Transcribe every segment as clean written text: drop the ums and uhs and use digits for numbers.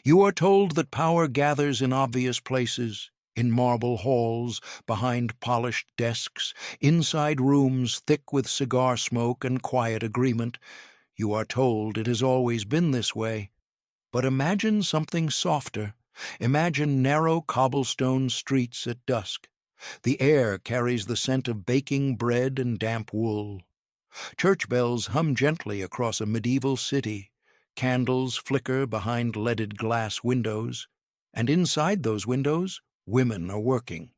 You are told that power gathers in obvious places, in marble halls, behind polished desks, inside rooms thick with cigar smoke and quiet agreement. You are told it has always been this way. But imagine something softer. Imagine narrow cobblestone streets at dusk. The air carries the scent of baking bread and damp wool. Church bells hum gently across a medieval city. Candles flicker behind leaded glass windows. And inside those windows, women are working.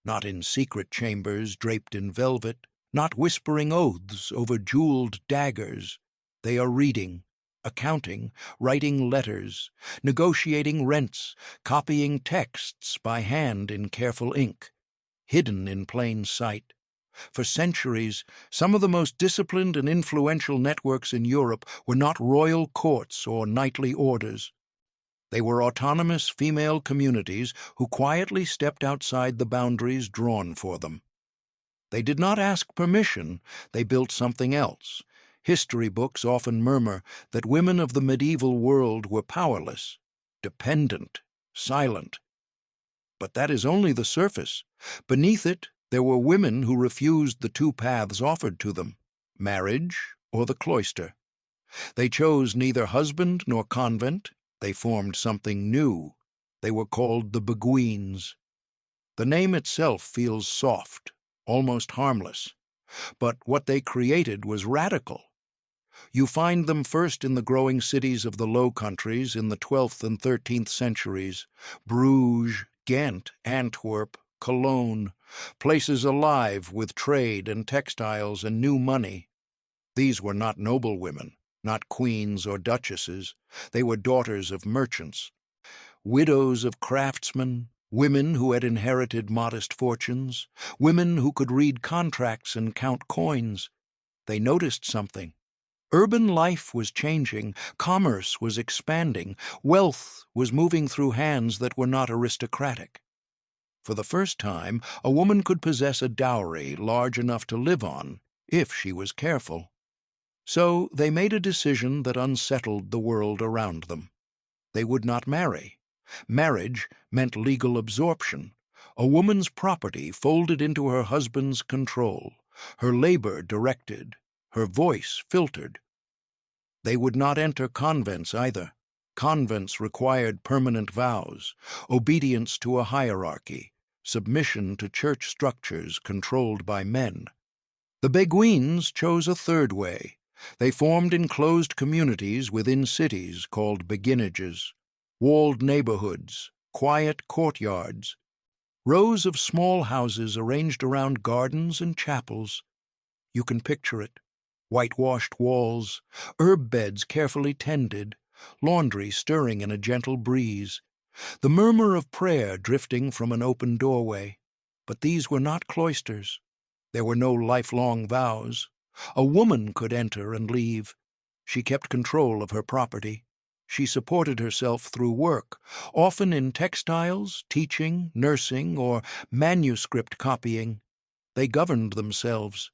Not in secret chambers draped in velvet, not whispering oaths over jeweled daggers. They are reading, accounting, writing letters, negotiating rents, copying texts by hand in careful ink, hidden in plain sight. For centuries, some of the most disciplined and influential networks in Europe were not royal courts or knightly orders. They were autonomous female communities who quietly stepped outside the boundaries drawn for them. They did not ask permission, they built something else. History books often murmur that women of the medieval world were powerless, dependent, silent. But that is only the surface. Beneath it, there were women who refused the two paths offered to them, marriage or the cloister. They chose neither husband nor convent. They formed something new. They were called the Beguines. The name itself feels soft, almost harmless. But what they created was radical. You find them first in the growing cities of the Low Countries in the 12th and 13th centuries, Bruges, Ghent, Antwerp, Cologne, places alive with trade and textiles and new money. These were not noblewomen, not queens or duchesses. They were daughters of merchants, widows of craftsmen, women who had inherited modest fortunes, women who could read contracts and count coins. They noticed something. Urban life was changing, commerce was expanding, wealth was moving through hands that were not aristocratic. For the first time, a woman could possess a dowry large enough to live on, if she was careful. So they made a decision that unsettled the world around them. They would not marry. Marriage meant legal absorption, a woman's property folded into her husband's control, her labor directed, her voice filtered. They would not enter convents either. Convents required permanent vows, obedience to a hierarchy, submission to church structures controlled by men. The Beguines chose a third way. They formed enclosed communities within cities called beguinages, walled neighborhoods, quiet courtyards, rows of small houses arranged around gardens and chapels. You can picture it. Whitewashed walls, herb beds carefully tended, laundry stirring in a gentle breeze, the murmur of prayer drifting from an open doorway. But these were not cloisters. There were no lifelong vows. A woman could enter and leave. She kept control of her property. She supported herself through work, often in textiles, teaching, nursing, or manuscript copying. They governed themselves.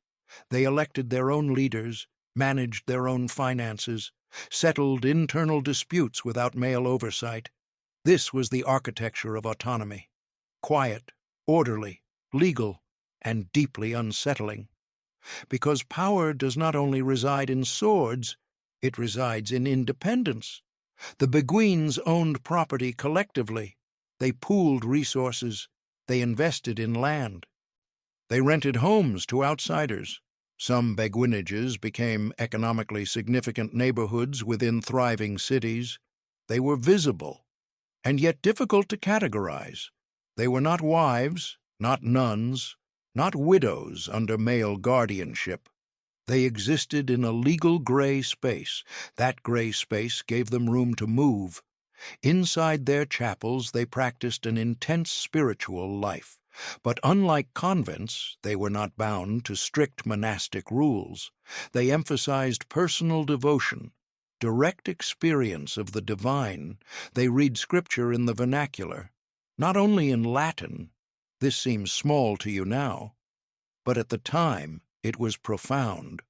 They elected their own leaders, managed their own finances, settled internal disputes without male oversight. This was the architecture of autonomy. Quiet, orderly, legal, and deeply unsettling. Because power does not only reside in swords, it resides in independence. The Beguines owned property collectively. They pooled resources. They invested in land. They rented homes to outsiders. Some beguinages became economically significant neighborhoods within thriving cities. They were visible, and yet difficult to categorize. They were not wives, not nuns, not widows under male guardianship. They existed in a legal gray space. That gray space gave them room to move. Inside their chapels they practiced an intense spiritual life. But unlike convents, they were not bound to strict monastic rules. They emphasized personal devotion, direct experience of the divine. They read scripture in the vernacular, not only in Latin. This seems small to you now, but at the time it was profound.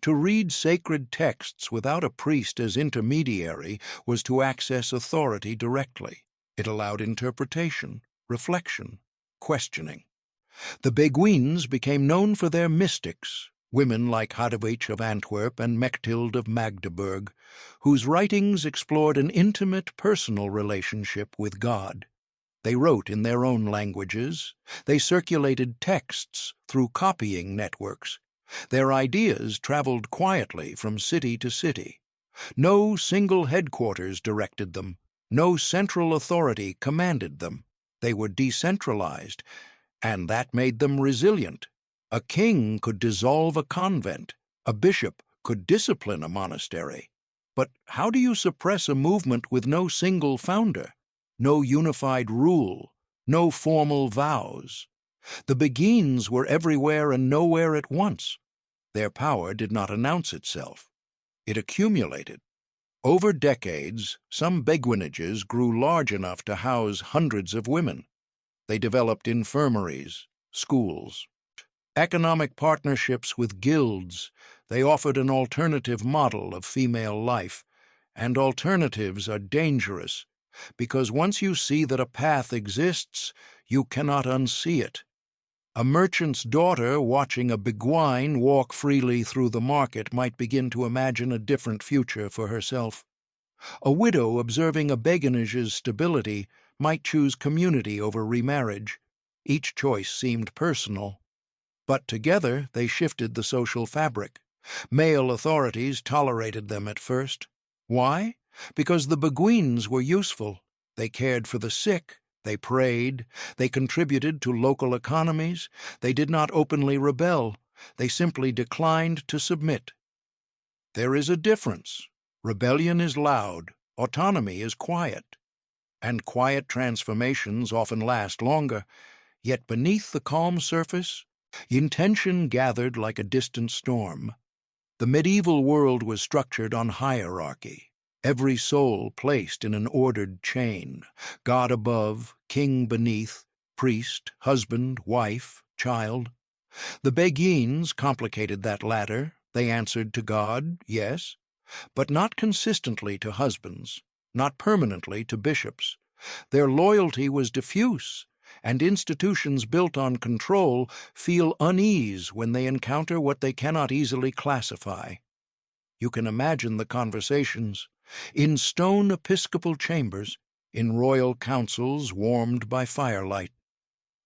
To read sacred texts without a priest as intermediary was to access authority directly. It allowed interpretation, reflection, questioning. The Beguines became known for their mystics, women like Hadewich of Antwerp and Mechthild of Magdeburg, whose writings explored an intimate personal relationship with God. They wrote in their own languages. They circulated texts through copying networks. Their ideas traveled quietly from city to city. No single headquarters directed them. No central authority commanded them. They were decentralized, and that made them resilient. A king could dissolve a convent. A bishop could discipline a monastery. But how do you suppress a movement with no single founder? No unified rule, no formal vows? The Beguines were everywhere and nowhere at once. Their power did not announce itself. It accumulated. Over decades, some beguinages grew large enough to house hundreds of women. They developed infirmaries, schools, economic partnerships with guilds. They offered an alternative model of female life. And alternatives are dangerous, because once you see that a path exists, you cannot unsee it. A merchant's daughter watching a Beguine walk freely through the market might begin to imagine a different future for herself. A widow observing a beguinage's stability might choose community over remarriage. Each choice seemed personal. But together they shifted the social fabric. Male authorities tolerated them at first. Why? Because the Beguines were useful. They cared for the sick. They prayed. They contributed to local economies. They did not openly rebel. They simply declined to submit. There is a difference. Rebellion is loud. Autonomy is quiet. And quiet transformations often last longer. Yet beneath the calm surface, intention gathered like a distant storm. The medieval world was structured on hierarchy. Every soul placed in an ordered chain, God above, king beneath, priest, husband, wife, child. The Beguines complicated that ladder. They answered to God, yes, but not consistently to husbands, not permanently to bishops. Their loyalty was diffuse, and institutions built on control feel unease when they encounter what they cannot easily classify. You can imagine the conversations. In stone episcopal chambers, in royal councils warmed by firelight.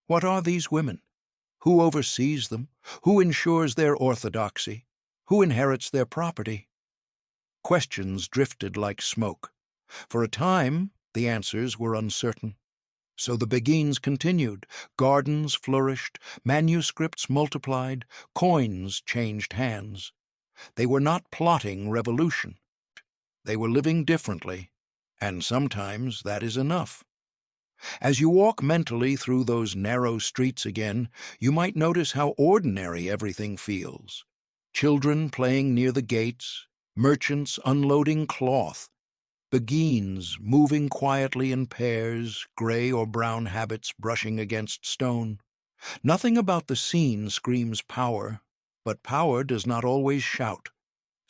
What are these women? Who oversees them? Who ensures their orthodoxy? Who inherits their property? Questions drifted like smoke. For a time, the answers were uncertain. So the Beguines continued. Gardens flourished, manuscripts multiplied, coins changed hands. They were not plotting revolution. They were living differently, and sometimes that is enough. As you walk mentally through those narrow streets again, you might notice how ordinary everything feels. Children playing near the gates, merchants unloading cloth, Beguines moving quietly in pairs, gray or brown habits brushing against stone. Nothing about the scene screams power, but power does not always shout.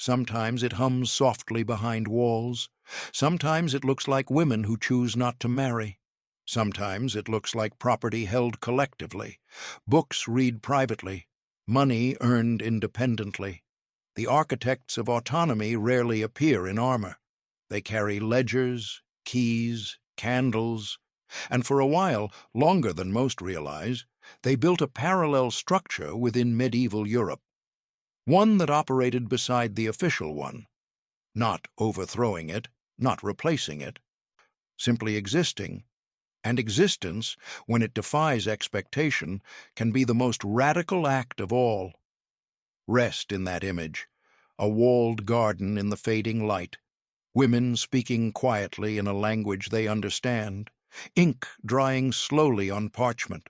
Sometimes it hums softly behind walls. Sometimes it looks like women who choose not to marry. Sometimes it looks like property held collectively, books read privately, money earned independently. The architects of autonomy rarely appear in armor. They carry ledgers, keys, candles, and for a while, longer than most realize, they built a parallel structure within medieval Europe. One that operated beside the official one, not overthrowing it, not replacing it, simply existing. And existence, when it defies expectation, can be the most radical act of all. Rest in that image, a walled garden in the fading light, women speaking quietly in a language they understand, ink drying slowly on parchment.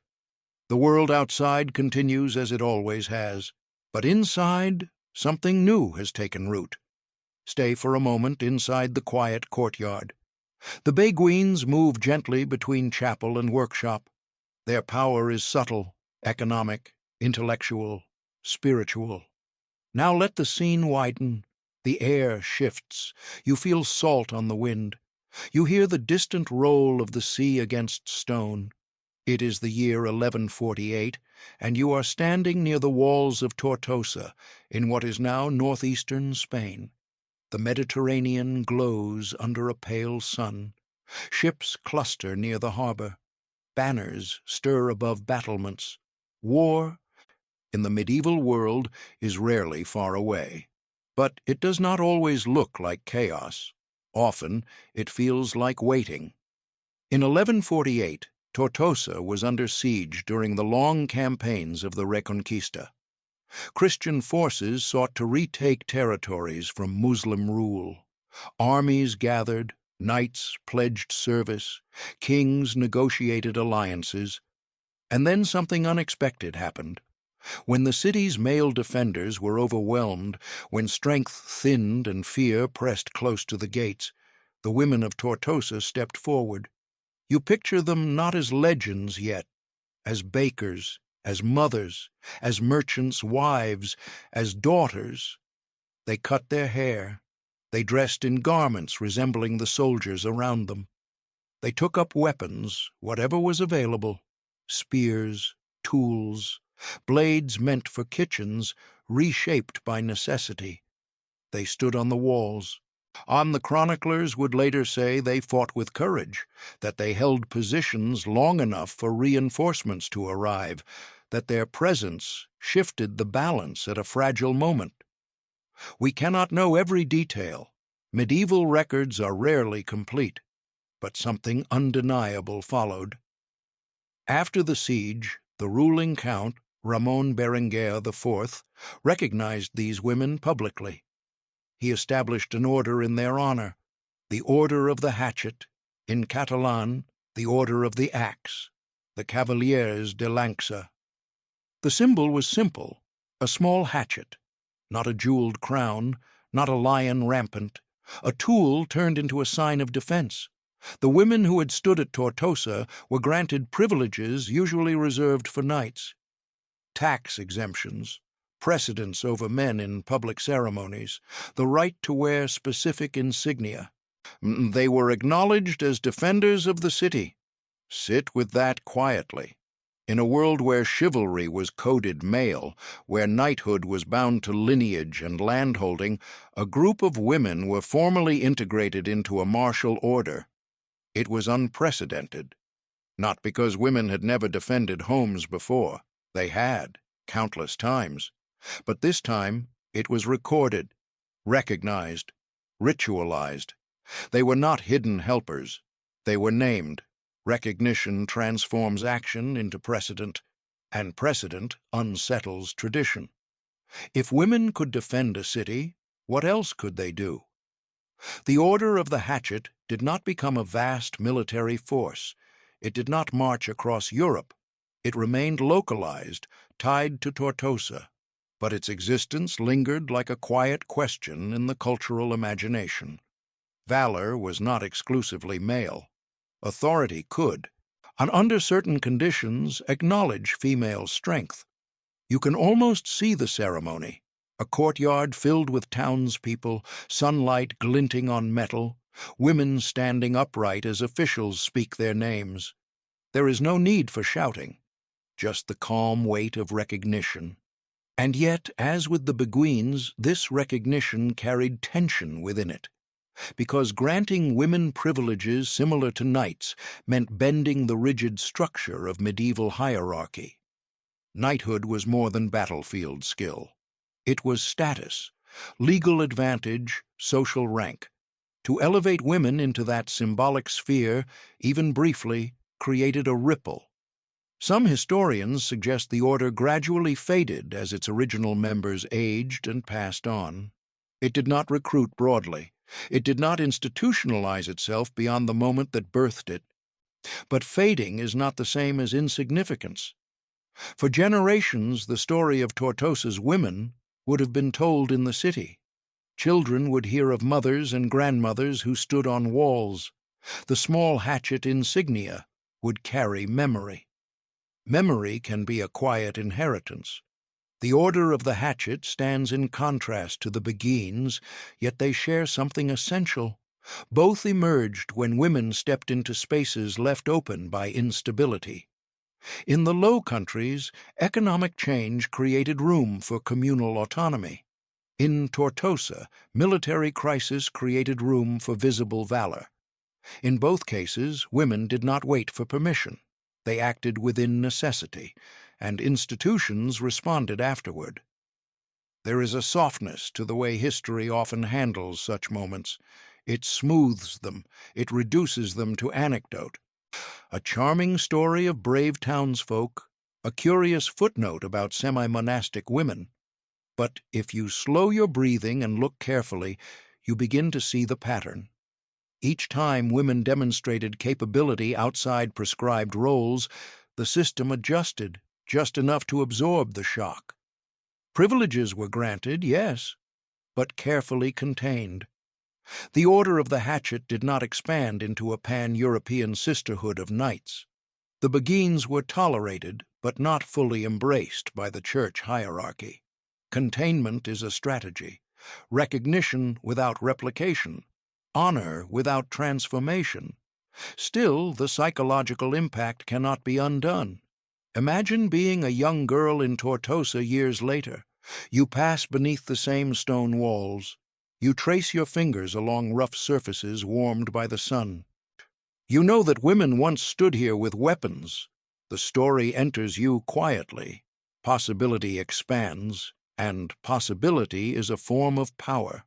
The world outside continues as it always has. But inside, something new has taken root. Stay for a moment inside the quiet courtyard. The Beguines move gently between chapel and workshop. Their power is subtle, economic, intellectual, spiritual. Now let the scene widen. The air shifts. You feel salt on the wind. You hear the distant roll of the sea against stone. It is the year 1148, and you are standing near the walls of Tortosa, in what is now northeastern Spain. The Mediterranean glows under a pale sun. Ships cluster near the harbor. Banners stir above battlements. War, in the medieval world, is rarely far away. But it does not always look like chaos. Often it feels like waiting. In 1148, Tortosa was under siege during the long campaigns of the Reconquista. Christian forces sought to retake territories from Muslim rule. Armies gathered, knights pledged service, kings negotiated alliances, and then something unexpected happened. When the city's male defenders were overwhelmed, when strength thinned and fear pressed close to the gates, the women of Tortosa stepped forward. You picture them not as legends yet, as bakers, as mothers, as merchants' wives, as daughters. They cut their hair. They dressed in garments resembling the soldiers around them. They took up weapons, whatever was available, spears, tools, blades meant for kitchens, reshaped by necessity. They stood on the walls. On the chroniclers would later say they fought with courage, that they held positions long enough for reinforcements to arrive, that their presence shifted the balance at a fragile moment. We cannot know every detail. Medieval records are rarely complete, but something undeniable followed. After the siege, the ruling count, Ramon Berenguer IV, recognized these women publicly. He established an order in their honor, the Order of the Hatchet, in Catalan, the Order of the Axe, the Cavaliers de l'Anxa. The symbol was simple, a small hatchet, not a jeweled crown, not a lion rampant, a tool turned into a sign of defense. The women who had stood at Tortosa were granted privileges usually reserved for knights. Tax exemptions, precedence over men in public ceremonies, the right to wear specific insignia. They were acknowledged as defenders of the city. Sit with that quietly. In a world where chivalry was coded male, where knighthood was bound to lineage and landholding, a group of women were formally integrated into a martial order. It was unprecedented. Not because women had never defended homes before. They had, countless times. But this time it was recorded, recognized, ritualized. They were not hidden helpers. They were named. Recognition transforms action into precedent, and precedent unsettles tradition. If women could defend a city, what else could they do? The Order of the Hatchet did not become a vast military force. It did not march across Europe. It remained localized, tied to Tortosa, but its existence lingered like a quiet question in the cultural imagination. Valor was not exclusively male. Authority could, and under certain conditions, acknowledge female strength. You can almost see the ceremony, a courtyard filled with townspeople, sunlight glinting on metal, women standing upright as officials speak their names. There is no need for shouting, just the calm weight of recognition. And yet, as with the Beguines, this recognition carried tension within it, because granting women privileges similar to knights meant bending the rigid structure of medieval hierarchy. Knighthood was more than battlefield skill. It was status, legal advantage, social rank. To elevate women into that symbolic sphere, even briefly, created a ripple. Some historians suggest the order gradually faded as its original members aged and passed on. It did not recruit broadly. It did not institutionalize itself beyond the moment that birthed it. But fading is not the same as insignificance. For generations, the story of Tortosa's women would have been told in the city. Children would hear of mothers and grandmothers who stood on walls. The small hatchet insignia would carry memory. Memory can be a quiet inheritance. The order of the hatchet stands in contrast to the Beguines, yet they share something essential. Both emerged when women stepped into spaces left open by instability. In the Low Countries, economic change created room for communal autonomy. In Tortosa, military crisis created room for visible valor. In both cases, women did not wait for permission. They acted within necessity, and institutions responded afterward. There is a softness to the way history often handles such moments. It smooths them, it reduces them to anecdote. A charming story of brave townsfolk, a curious footnote about semi-monastic women. But if you slow your breathing and look carefully, you begin to see the pattern. Each time women demonstrated capability outside prescribed roles, the system adjusted, just enough to absorb the shock. Privileges were granted, yes, but carefully contained. The order of the hatchet did not expand into a pan-European sisterhood of knights. The Beguines were tolerated, but not fully embraced by the church hierarchy. Containment is a strategy. Recognition without replication. Honor without transformation. Still, the psychological impact cannot be undone. Imagine being a young girl in Tortosa years later. You pass beneath the same stone walls. You trace your fingers along rough surfaces warmed by the sun. You know that women once stood here with weapons. The story enters you quietly. Possibility expands, and possibility is a form of power.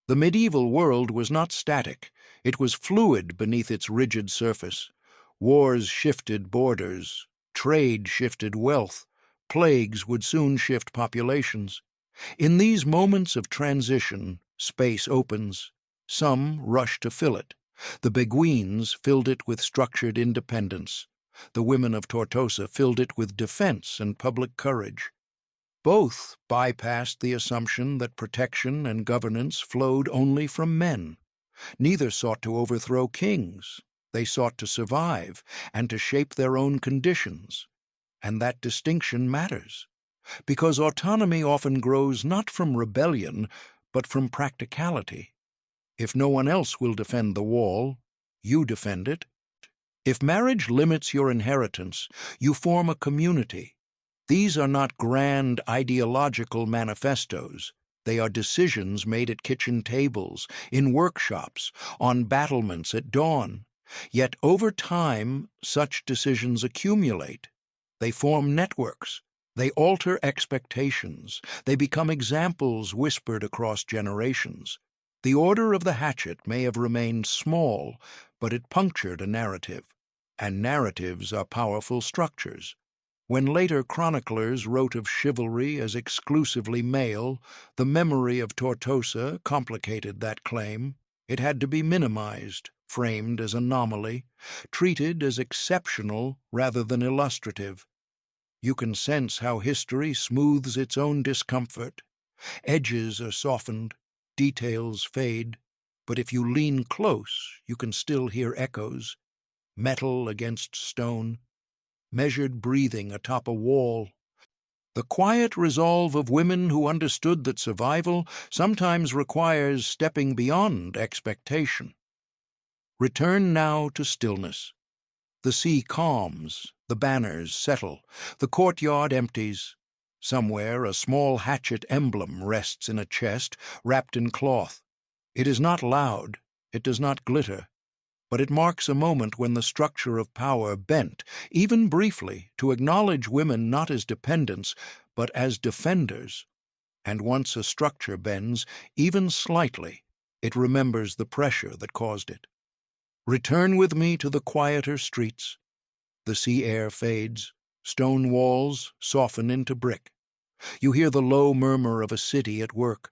The medieval world was not static. It was fluid beneath its rigid surface. Wars shifted borders. Trade shifted wealth. Plagues would soon shift populations. In these moments of transition, space opens. Some rush to fill it. The Beguines filled it with structured independence. The women of Tortosa filled it with defense and public courage. Both bypassed the assumption that protection and governance flowed only from men. Neither sought to overthrow kings. They sought to survive and to shape their own conditions. And that distinction matters, because autonomy often grows not from rebellion, but from practicality. If no one else will defend the wall, you defend it. If marriage limits your inheritance, you form a community. These are not grand ideological manifestos. They are decisions made at kitchen tables, in workshops, on battlements at dawn. Yet over time, such decisions accumulate. They form networks. They alter expectations. They become examples whispered across generations. The order of the hatchet may have remained small, but it punctured a narrative. And narratives are powerful structures. When later chroniclers wrote of chivalry as exclusively male, the memory of Tortosa complicated that claim. It had to be minimized, framed as anomaly, treated as exceptional rather than illustrative. You can sense how history smooths its own discomfort. Edges are softened, details fade, but if you lean close, you can still hear echoes. Metal against stone, measured breathing atop a wall. The quiet resolve of women who understood that survival sometimes requires stepping beyond expectation. Return now to stillness. The sea calms, the banners settle, the courtyard empties. Somewhere a small hatchet emblem rests in a chest wrapped in cloth. It is not loud, it does not glitter, but it marks a moment when the structure of power bent, even briefly, to acknowledge women not as dependents, but as defenders. And once a structure bends, even slightly, it remembers the pressure that caused it. Return with me to the quieter streets. The sea air fades, stone walls soften into brick. You hear the low murmur of a city at work.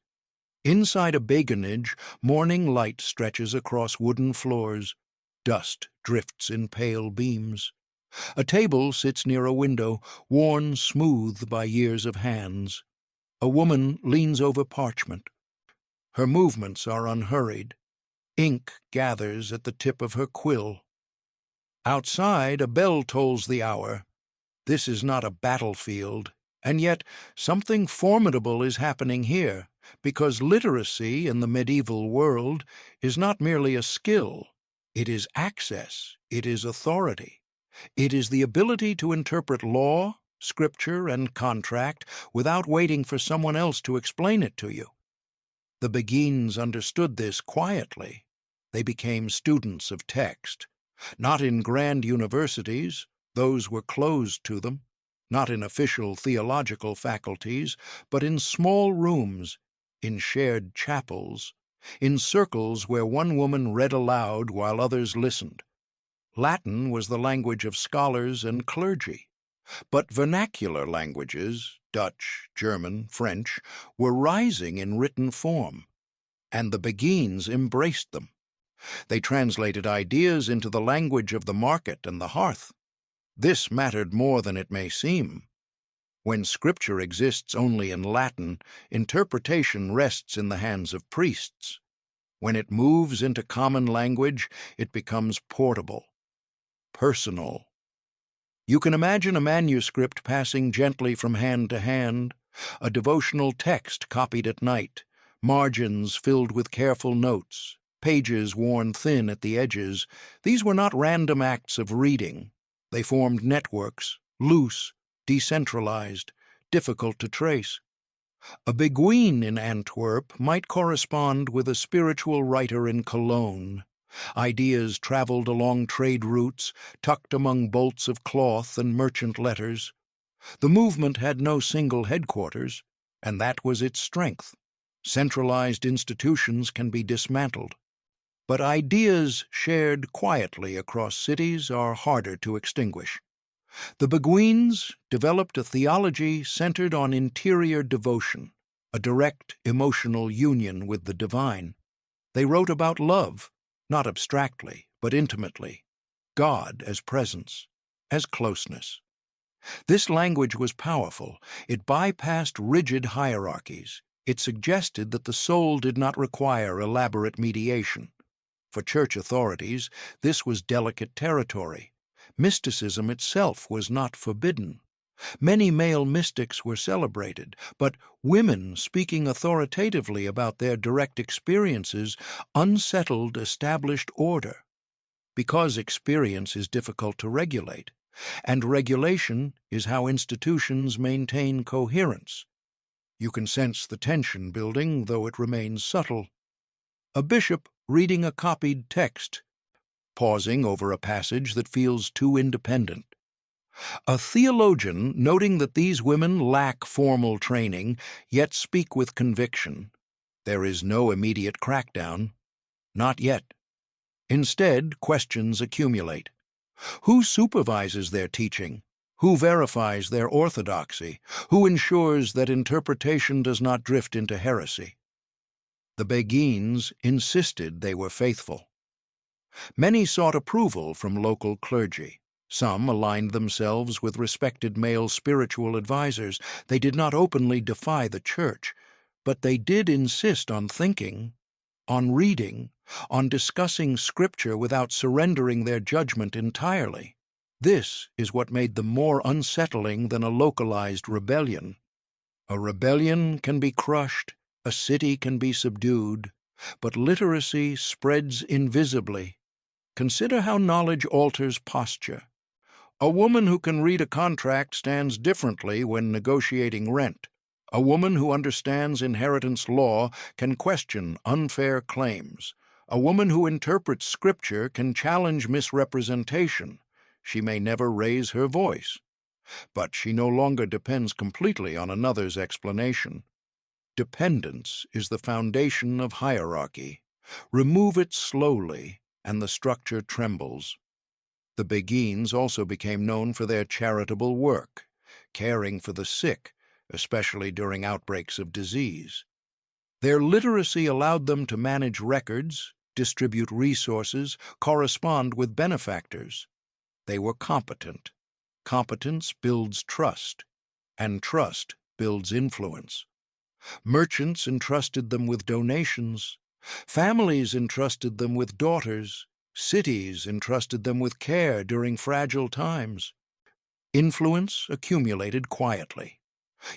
Inside a baconage, morning light stretches across wooden floors. Dust drifts in pale beams. A table sits near a window, worn smooth by years of hands. A woman leans over parchment. Her movements are unhurried. Ink gathers at the tip of her quill. Outside, a bell tolls the hour. This is not a battlefield. And yet, something formidable is happening here, because literacy in the medieval world is not merely a skill, it is access, it is authority. It is the ability to interpret law, scripture, and contract without waiting for someone else to explain it to you. The Beguines understood this quietly. They became students of text, not in grand universities, those were closed to them, not in official theological faculties, but in small rooms, in shared chapels, in circles where one woman read aloud while others listened. Latin was the language of scholars and clergy, but vernacular languages, Dutch, German, French, were rising in written form, and the Beguines embraced them. They translated ideas into the language of the market and the hearth. This mattered more than it may seem. When scripture exists only in Latin, interpretation rests in the hands of priests. When it moves into common language, it becomes portable, personal. You can imagine a manuscript passing gently from hand to hand, a devotional text copied at night, margins filled with careful notes, pages worn thin at the edges. These were not random acts of reading. They formed networks, loose, decentralized, difficult to trace. A Beguine in Antwerp might correspond with a spiritual writer in Cologne. Ideas traveled along trade routes, tucked among bolts of cloth and merchant letters. The movement had no single headquarters, and that was its strength. Centralized institutions can be dismantled, but ideas shared quietly across cities are harder to extinguish. The Beguines developed a theology centered on interior devotion, a direct emotional union with the divine. They wrote about love, not abstractly, but intimately, God as presence, as closeness. This language was powerful. It bypassed rigid hierarchies. It suggested that the soul did not require elaborate mediation. For church authorities, this was delicate territory. Mysticism itself was not forbidden. Many male mystics were celebrated, but women speaking authoritatively about their direct experiences unsettled established order. Because experience is difficult to regulate, and regulation is how institutions maintain coherence. You can sense the tension building, though it remains subtle. A bishop reading a copied text, pausing over a passage that feels too independent. A theologian noting that these women lack formal training, yet speak with conviction. There is no immediate crackdown. Not yet. Instead, questions accumulate. Who supervises their teaching? Who verifies their orthodoxy? Who ensures that interpretation does not drift into heresy? The Beguines insisted they were faithful. Many sought approval from local clergy. Some aligned themselves with respected male spiritual advisors. They did not openly defy the church, but they did insist on thinking, on reading, on discussing scripture without surrendering their judgment entirely. This is what made them more unsettling than a localized rebellion. A rebellion can be crushed, a city can be subdued, but literacy spreads invisibly. Consider how knowledge alters posture. A woman who can read a contract stands differently when negotiating rent. A woman who understands inheritance law can question unfair claims. A woman who interprets scripture can challenge misrepresentation. She may never raise her voice, but she no longer depends completely on another's explanation. Dependence is the foundation of hierarchy. Remove it slowly, and the structure trembles. The Beguines also became known for their charitable work, caring for the sick, especially during outbreaks of disease. Their literacy allowed them to manage records, distribute resources, correspond with benefactors. They were competent. Competence builds trust, and trust builds influence. Merchants entrusted them with donations. Families entrusted them with daughters. Cities entrusted them with care during fragile times. Influence accumulated quietly.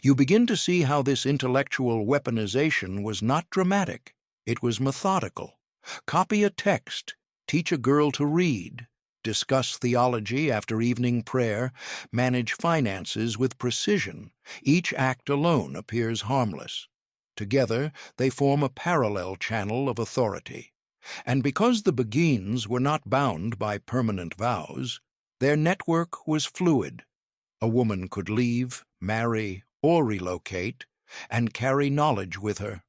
You begin to see how this intellectual weaponization was not dramatic, it was methodical. Copy a text, teach a girl to read, discuss theology after evening prayer, manage finances with precision. Each act alone appears harmless. Together, they form a parallel channel of authority. And because the Beguines were not bound by permanent vows, their network was fluid. A woman could leave, marry, or relocate, and carry knowledge with her.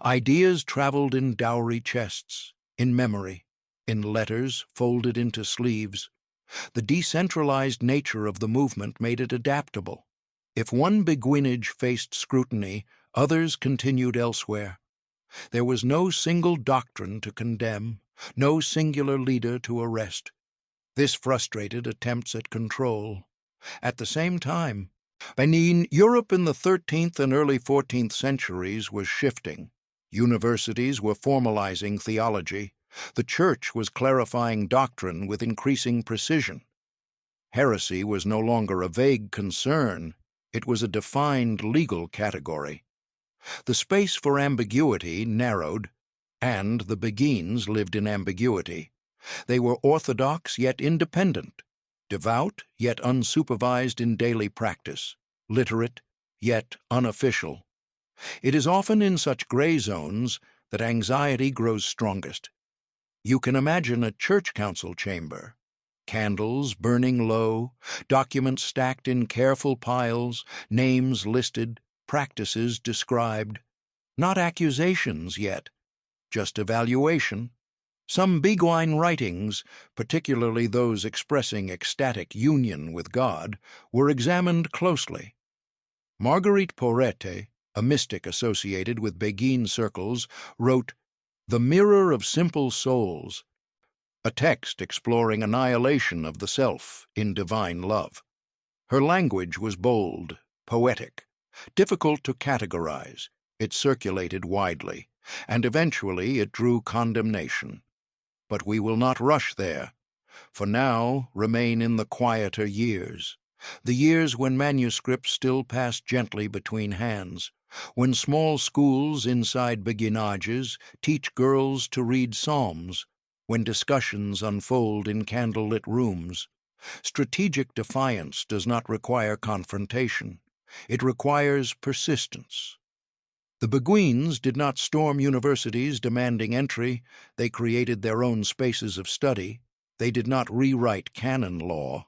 Ideas traveled in dowry chests, in memory, in letters folded into sleeves. The decentralized nature of the movement made it adaptable. If one beguinage faced scrutiny, others continued elsewhere. There was no single doctrine to condemn, no singular leader to arrest. This frustrated attempts at control. At the same time, Europe in the 13th and early 14th centuries was shifting. Universities were formalizing theology. The Church was clarifying doctrine with increasing precision. Heresy was no longer a vague concern. It was a defined legal category. The space for ambiguity narrowed, and the Beguines lived in ambiguity. They were orthodox yet independent, devout yet unsupervised in daily practice, literate yet unofficial. It is often in such gray zones that anxiety grows strongest. You can imagine a church council chamber, candles burning low, documents stacked in careful piles, names listed, practices described. Not accusations yet, just evaluation. Some Beguine writings, particularly those expressing ecstatic union with God, were examined closely. Marguerite Porete, a mystic associated with Beguine circles, wrote "The Mirror of Simple Souls," a text exploring annihilation of the self in divine love. Her language was bold, poetic, difficult to categorize. It circulated widely, and eventually it drew condemnation. But we will not rush there, for now remain in the quieter years, the years when manuscripts still pass gently between hands, when small schools inside beguinages teach girls to read psalms, when discussions unfold in candlelit rooms. Strategic defiance does not require confrontation. It requires persistence. The Beguines did not storm universities demanding entry. They created their own spaces of study. They did not rewrite canon law.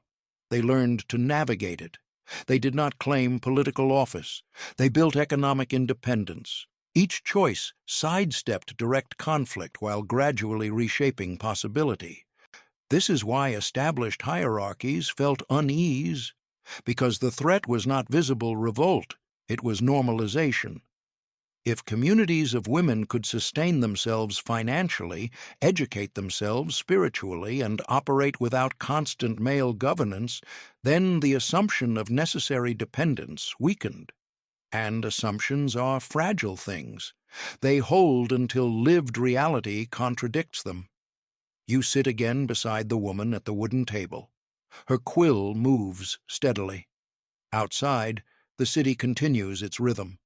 They learned to navigate it. They did not claim political office. They built economic independence. Each choice sidestepped direct conflict while gradually reshaping possibility. This is why established hierarchies felt unease, because the threat was not visible revolt, it was normalization. If communities of women could sustain themselves financially, educate themselves spiritually, and operate without constant male governance, then the assumption of necessary dependence weakened. And assumptions are fragile things. They hold until lived reality contradicts them. You sit again beside the woman at the wooden table. Her quill moves steadily. Outside, the city continues its rhythm.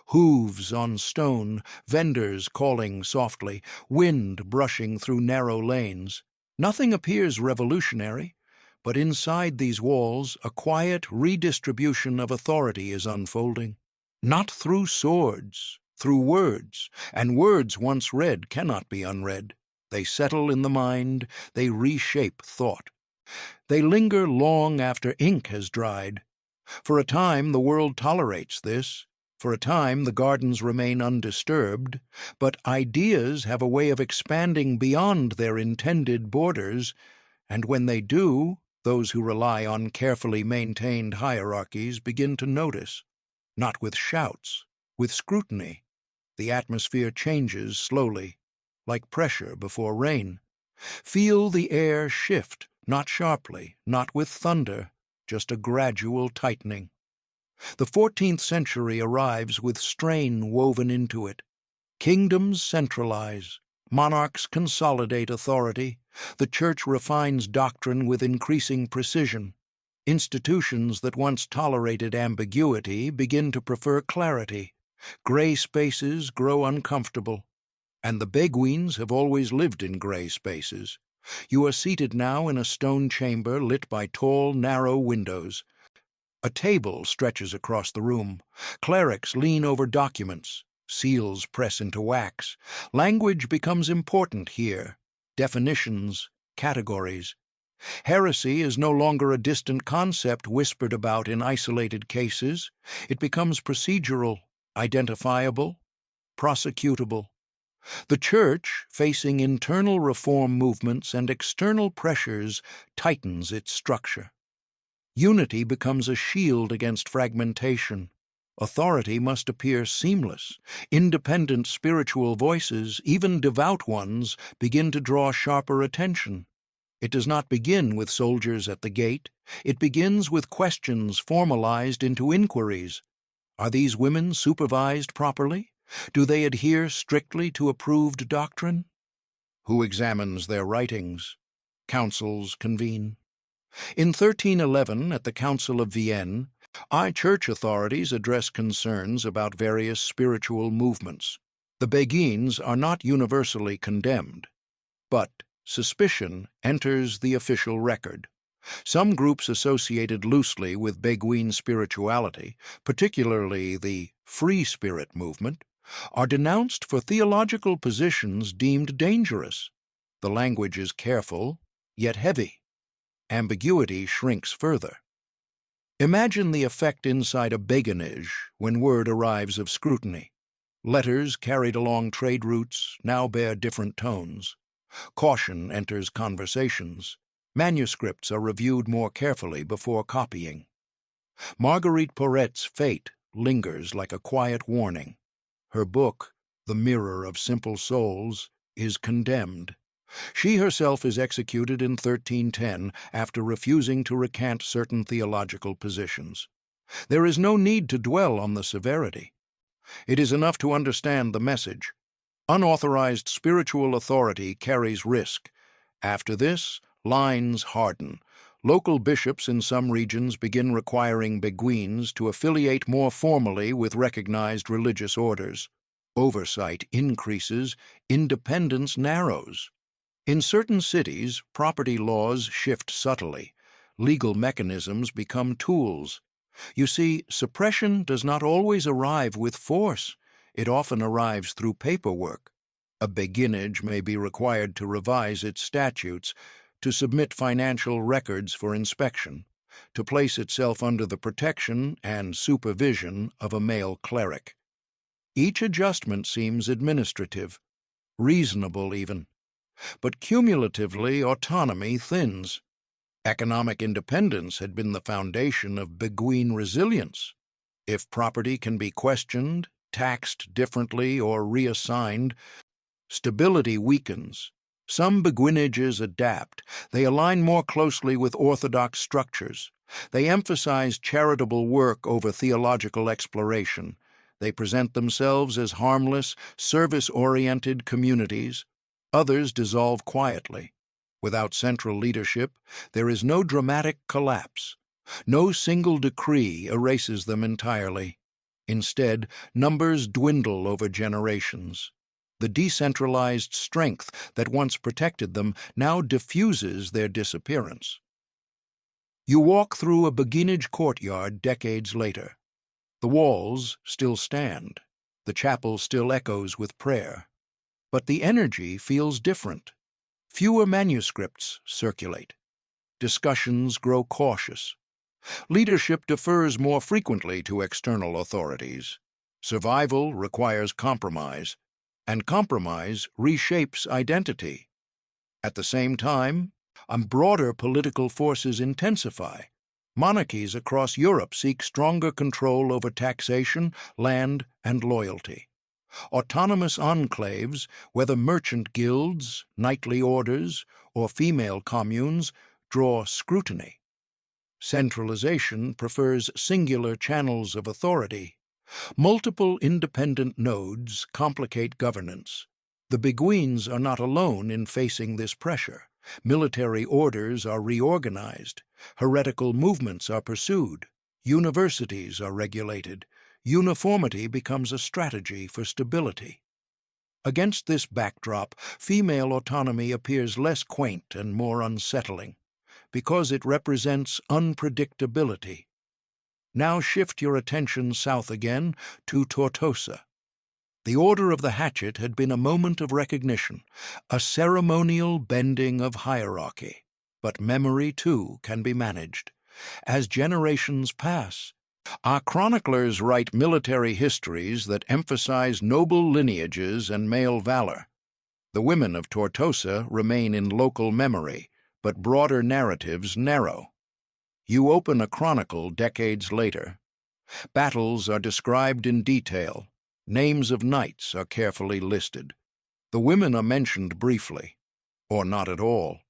Hooves on stone, vendors calling softly, wind brushing through narrow lanes. Nothing appears revolutionary, but inside these walls a quiet redistribution of authority is unfolding. Not through swords, through words, and words once read cannot be unread. They settle in the mind, they reshape thought. They linger long after ink has dried. For a time the world tolerates this. For a time the gardens remain undisturbed, but ideas have a way of expanding beyond their intended borders, and when they do, those who rely on carefully maintained hierarchies begin to notice. Not with shouts, with scrutiny. The atmosphere changes slowly, like pressure before rain. Feel the air shift, not sharply, not with thunder, just a gradual tightening. The 14th century arrives with strain woven into it. Kingdoms centralize, monarchs consolidate authority, the Church refines doctrine with increasing precision. Institutions that once tolerated ambiguity begin to prefer clarity. Gray spaces grow uncomfortable, and the Beguines have always lived in gray spaces. You are seated now in a stone chamber lit by tall, narrow windows. A table stretches across the room. Clerics lean over documents. Seals press into wax. Language becomes important here. Definitions, categories. Heresy is no longer a distant concept whispered about in isolated cases. It becomes procedural, identifiable, prosecutable. The Church, facing internal reform movements and external pressures, tightens its structure. Unity becomes a shield against fragmentation. Authority must appear seamless. Independent spiritual voices, even devout ones, begin to draw sharper attention. It does not begin with soldiers at the gate. It begins with questions formalized into inquiries. Are these women supervised properly? Do they adhere strictly to approved doctrine? Who examines their writings? Councils convene. In 1311, at the Council of Vienne, church authorities address concerns about various spiritual movements. The Beguines are not universally condemned, but suspicion enters the official record. Some groups associated loosely with Beguine spirituality, particularly the Free Spirit movement, are denounced for theological positions deemed dangerous. The language is careful, yet heavy. Ambiguity shrinks further. Imagine the effect inside a beguinage when word arrives of scrutiny. Letters carried along trade routes now bear different tones. Caution enters conversations. Manuscripts are reviewed more carefully before copying. Marguerite Porret's fate lingers like a quiet warning. Her book, The Mirror of Simple Souls, is condemned. She herself is executed in 1310 after refusing to recant certain theological positions. There is no need to dwell on the severity. It is enough to understand the message. Unauthorized spiritual authority carries risk. After this, lines harden. Local bishops in some regions begin requiring Beguines to affiliate more formally with recognized religious orders. Oversight increases, independence narrows. In certain cities, property laws shift subtly. Legal mechanisms become tools. You see, suppression does not always arrive with force. It often arrives through paperwork. A beguinage may be required to revise its statutes, to submit financial records for inspection, to place itself under the protection and supervision of a male cleric. Each adjustment seems administrative, reasonable even. But cumulatively, autonomy thins. Economic independence had been the foundation of Beguine resilience. If property can be questioned, taxed differently, or reassigned, stability weakens. Some beguinages adapt. They align more closely with orthodox structures. They emphasize charitable work over theological exploration. They present themselves as harmless, service-oriented communities. Others dissolve quietly. Without central leadership, there is no dramatic collapse. No single decree erases them entirely. Instead, numbers dwindle over generations. The decentralized strength that once protected them now diffuses their disappearance. You walk through a beguinage courtyard decades later. The walls still stand. The chapel still echoes with prayer. But the energy feels different. Fewer manuscripts circulate. Discussions grow cautious. Leadership defers more frequently to external authorities. Survival requires compromise, and compromise reshapes identity. At the same time, broader political forces intensify. Monarchies across Europe seek stronger control over taxation, land, and loyalty. Autonomous enclaves, whether merchant guilds, knightly orders, or female communes, draw scrutiny. Centralization prefers singular channels of authority. Multiple independent nodes complicate governance. The Beguines are not alone in facing this pressure. Military orders are reorganized, heretical movements are pursued, universities are regulated, uniformity becomes a strategy for stability. Against this backdrop, female autonomy appears less quaint and more unsettling, because it represents unpredictability. Now shift your attention south again to Tortosa. The order of the hatchet had been a moment of recognition, a ceremonial bending of hierarchy. But memory, too, can be managed. As generations pass, our chroniclers write military histories that emphasize noble lineages and male valor. The women of Tortosa remain in local memory, but broader narratives narrow. You open a chronicle decades later. Battles are described in detail. Names of knights are carefully listed. The women are mentioned briefly, or not at all.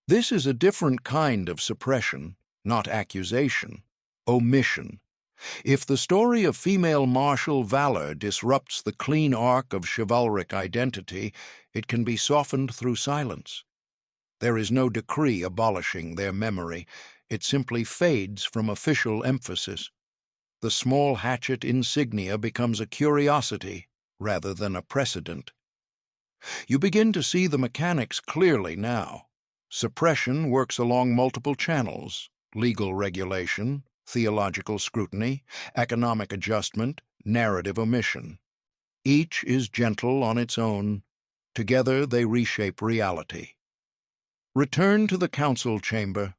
This is a different kind of suppression, not accusation, omission. If the story of female martial valor disrupts the clean arc of chivalric identity, it can be softened through silence. There is no decree abolishing their memory. It simply fades from official emphasis. The small hatchet insignia becomes a curiosity rather than a precedent. You begin to see the mechanics clearly now. Suppression works along multiple channels: legal regulation, theological scrutiny, economic adjustment, narrative omission. Each is gentle on its own. Together they reshape reality. Return to the council chamber.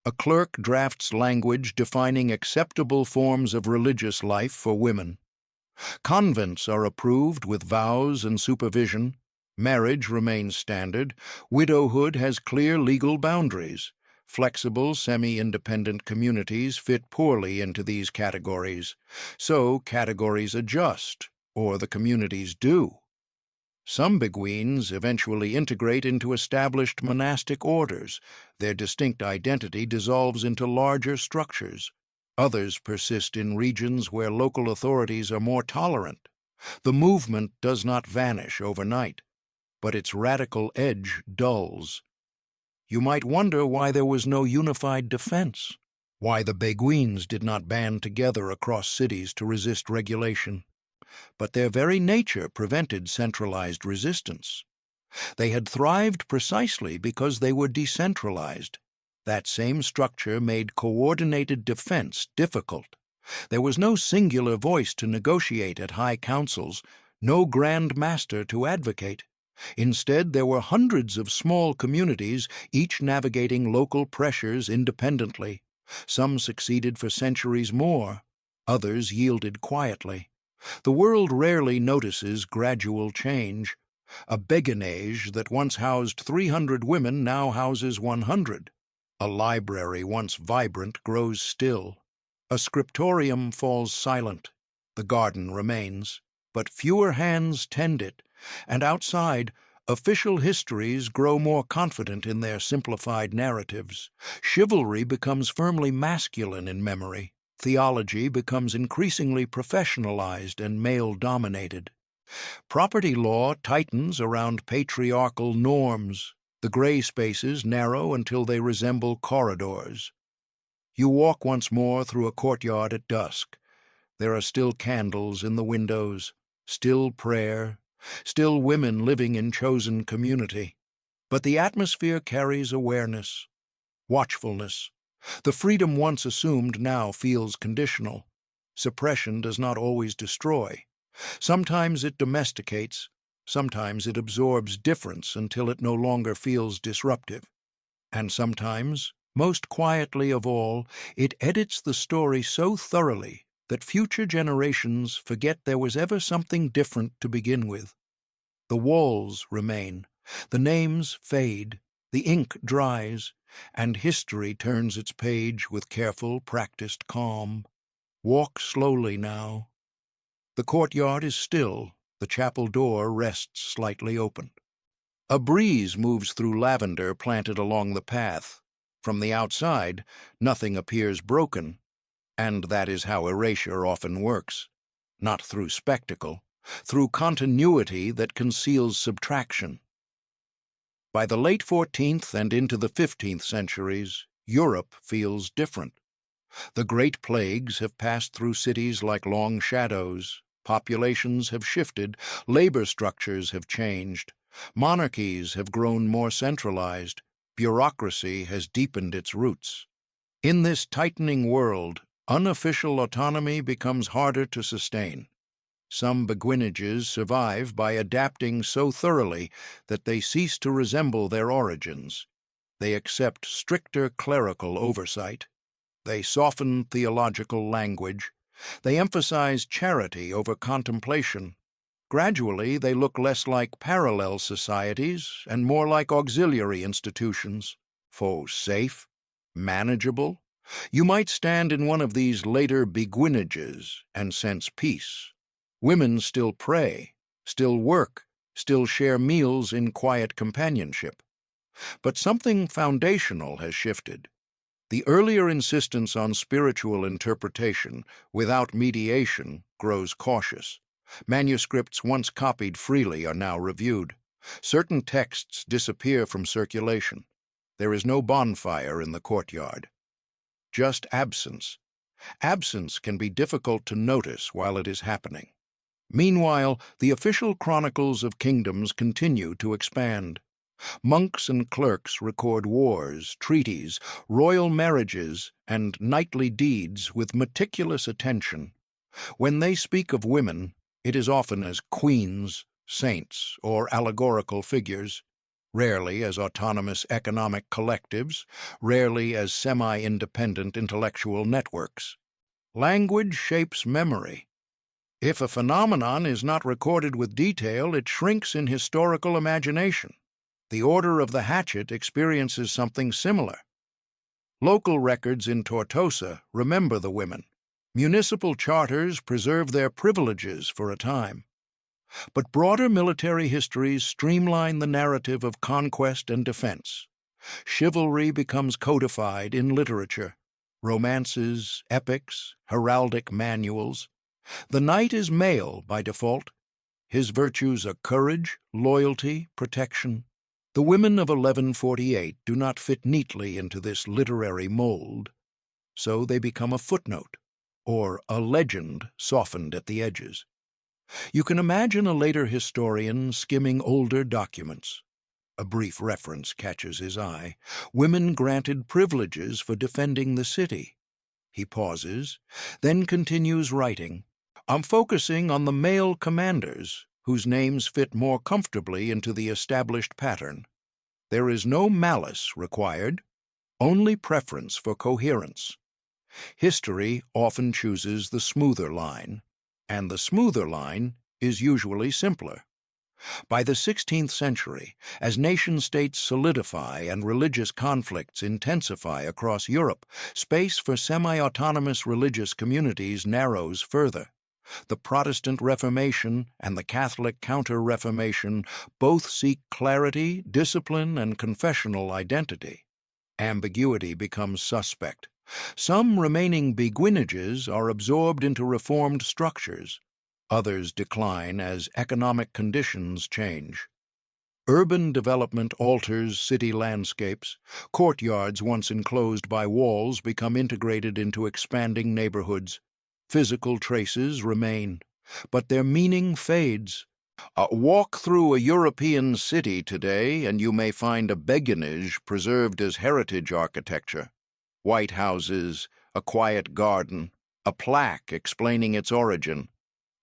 A clerk drafts language defining acceptable forms of religious life for women. Convents are approved with vows and supervision. Marriage remains standard. Widowhood has clear legal boundaries. Flexible, semi-independent communities fit poorly into these categories. So categories adjust, or the communities do. Some beguines eventually integrate into established monastic orders. Their distinct identity dissolves into larger structures. Others persist in regions where local authorities are more tolerant. The movement does not vanish overnight, but its radical edge dulls. You might wonder why there was no unified defense, why the beguines did not band together across cities to resist regulation. But their very nature prevented centralized resistance. They had thrived precisely because they were decentralized. That same structure made coordinated defense difficult. There was no singular voice to negotiate at high councils, no grand master to advocate. Instead, there were hundreds of small communities, each navigating local pressures independently. Some succeeded for centuries more, others yielded quietly. The world rarely notices gradual change. A beguinage that once housed 300 women now houses 100. A library once vibrant grows still. A scriptorium falls silent. The garden remains, but fewer hands tend it, and outside, official histories grow more confident in their simplified narratives. Chivalry becomes firmly masculine in memory. Theology becomes increasingly professionalized and male-dominated. Property law tightens around patriarchal norms. The gray spaces narrow until they resemble corridors. You walk once more through a courtyard at dusk. There are still candles in the windows, still prayer, still women living in chosen community. But the atmosphere carries awareness, watchfulness. The freedom once assumed now feels conditional. Suppression does not always destroy. Sometimes it domesticates, sometimes it absorbs difference until it no longer feels disruptive. And sometimes, most quietly of all, it edits the story so thoroughly that future generations forget there was ever something different to begin with. The walls remain, the names fade, the ink dries, and history turns its page with careful, practiced calm. Walk slowly now. The courtyard is still, the chapel door rests slightly open. A breeze moves through lavender planted along the path. From the outside, nothing appears broken, and that is how erasure often works. Not through spectacle, through continuity that conceals subtraction. By the late 14th and into the 15th centuries, Europe feels different. The Great Plagues have passed through cities like long shadows. Populations have shifted, labor structures have changed, monarchies have grown more centralized, bureaucracy has deepened its roots. In this tightening world, unofficial autonomy becomes harder to sustain. Some beguinages survive by adapting so thoroughly that they cease to resemble their origins. They accept stricter clerical oversight. They soften theological language. They emphasize charity over contemplation. Gradually, they look less like parallel societies and more like auxiliary institutions. Safe, manageable. You might stand in one of these later beguinages and sense peace. Women still pray, still work, still share meals in quiet companionship. But something foundational has shifted. The earlier insistence on spiritual interpretation without mediation grows cautious. Manuscripts once copied freely are now reviewed. Certain texts disappear from circulation. There is no bonfire in the courtyard. Just absence. Absence can be difficult to notice while it is happening. Meanwhile, the official chronicles of kingdoms continue to expand. Monks and clerks record wars, treaties, royal marriages, and knightly deeds with meticulous attention. When they speak of women, it is often as queens, saints, or allegorical figures, rarely as autonomous economic collectives, rarely as semi-independent intellectual networks. Language shapes memory. If a phenomenon is not recorded with detail, it shrinks in historical imagination. The Order of the Hatchet experiences something similar. Local records in Tortosa remember the women. Municipal charters preserve their privileges for a time. But broader military histories streamline the narrative of conquest and defense. Chivalry becomes codified in literature. Romances, epics, heraldic manuals. The knight is male by default. His virtues are courage, loyalty, protection. The women of 1148 do not fit neatly into this literary mold, so they become a footnote, or a legend softened at the edges. You can imagine a later historian skimming older documents. A brief reference catches his eye. Women granted privileges for defending the city. He pauses, then continues writing. I'm focusing on the male commanders, whose names fit more comfortably into the established pattern. There is no malice required, only preference for coherence. History often chooses the smoother line, and the smoother line is usually simpler. By the 16th century, as nation-states solidify and religious conflicts intensify across Europe, space for semi-autonomous religious communities narrows further. The Protestant Reformation and the Catholic Counter-Reformation both seek clarity, discipline, and confessional identity. Ambiguity becomes suspect. Some remaining beguinages are absorbed into reformed structures. Others decline as economic conditions change. Urban development alters city landscapes. Courtyards once enclosed by walls become integrated into expanding neighborhoods. Physical traces remain, but their meaning fades. Walk through a European city today and you may find a beguinage preserved as heritage architecture. White houses, a quiet garden, a plaque explaining its origin.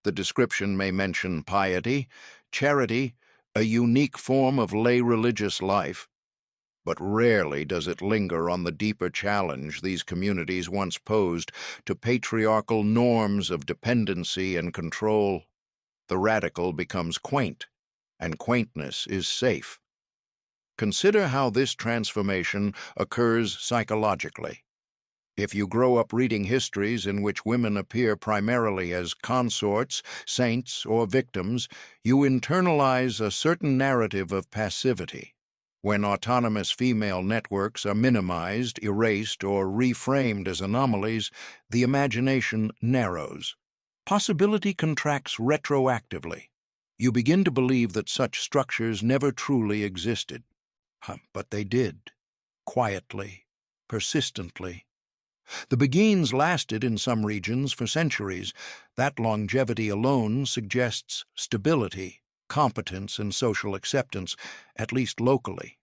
The description may mention piety, charity, a unique form of lay religious life. But rarely does it linger on the deeper challenge these communities once posed to patriarchal norms of dependency and control. The radical becomes quaint, and quaintness is safe. Consider how this transformation occurs psychologically. If you grow up reading histories in which women appear primarily as consorts, saints, or victims, you internalize a certain narrative of passivity. When autonomous female networks are minimized, erased, or reframed as anomalies, the imagination narrows. Possibility contracts retroactively. You begin to believe that such structures never truly existed. But they did, quietly, persistently. The Beguines lasted in some regions for centuries. That longevity alone suggests stability, competence, and social acceptance, at least locally.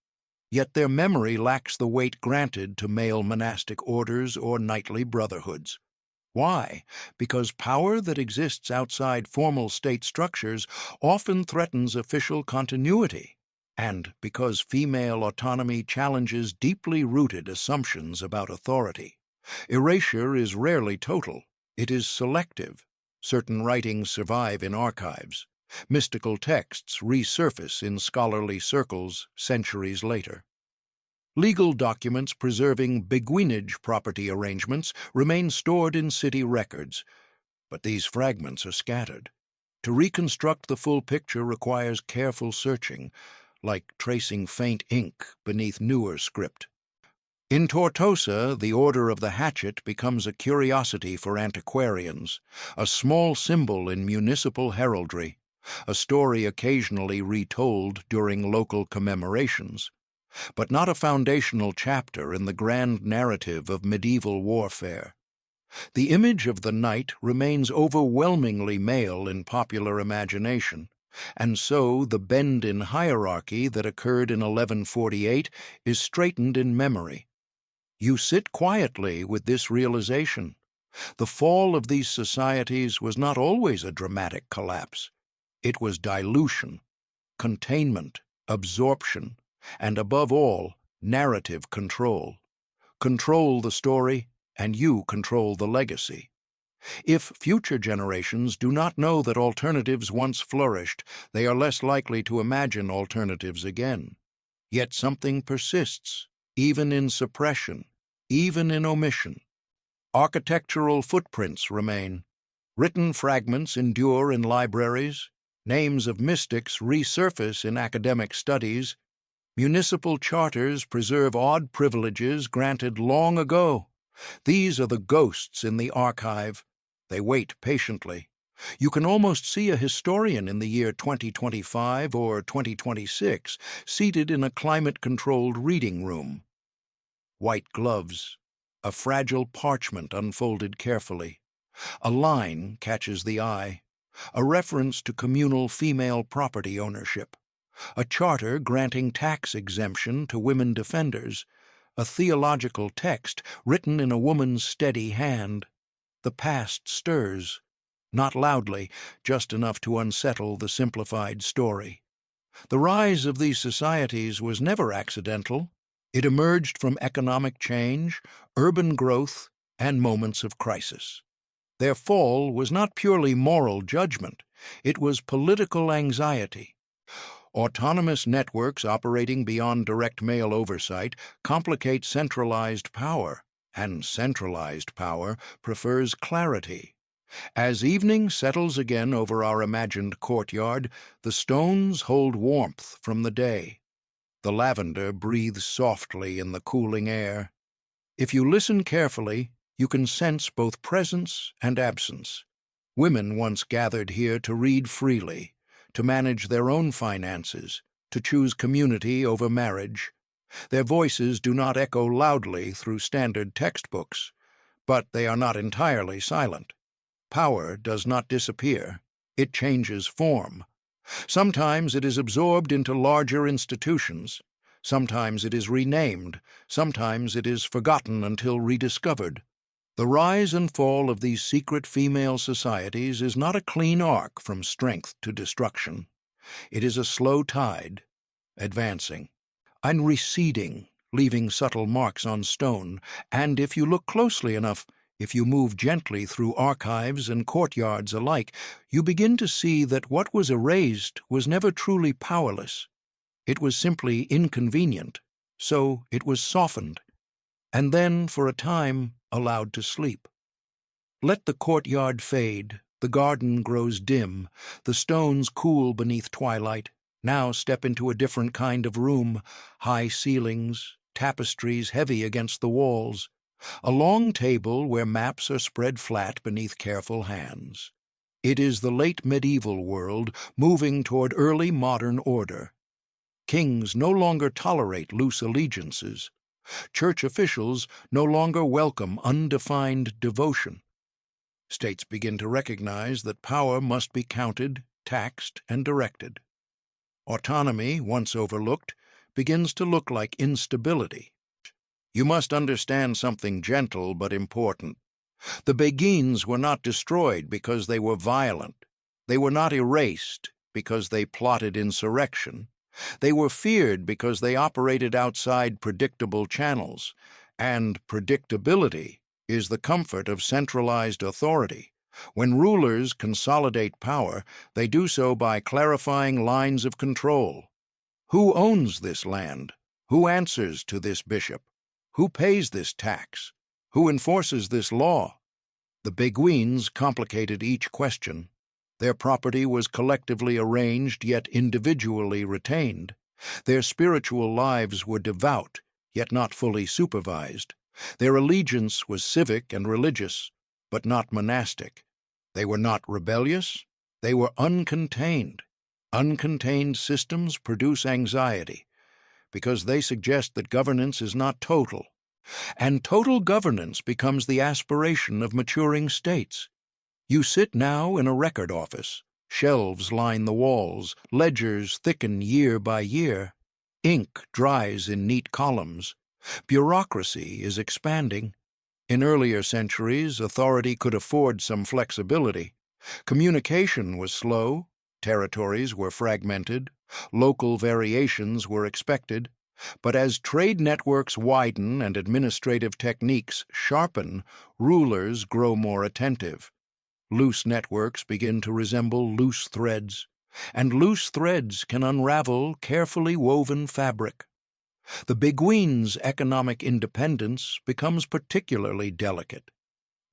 Yet their memory lacks the weight granted to male monastic orders or knightly brotherhoods. Why? Because power that exists outside formal state structures often threatens official continuity, and because female autonomy challenges deeply rooted assumptions about authority. Erasure is rarely total. It is selective. Certain writings survive in archives. Mystical texts resurface in scholarly circles centuries later. Legal documents preserving beguinage property arrangements remain stored in city records, but these fragments are scattered. To reconstruct the full picture requires careful searching, like tracing faint ink beneath newer script. In Tortosa, the Order of the Hatchet becomes a curiosity for antiquarians, a small symbol in municipal heraldry, a story occasionally retold during local commemorations, but not a foundational chapter in the grand narrative of medieval warfare. The image of the knight remains overwhelmingly male in popular imagination, and so the bend in hierarchy that occurred in 1148 is straightened in memory. You sit quietly with this realization. The fall of these societies was not always a dramatic collapse. It was dilution, containment, absorption, and above all, narrative control. Control the story, and you control the legacy. If future generations do not know that alternatives once flourished, they are less likely to imagine alternatives again. Yet something persists, even in suppression, even in omission. Architectural footprints remain. Written fragments endure in libraries. Names of mystics resurface in academic studies. Municipal charters preserve odd privileges granted long ago. These are the ghosts in the archive. They wait patiently. You can almost see a historian in the year 2025 or 2026 seated in a climate-controlled reading room. White gloves, a fragile parchment unfolded carefully. A line catches the eye, a reference to communal female property ownership, a charter granting tax exemption to women defenders, a theological text written in a woman's steady hand. The past stirs, not loudly, just enough to unsettle the simplified story. The rise of these societies was never accidental. It emerged from economic change, urban growth, and moments of crisis. Their fall was not purely moral judgment, it was political anxiety. Autonomous networks operating beyond direct male oversight complicate centralized power, and centralized power prefers clarity. As evening settles again over our imagined courtyard, the stones hold warmth from the day. The lavender breathes softly in the cooling air. If you listen carefully, you can sense both presence and absence. Women once gathered here to read freely, to manage their own finances, to choose community over marriage. Their voices do not echo loudly through standard textbooks, but they are not entirely silent. Power does not disappear. It changes form. Sometimes it is absorbed into larger institutions. Sometimes it is renamed. Sometimes it is forgotten until rediscovered. The rise and fall of these secret female societies is not a clean arc from strength to destruction. It is a slow tide, advancing, and receding, leaving subtle marks on stone, and if you look closely enough, if you move gently through archives and courtyards alike, you begin to see that what was erased was never truly powerless. It was simply inconvenient, so it was softened, and then, for a time, allowed to sleep. Let the courtyard fade, the garden grows dim, the stones cool beneath twilight. Now step into a different kind of room, high ceilings, tapestries heavy against the walls, a long table where maps are spread flat beneath careful hands. It is the late medieval world moving toward early modern order. Kings no longer tolerate loose allegiances. Church officials no longer welcome undefined devotion. States begin to recognize that power must be counted, taxed, and directed. Autonomy, once overlooked, begins to look like instability. You must understand something gentle but important. The Beguines were not destroyed because they were violent. They were not erased because they plotted insurrection. They were feared because they operated outside predictable channels, and predictability is the comfort of centralized authority. When rulers consolidate power, they do so by clarifying lines of control. Who owns this land? Who answers to this bishop? Who pays this tax? Who enforces this law? The Beguines complicated each question. Their property was collectively arranged yet individually retained. Their spiritual lives were devout, yet not fully supervised. Their allegiance was civic and religious, but not monastic. They were not rebellious, they were uncontained. Uncontained systems produce anxiety, because they suggest that governance is not total. And total governance becomes the aspiration of maturing states. You sit now in a record office. Shelves line the walls, ledgers thicken year by year. Ink dries in neat columns. Bureaucracy is expanding. In earlier centuries, authority could afford some flexibility. Communication was slow, territories were fragmented, local variations were expected. But as trade networks widen and administrative techniques sharpen, rulers grow more attentive. Loose networks begin to resemble loose threads, and loose threads can unravel carefully woven fabric. The Beguines' economic independence becomes particularly delicate.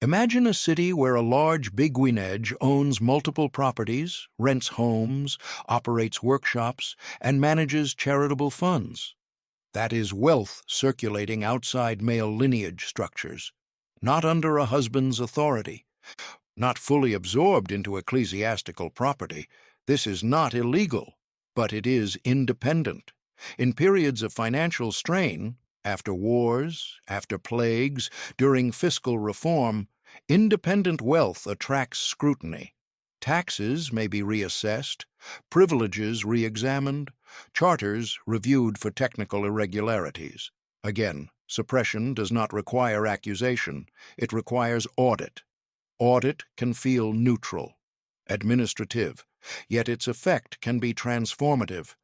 Imagine a city where a large Beguinage owns multiple properties, rents homes, operates workshops, and manages charitable funds. That is wealth circulating outside male lineage structures, not under a husband's authority. Not fully absorbed into ecclesiastical property, this is not illegal, but it is independent. In periods of financial strain, after wars, after plagues, during fiscal reform, independent wealth attracts scrutiny. Taxes may be reassessed, privileges re-examined, charters reviewed for technical irregularities. Again, suppression does not require accusation, it requires audit. Audit can feel neutral, administrative, yet its effect can be transformative.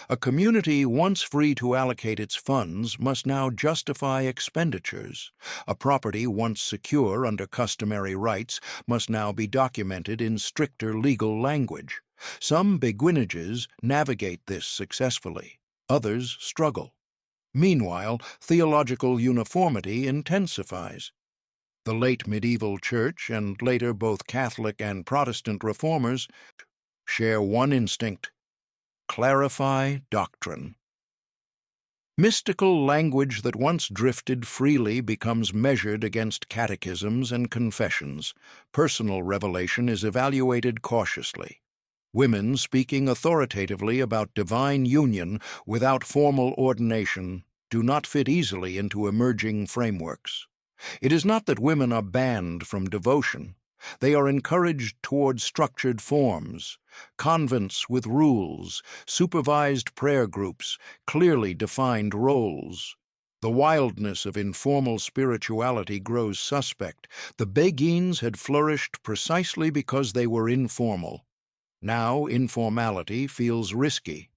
A community once free to allocate its funds must now justify expenditures. A property once secure under customary rights must now be documented in stricter legal language. Some beguinages navigate this successfully, others struggle. Meanwhile, theological uniformity intensifies. The late medieval church and later both Catholic and Protestant reformers share one instinct: clarify doctrine. Mystical language that once drifted freely becomes measured against catechisms and confessions. Personal revelation is evaluated cautiously. Women speaking authoritatively about divine union without formal ordination do not fit easily into emerging frameworks. It is not that women are banned from devotion. They are encouraged toward structured forms, convents with rules, supervised prayer groups, clearly defined roles. The wildness of informal spirituality grows suspect. The Beguines had flourished precisely because they were informal. Now informality feels risky.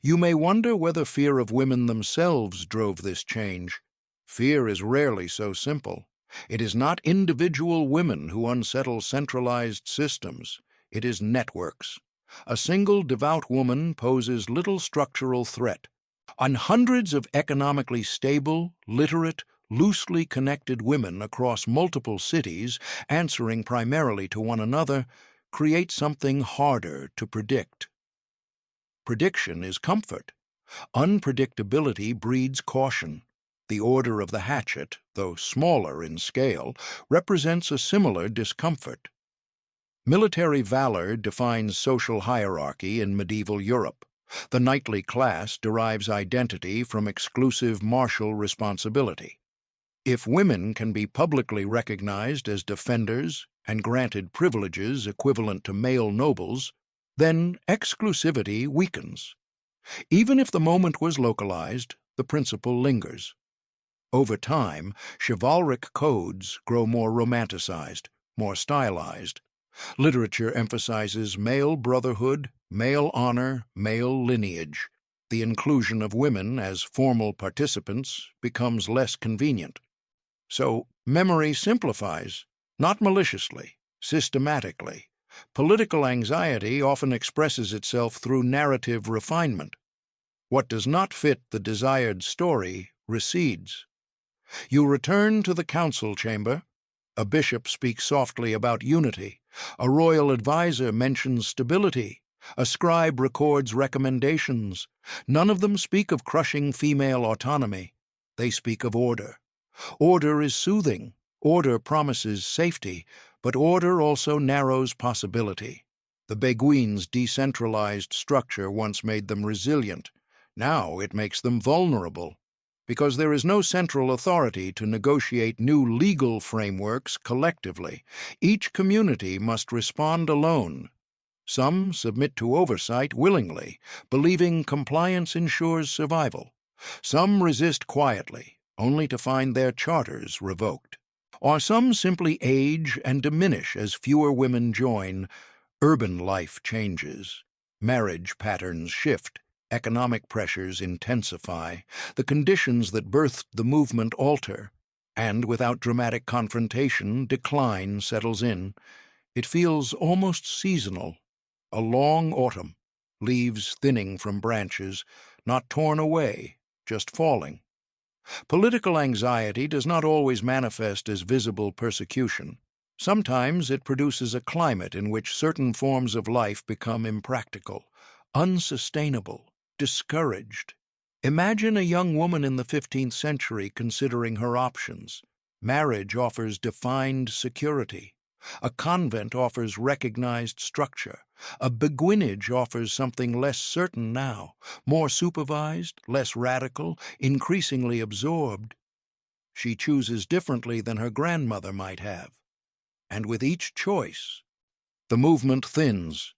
You may wonder whether fear of women themselves drove this change. Fear is rarely so simple. It is not individual women who unsettle centralized systems. It is networks. A single devout woman poses little structural threat. On hundreds of economically stable, literate, loosely connected women across multiple cities, answering primarily to one another, create something harder to predict. Prediction is comfort. Unpredictability breeds caution. The order of the hatchet, though smaller in scale, represents a similar discomfort. Military valor defines social hierarchy in medieval Europe. The knightly class derives identity from exclusive martial responsibility. If women can be publicly recognized as defenders and granted privileges equivalent to male nobles, then exclusivity weakens. Even if the moment was localized, the principle lingers. Over time, chivalric codes grow more romanticized, more stylized. Literature emphasizes male brotherhood, male honor, male lineage. The inclusion of women as formal participants becomes less convenient. So, memory simplifies, not maliciously, systematically. Political anxiety often expresses itself through narrative refinement. What does not fit the desired story recedes. You return to the council chamber. A bishop speaks softly about unity. A royal advisor mentions stability. A scribe records recommendations. None of them speak of crushing female autonomy. They speak of order. Order is soothing. Order promises safety, but order also narrows possibility. The Beguines' decentralized structure once made them resilient. Now it makes them vulnerable. Because there is no central authority to negotiate new legal frameworks collectively, each community must respond alone. Some submit to oversight willingly, believing compliance ensures survival. Some resist quietly, only to find their charters revoked. Or some simply age and diminish as fewer women join. Urban life changes. Marriage patterns shift. Economic pressures intensify. The conditions that birthed the movement alter. And without dramatic confrontation, decline settles in. It feels almost seasonal. A long autumn. Leaves thinning from branches, not torn away, just falling. Political anxiety does not always manifest as visible persecution. Sometimes it produces a climate in which certain forms of life become impractical, unsustainable, discouraged. Imagine a young woman in the 15th century considering her options. Marriage offers defined security. A convent offers recognized structure. A beguinage offers something less certain now, more supervised, less radical, increasingly absorbed. She chooses differently than her grandmother might have. And with each choice, the movement thins.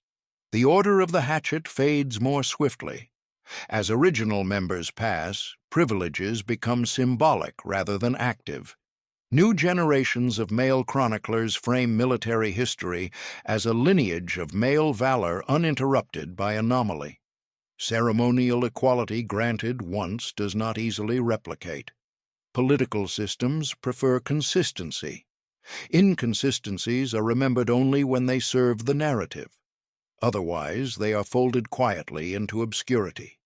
The order of the hatchet fades more swiftly. As original members pass, privileges become symbolic rather than active. New generations of male chroniclers frame military history as a lineage of male valor uninterrupted by anomaly. Ceremonial equality granted once does not easily replicate. Political systems prefer consistency. Inconsistencies are remembered only when they serve the narrative. Otherwise, they are folded quietly into obscurity.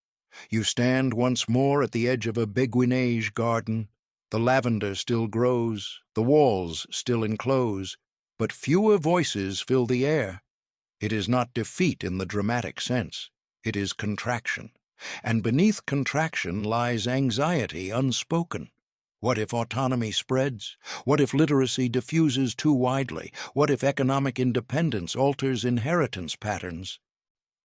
You stand once more at the edge of a beguinage garden. The lavender still grows, the walls still enclose, but fewer voices fill the air. It is not defeat in the dramatic sense. It is contraction. And beneath contraction lies anxiety unspoken. What if autonomy spreads? What if literacy diffuses too widely? What if economic independence alters inheritance patterns?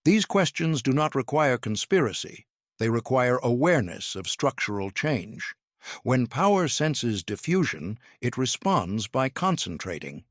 These questions do not require conspiracy. They require awareness of structural change. When power senses diffusion, it responds by concentrating.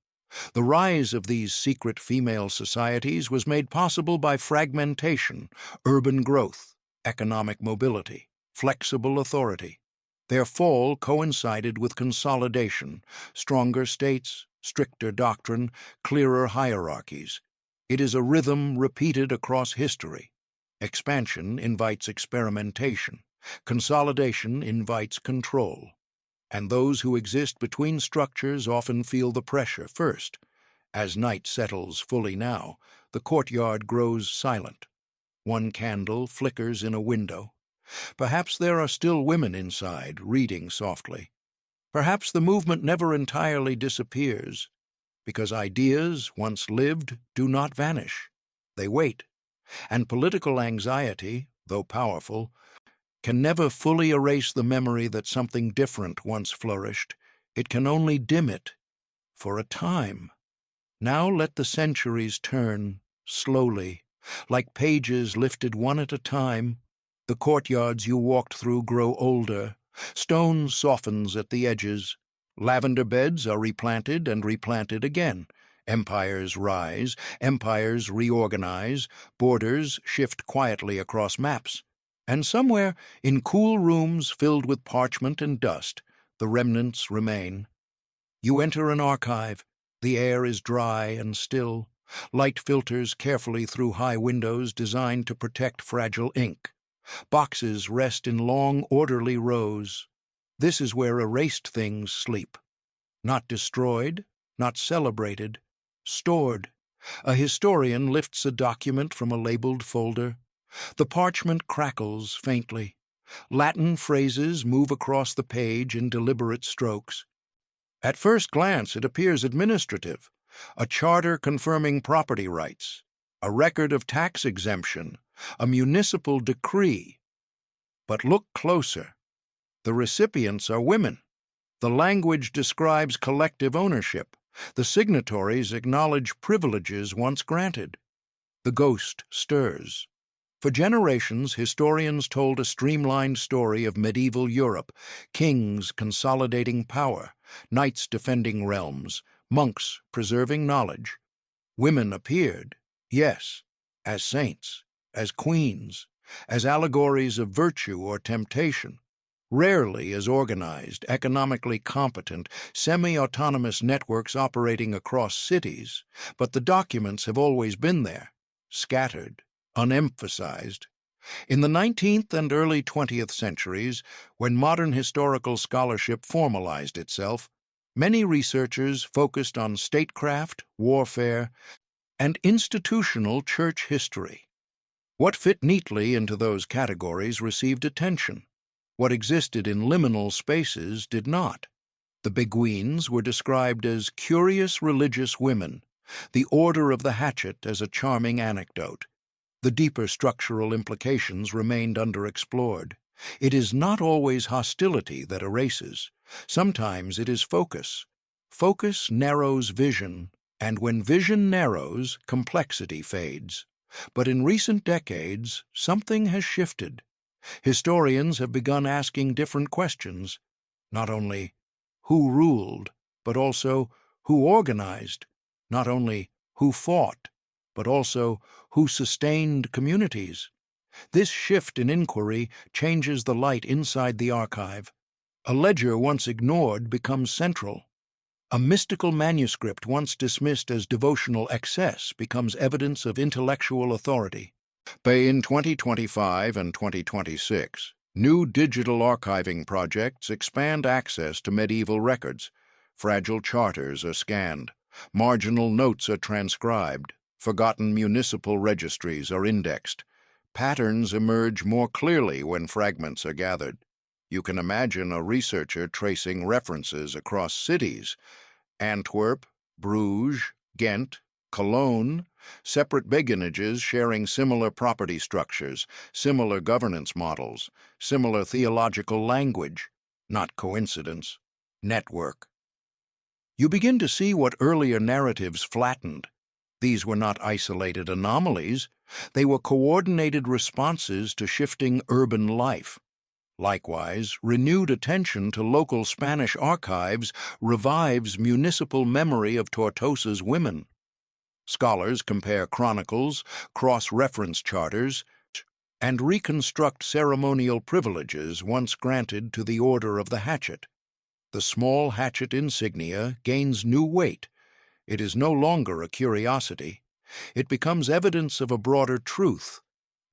The rise of these secret female societies was made possible by fragmentation, urban growth, economic mobility, flexible authority. Their fall coincided with consolidation, stronger states, stricter doctrine, clearer hierarchies. It is a rhythm repeated across history. Expansion invites experimentation. Consolidation invites control. And those who exist between structures often feel the pressure first. As night settles fully now, the courtyard grows silent. One candle flickers in a window. Perhaps there are still women inside, reading softly. Perhaps the movement never entirely disappears, because ideas, once lived, do not vanish. They wait. And political anxiety, though powerful, can never fully erase the memory that something different once flourished. It can only dim it, for a time. Now let the centuries turn, slowly, Like pages lifted one at a time, the courtyards you walked through grow older, stone softens at the edges, lavender beds are replanted and replanted again. Empires rise, empires reorganize, borders shift quietly across maps. And somewhere, in cool rooms filled with parchment and dust, the remnants remain. You enter an archive. The air is dry and still. Light filters carefully through high windows designed to protect fragile ink. Boxes rest in long, orderly rows. This is where erased things sleep. Not destroyed, not celebrated, stored. A historian lifts a document from a labeled folder. The parchment crackles faintly. Latin phrases move across the page in deliberate strokes. At first glance, it appears administrative. A charter confirming property rights, a record of tax exemption, a municipal decree. But look closer. The recipients are women. The language describes collective ownership. The signatories acknowledge privileges once granted. The ghost stirs. For generations, historians told a streamlined story of medieval Europe, kings consolidating power, knights defending realms, monks preserving knowledge. Women appeared, yes, as saints, as queens, as allegories of virtue or temptation, rarely as organized, economically competent, semi-autonomous networks operating across cities, but the documents have always been there, scattered, unemphasized. In the 19th and early 20th centuries, when modern historical scholarship formalized itself, many researchers focused on statecraft, warfare, and institutional church history. What fit neatly into those categories received attention. What existed in liminal spaces did not. The Beguines were described as curious religious women, the Order of the Hatchet as a charming anecdote. The deeper structural implications remained underexplored. It is not always hostility that erases. Sometimes it is focus. Focus narrows vision, and when vision narrows, complexity fades. But in recent decades, something has shifted. Historians have begun asking different questions. Not only who ruled, but also who organized. Not only who fought, but also who sustained communities. This shift in inquiry changes the light inside the archive. A ledger once ignored becomes central. A mystical manuscript once dismissed as devotional excess becomes evidence of intellectual authority. In 2025 and 2026, new digital archiving projects expand access to medieval records. Fragile charters are scanned. Marginal notes are transcribed. Forgotten municipal registries are indexed. Patterns emerge more clearly when fragments are gathered. You can imagine a researcher tracing references across cities. Antwerp, Bruges, Ghent, Cologne, separate beguinages sharing similar property structures, similar governance models, similar theological language. Not coincidence. Network. You begin to see what earlier narratives flattened. These were not isolated anomalies. They were coordinated responses to shifting urban life. Likewise, renewed attention to local Spanish archives revives municipal memory of Tortosa's women. Scholars compare chronicles, cross-reference charters, and reconstruct ceremonial privileges once granted to the Order of the Hatchet. The small hatchet insignia gains new weight. It is no longer a curiosity. It becomes evidence of a broader truth,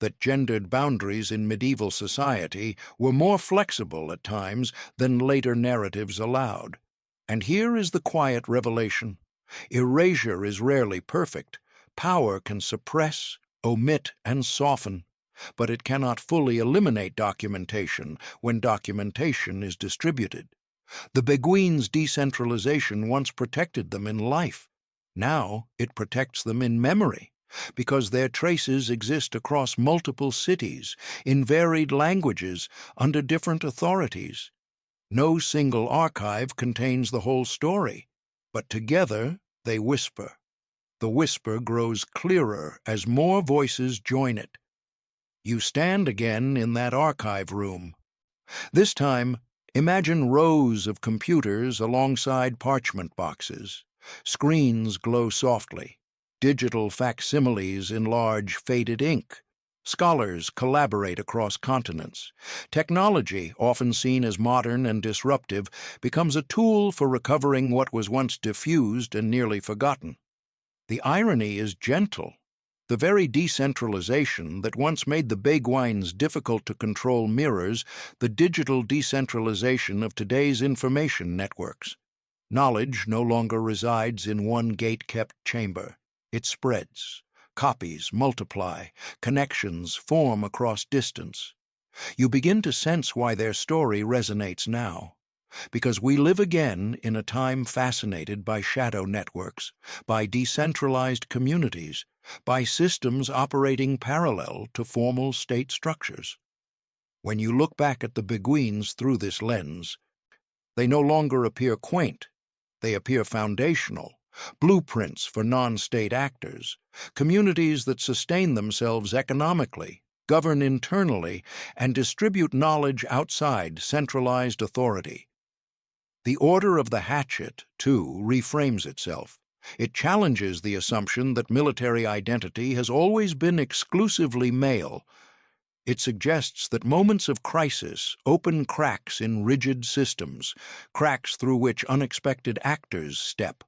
that gendered boundaries in medieval society were more flexible at times than later narratives allowed. And here is the quiet revelation. Erasure is rarely perfect. Power can suppress, omit, and soften, but it cannot fully eliminate documentation when documentation is distributed. The Beguines' decentralization once protected them in life. Now it protects them in memory, because their traces exist across multiple cities, in varied languages, under different authorities. No single archive contains the whole story, but together they whisper. The whisper grows clearer as more voices join it. You stand again in that archive room. This time, imagine rows of computers alongside parchment boxes. Screens glow softly, digital facsimiles in large faded ink. Scholars collaborate across continents. Technology, often seen as modern and disruptive, becomes a tool for recovering what was once diffused and nearly forgotten. The irony is gentle. The very decentralization that once made the Beguines difficult to control mirrors the digital decentralization of today's information networks. Knowledge no longer resides in one gate-kept chamber. It spreads. Copies multiply. Connections form across distance. You begin to sense why their story resonates now. Because we live again in a time fascinated by shadow networks, by decentralized communities, by systems operating parallel to formal state structures. When you look back at the Beguines through this lens, they no longer appear quaint. They appear foundational, blueprints for non-state actors, communities that sustain themselves economically, govern internally, and distribute knowledge outside centralized authority. The order of the hatchet, too, reframes itself. It challenges the assumption that military identity has always been exclusively male. It suggests that moments of crisis open cracks in rigid systems, cracks through which unexpected actors step.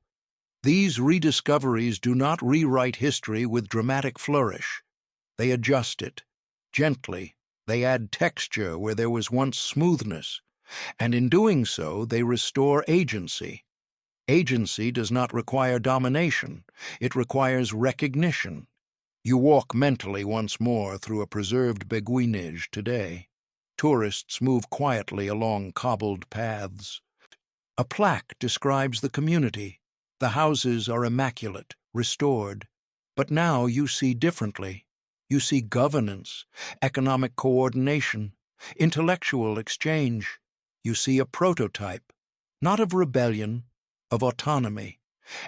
These rediscoveries do not rewrite history with dramatic flourish. They adjust it. Gently, they add texture where there was once smoothness. And in doing so, they restore agency. Agency does not require domination. It requires recognition. You walk mentally once more through a preserved beguinage today. Tourists move quietly along cobbled paths. A plaque describes the community. The houses are immaculate, restored. But now you see differently. You see governance, economic coordination, intellectual exchange. You see a prototype, not of rebellion, of autonomy,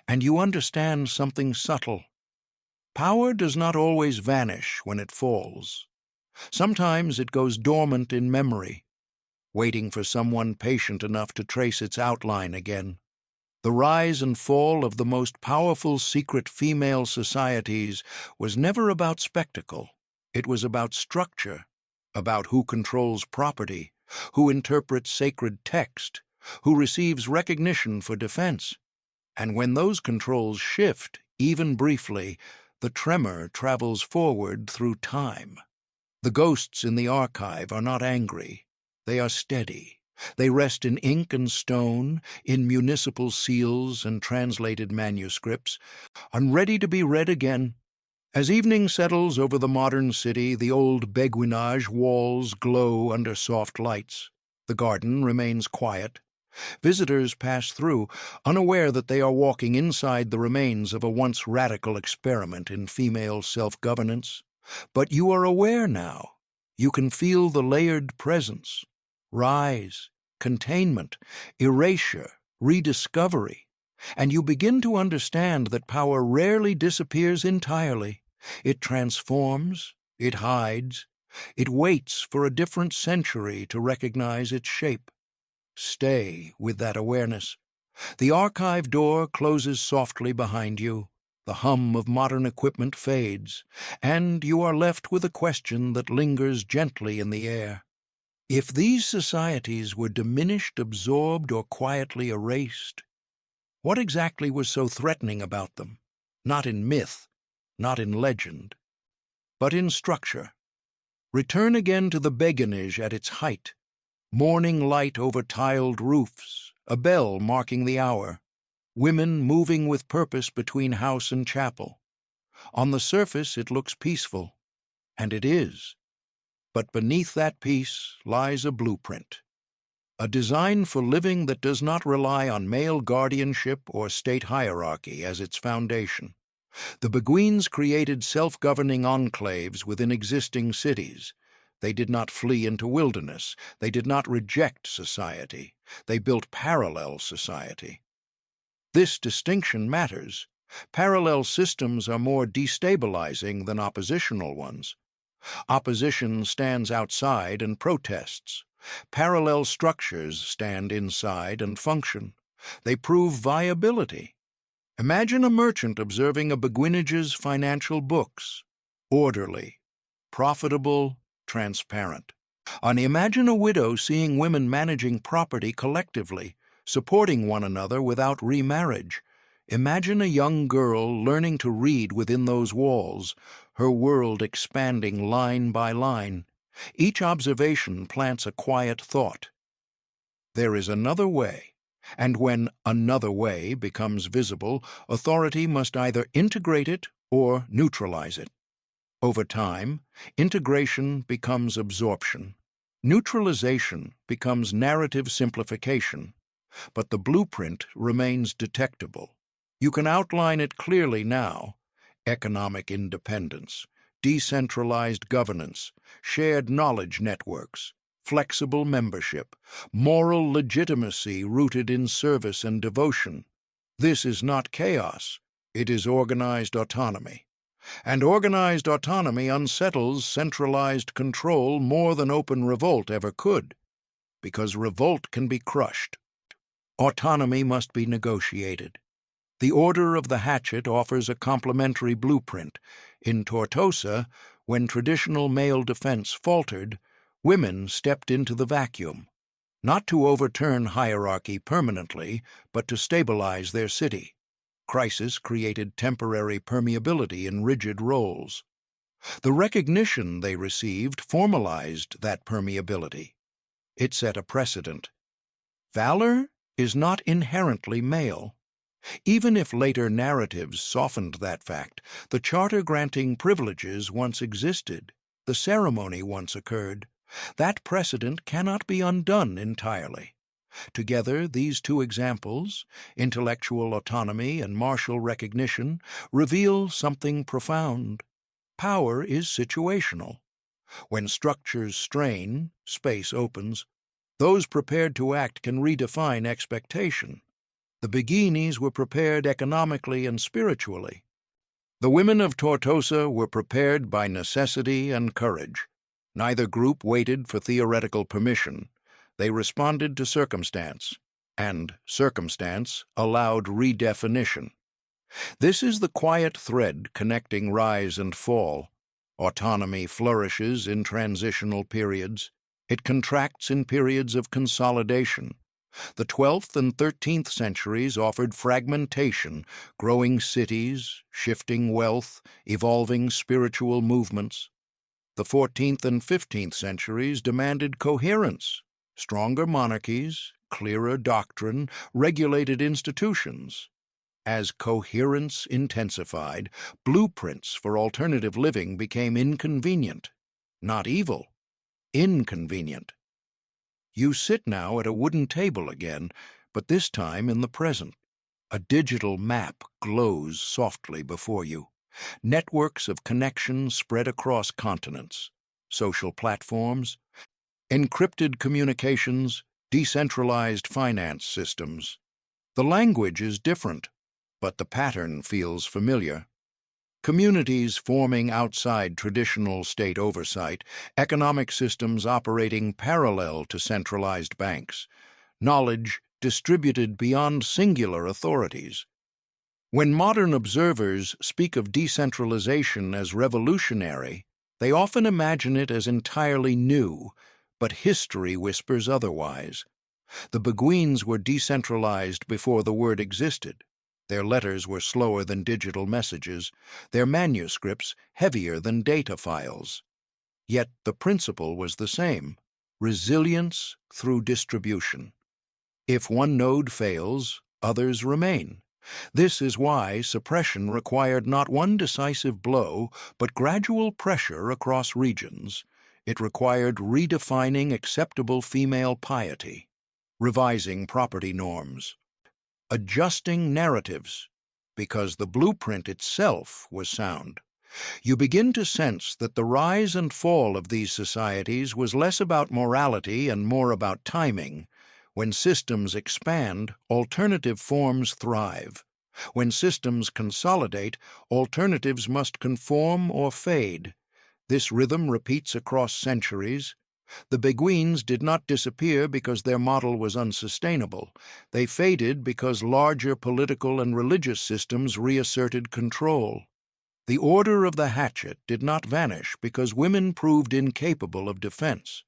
and you understand something subtle. Power does not always vanish when it falls. Sometimes it goes dormant in memory, waiting for someone patient enough to trace its outline again. The rise and fall of the most powerful secret female societies was never about spectacle. It was about structure, about who controls property, who interprets sacred text, who receives recognition for defense. And when those controls shift, even briefly, the tremor travels forward through time. The ghosts in the archive are not angry. They are steady. They rest in ink and stone, in municipal seals and translated manuscripts, and ready to be read again. As evening settles over the modern city, the old beguinage walls glow under soft lights. The garden remains quiet. Visitors pass through, unaware that they are walking inside the remains of a once radical experiment in female self-governance. But you are aware now. You can feel the layered presence. Rise, containment, erasure, rediscovery. And you begin to understand that power rarely disappears entirely. It transforms, it hides, it waits for a different century to recognize its shape. Stay with that awareness. The archive door closes softly behind you. The hum of modern equipment fades, and you are left with a question that lingers gently in the air. If these societies were diminished, absorbed, or quietly erased, what exactly was so threatening about them? Not in myth, not in legend, but in structure. Return again to the beguinage at its height. Morning light over tiled roofs, a bell marking the hour, women moving with purpose between house and chapel. On the surface it looks peaceful, and it is. But beneath that peace lies a blueprint, a design for living that does not rely on male guardianship or state hierarchy as its foundation. The Beguines created self-governing enclaves within existing cities. They did not flee into wilderness. They did not reject society. They built parallel society. This distinction matters Parallel systems are more destabilizing than oppositional ones. Opposition stands outside and protests. Parallel structures stand inside and function. They prove viability. Imagine a merchant observing a beguinage's financial books. Orderly, profitable, transparent. And imagine a widow seeing women managing property collectively, supporting one another without remarriage. Imagine a young girl learning to read within those walls, her world expanding line by line. Each observation plants a quiet thought. There is another way, and when another way becomes visible, authority must either integrate it or neutralize it. Over time, integration becomes absorption. Neutralization becomes narrative simplification, but the blueprint remains detectable. You can outline it clearly now: economic independence, decentralized governance, shared knowledge networks, flexible membership, moral legitimacy rooted in service and devotion. This is not chaos, it is organized autonomy. And organized autonomy unsettles centralized control more than open revolt ever could, because revolt can be crushed. Autonomy must be negotiated. The order of the hatchet offers a complementary blueprint. In Tortosa, when traditional male defense faltered, women stepped into the vacuum, not to overturn hierarchy permanently, but to stabilize their city. Crisis created temporary permeability in rigid roles. The recognition they received formalized that permeability. It set a precedent. Valor is not inherently male. Even if later narratives softened that fact, the charter granting privileges once existed, the ceremony once occurred. That precedent cannot be undone entirely. Together, these two examples, intellectual autonomy and martial recognition, reveal something profound. Power is situational. When structures strain, space opens. Those prepared to act can redefine expectation. The beguines were prepared economically and spiritually. The women of Tortosa were prepared by necessity and courage. Neither group waited for theoretical permission. They responded to circumstance, and circumstance allowed redefinition. This is the quiet thread connecting rise and fall. Autonomy flourishes in transitional periods. It contracts in periods of consolidation. The 12th and 13th centuries offered fragmentation, growing cities, shifting wealth, evolving spiritual movements. The 14th and 15th centuries demanded coherence, stronger monarchies, clearer doctrine, regulated institutions. As coherence intensified, blueprints for alternative living became inconvenient. Not evil, inconvenient. You sit now at a wooden table again, but this time in the present. A digital map glows softly before you. Networks of connections spread across continents. Social platforms, encrypted communications, decentralized finance systems. The language is different, but the pattern feels familiar. Communities forming outside traditional state oversight, economic systems operating parallel to centralized banks, knowledge distributed beyond singular authorities. When modern observers speak of decentralization as revolutionary, they often imagine it as entirely new, but history whispers otherwise. The beguines were decentralized before the word existed. Their letters were slower than digital messages, their manuscripts heavier than data files. Yet the principle was the same: resilience through distribution. If one node fails, others remain. This is why suppression required not one decisive blow, but gradual pressure across regions. It required redefining acceptable female piety, revising property norms, adjusting narratives, because the blueprint itself was sound. You begin to sense that the rise and fall of these societies was less about morality and more about timing. When systems expand, alternative forms thrive. When systems consolidate, alternatives must conform or fade. This rhythm repeats across centuries. The Beguines did not disappear because their model was unsustainable. They faded because larger political and religious systems reasserted control. The order of the hatchet did not vanish because women proved incapable of defense.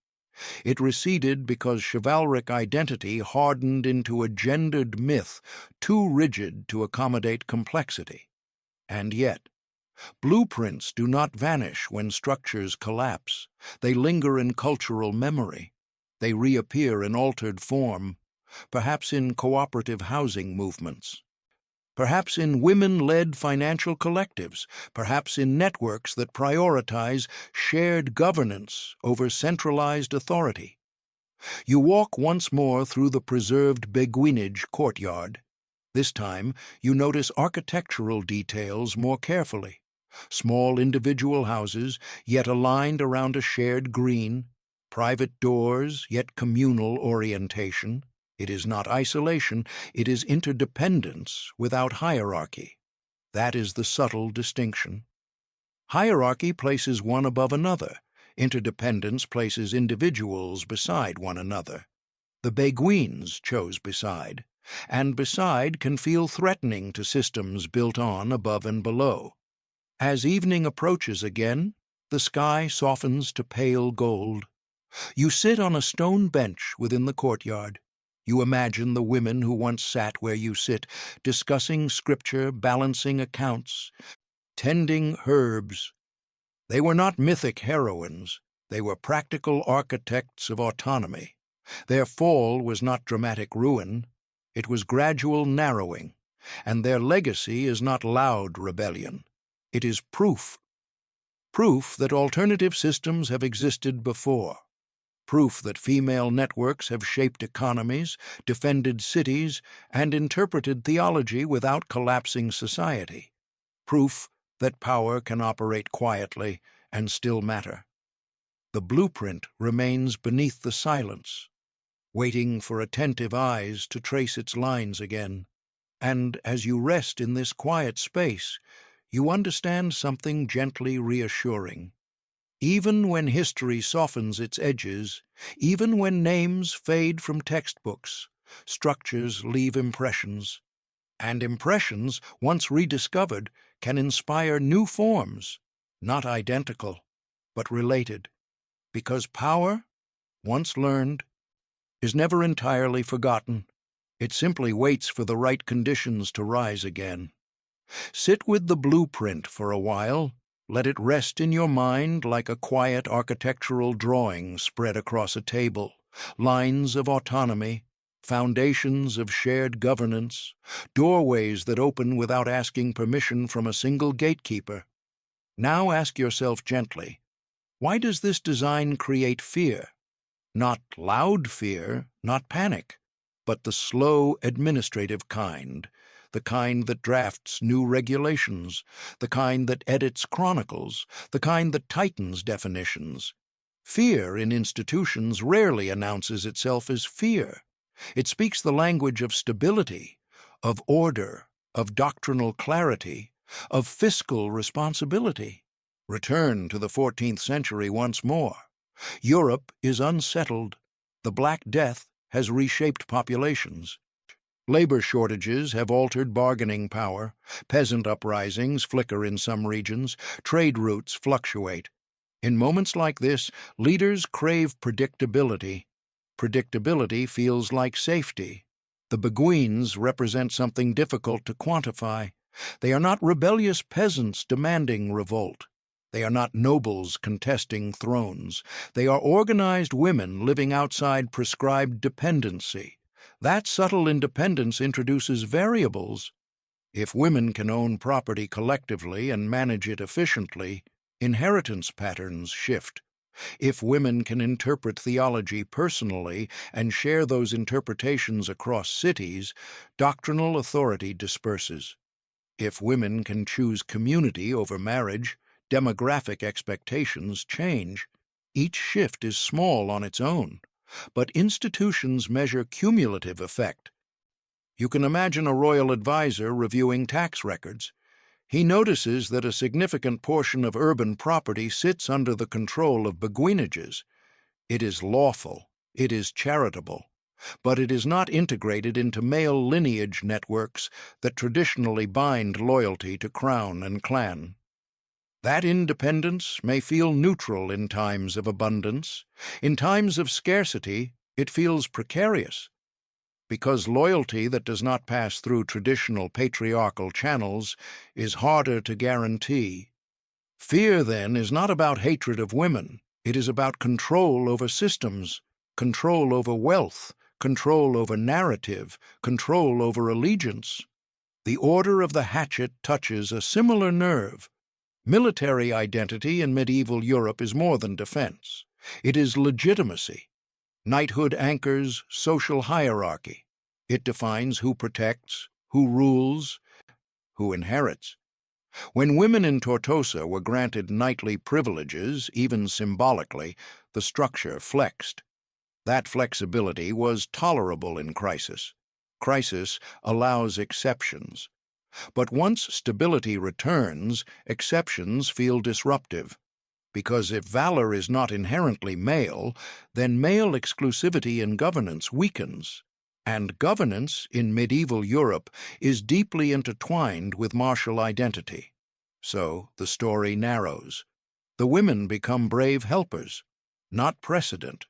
It receded because chivalric identity hardened into a gendered myth too rigid to accommodate complexity. And yet, blueprints do not vanish when structures collapse. They linger in cultural memory. They reappear in altered form, perhaps in cooperative housing movements, perhaps in women-led financial collectives, perhaps in networks that prioritize shared governance over centralized authority. You walk once more through the preserved Beguinage courtyard. This time, you notice architectural details more carefully. Small individual houses, yet aligned around a shared green. Private doors, yet communal orientation. It is not isolation, it is interdependence without hierarchy. That is the subtle distinction. Hierarchy places one above another. Interdependence places individuals beside one another. The Beguines chose beside, and beside can feel threatening to systems built on above and below. As evening approaches again, the sky softens to pale gold. You sit on a stone bench within the courtyard. You imagine the women who once sat where you sit, discussing scripture, balancing accounts, tending herbs. They were not mythic heroines. They were practical architects of autonomy. Their fall was not dramatic ruin. It was gradual narrowing. And their legacy is not loud rebellion. It is proof. Proof that alternative systems have existed before. Proof that female networks have shaped economies, defended cities, and interpreted theology without collapsing society. Proof that power can operate quietly and still matter. The blueprint remains beneath the silence, waiting for attentive eyes to trace its lines again. And as you rest in this quiet space, you understand something gently reassuring. Even when history softens its edges, even when names fade from textbooks, structures leave impressions. And impressions, once rediscovered, can inspire new forms, not identical, but related. Because power, once learned, is never entirely forgotten. It simply waits for the right conditions to rise again. Sit with the blueprint for a while. Let it rest in your mind like a quiet architectural drawing spread across a table. Lines of autonomy, foundations of shared governance, doorways that open without asking permission from a single gatekeeper. Now ask yourself gently, why does this design create fear? Not loud fear, not panic, but the slow administrative kind, the kind that drafts new regulations, the kind that edits chronicles, the kind that tightens definitions. Fear in institutions rarely announces itself as fear. It speaks the language of stability, of order, of doctrinal clarity, of fiscal responsibility. Return to the 14th century once more. Europe is unsettled. The Black Death has reshaped populations. Labor shortages have altered bargaining power. Peasant uprisings flicker in some regions. Trade routes fluctuate. In moments like this, leaders crave predictability. Predictability feels like safety. The Beguines represent something difficult to quantify. They are not rebellious peasants demanding revolt. They are not nobles contesting thrones. They are organized women living outside prescribed dependency. That subtle independence introduces variables. If women can own property collectively and manage it efficiently, inheritance patterns shift. If women can interpret theology personally and share those interpretations across cities, doctrinal authority disperses. If women can choose community over marriage, demographic expectations change. Each shift is small on its own, but institutions measure cumulative effect. You can imagine a royal advisor reviewing tax records. He notices that a significant portion of urban property sits under the control of beguinages. It is lawful, it is charitable, but it is not integrated into male lineage networks that traditionally bind loyalty to crown and clan. That independence may feel neutral in times of abundance. In times of scarcity, it feels precarious. Because loyalty that does not pass through traditional patriarchal channels is harder to guarantee. Fear, then, is not about hatred of women. It is about control over systems, control over wealth, control over narrative, control over allegiance. The order of the hatchet touches a similar nerve. Military identity in medieval Europe is more than defense. It is legitimacy. Knighthood anchors social hierarchy. It defines who protects, who rules, who inherits. When women in Tortosa were granted knightly privileges, even symbolically, the structure flexed. That flexibility was tolerable in crisis. Crisis allows exceptions. But once stability returns, exceptions feel disruptive. Because if valor is not inherently male, then male exclusivity in governance weakens. And governance in medieval Europe is deeply intertwined with martial identity. So the story narrows. The women become brave helpers, not precedent.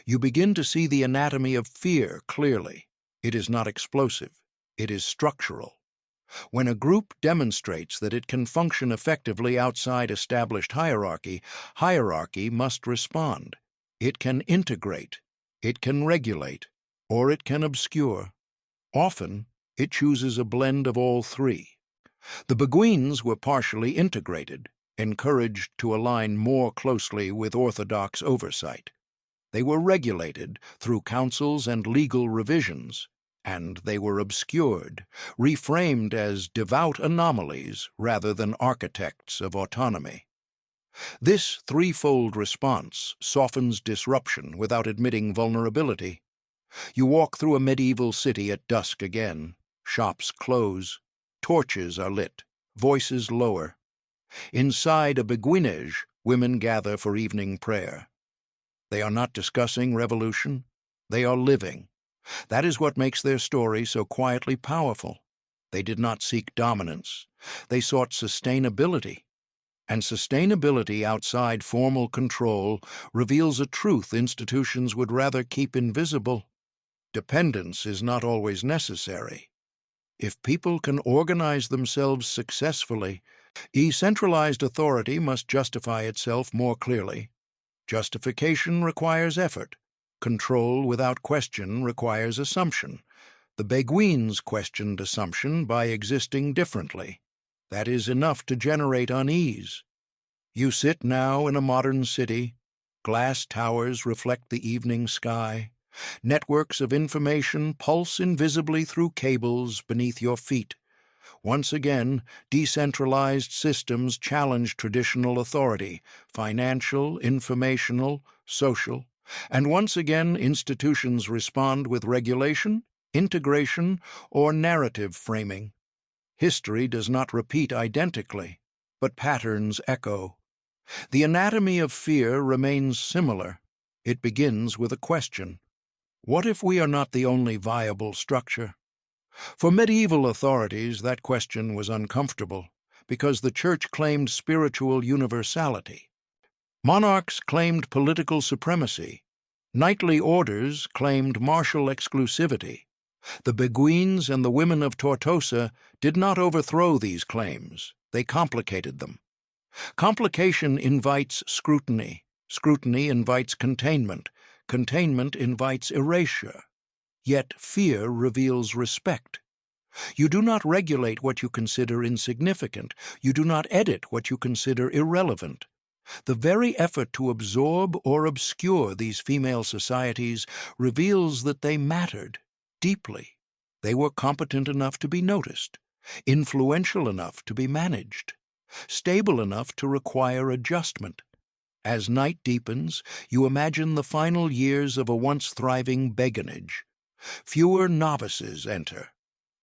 You begin to see the anatomy of fear clearly. It is not explosive. It is structural. When a group demonstrates that it can function effectively outside established hierarchy, hierarchy must respond. It can integrate, it can regulate, or it can obscure. Often, it chooses a blend of all three. The Beguines were partially integrated, encouraged to align more closely with orthodox oversight. They were regulated through councils and legal revisions, and they were obscured, reframed as devout anomalies rather than architects of autonomy. This threefold response softens disruption without admitting vulnerability. You walk through a medieval city at dusk again. Shops close. Torches are lit. Voices lower. Inside a beguinage, women gather for evening prayer. They are not discussing revolution. They are living. That is what makes their story so quietly powerful. They did not seek dominance. They sought sustainability. And sustainability outside formal control reveals a truth institutions would rather keep invisible. Dependence is not always necessary. If people can organize themselves successfully, decentralized authority must justify itself more clearly. Justification requires effort. Control without question requires assumption. The Beguines questioned assumption by existing differently. That is enough to generate unease. You sit now in a modern city. Glass towers reflect the evening sky. Networks of information pulse invisibly through cables beneath your feet. Once again, decentralized systems challenge traditional authority, financial, informational, social, and once again institutions respond with regulation, integration, or narrative framing. History does not repeat identically, but patterns echo. The anatomy of fear remains similar. It begins with a question. What if we are not the only viable structure? For medieval authorities, that question was uncomfortable, because the Church claimed spiritual universality. Monarchs claimed political supremacy. Knightly orders claimed martial exclusivity. The Beguines and the women of Tortosa did not overthrow these claims. They complicated them. Complication invites scrutiny. Scrutiny invites containment. Containment invites erasure. Yet fear reveals respect. You do not regulate what you consider insignificant. You do not edit what you consider irrelevant. The very effort to absorb or obscure these female societies reveals that they mattered deeply. They were competent enough to be noticed, influential enough to be managed, stable enough to require adjustment. As night deepens, you imagine the final years of a once thriving beguinage. Fewer novices enter.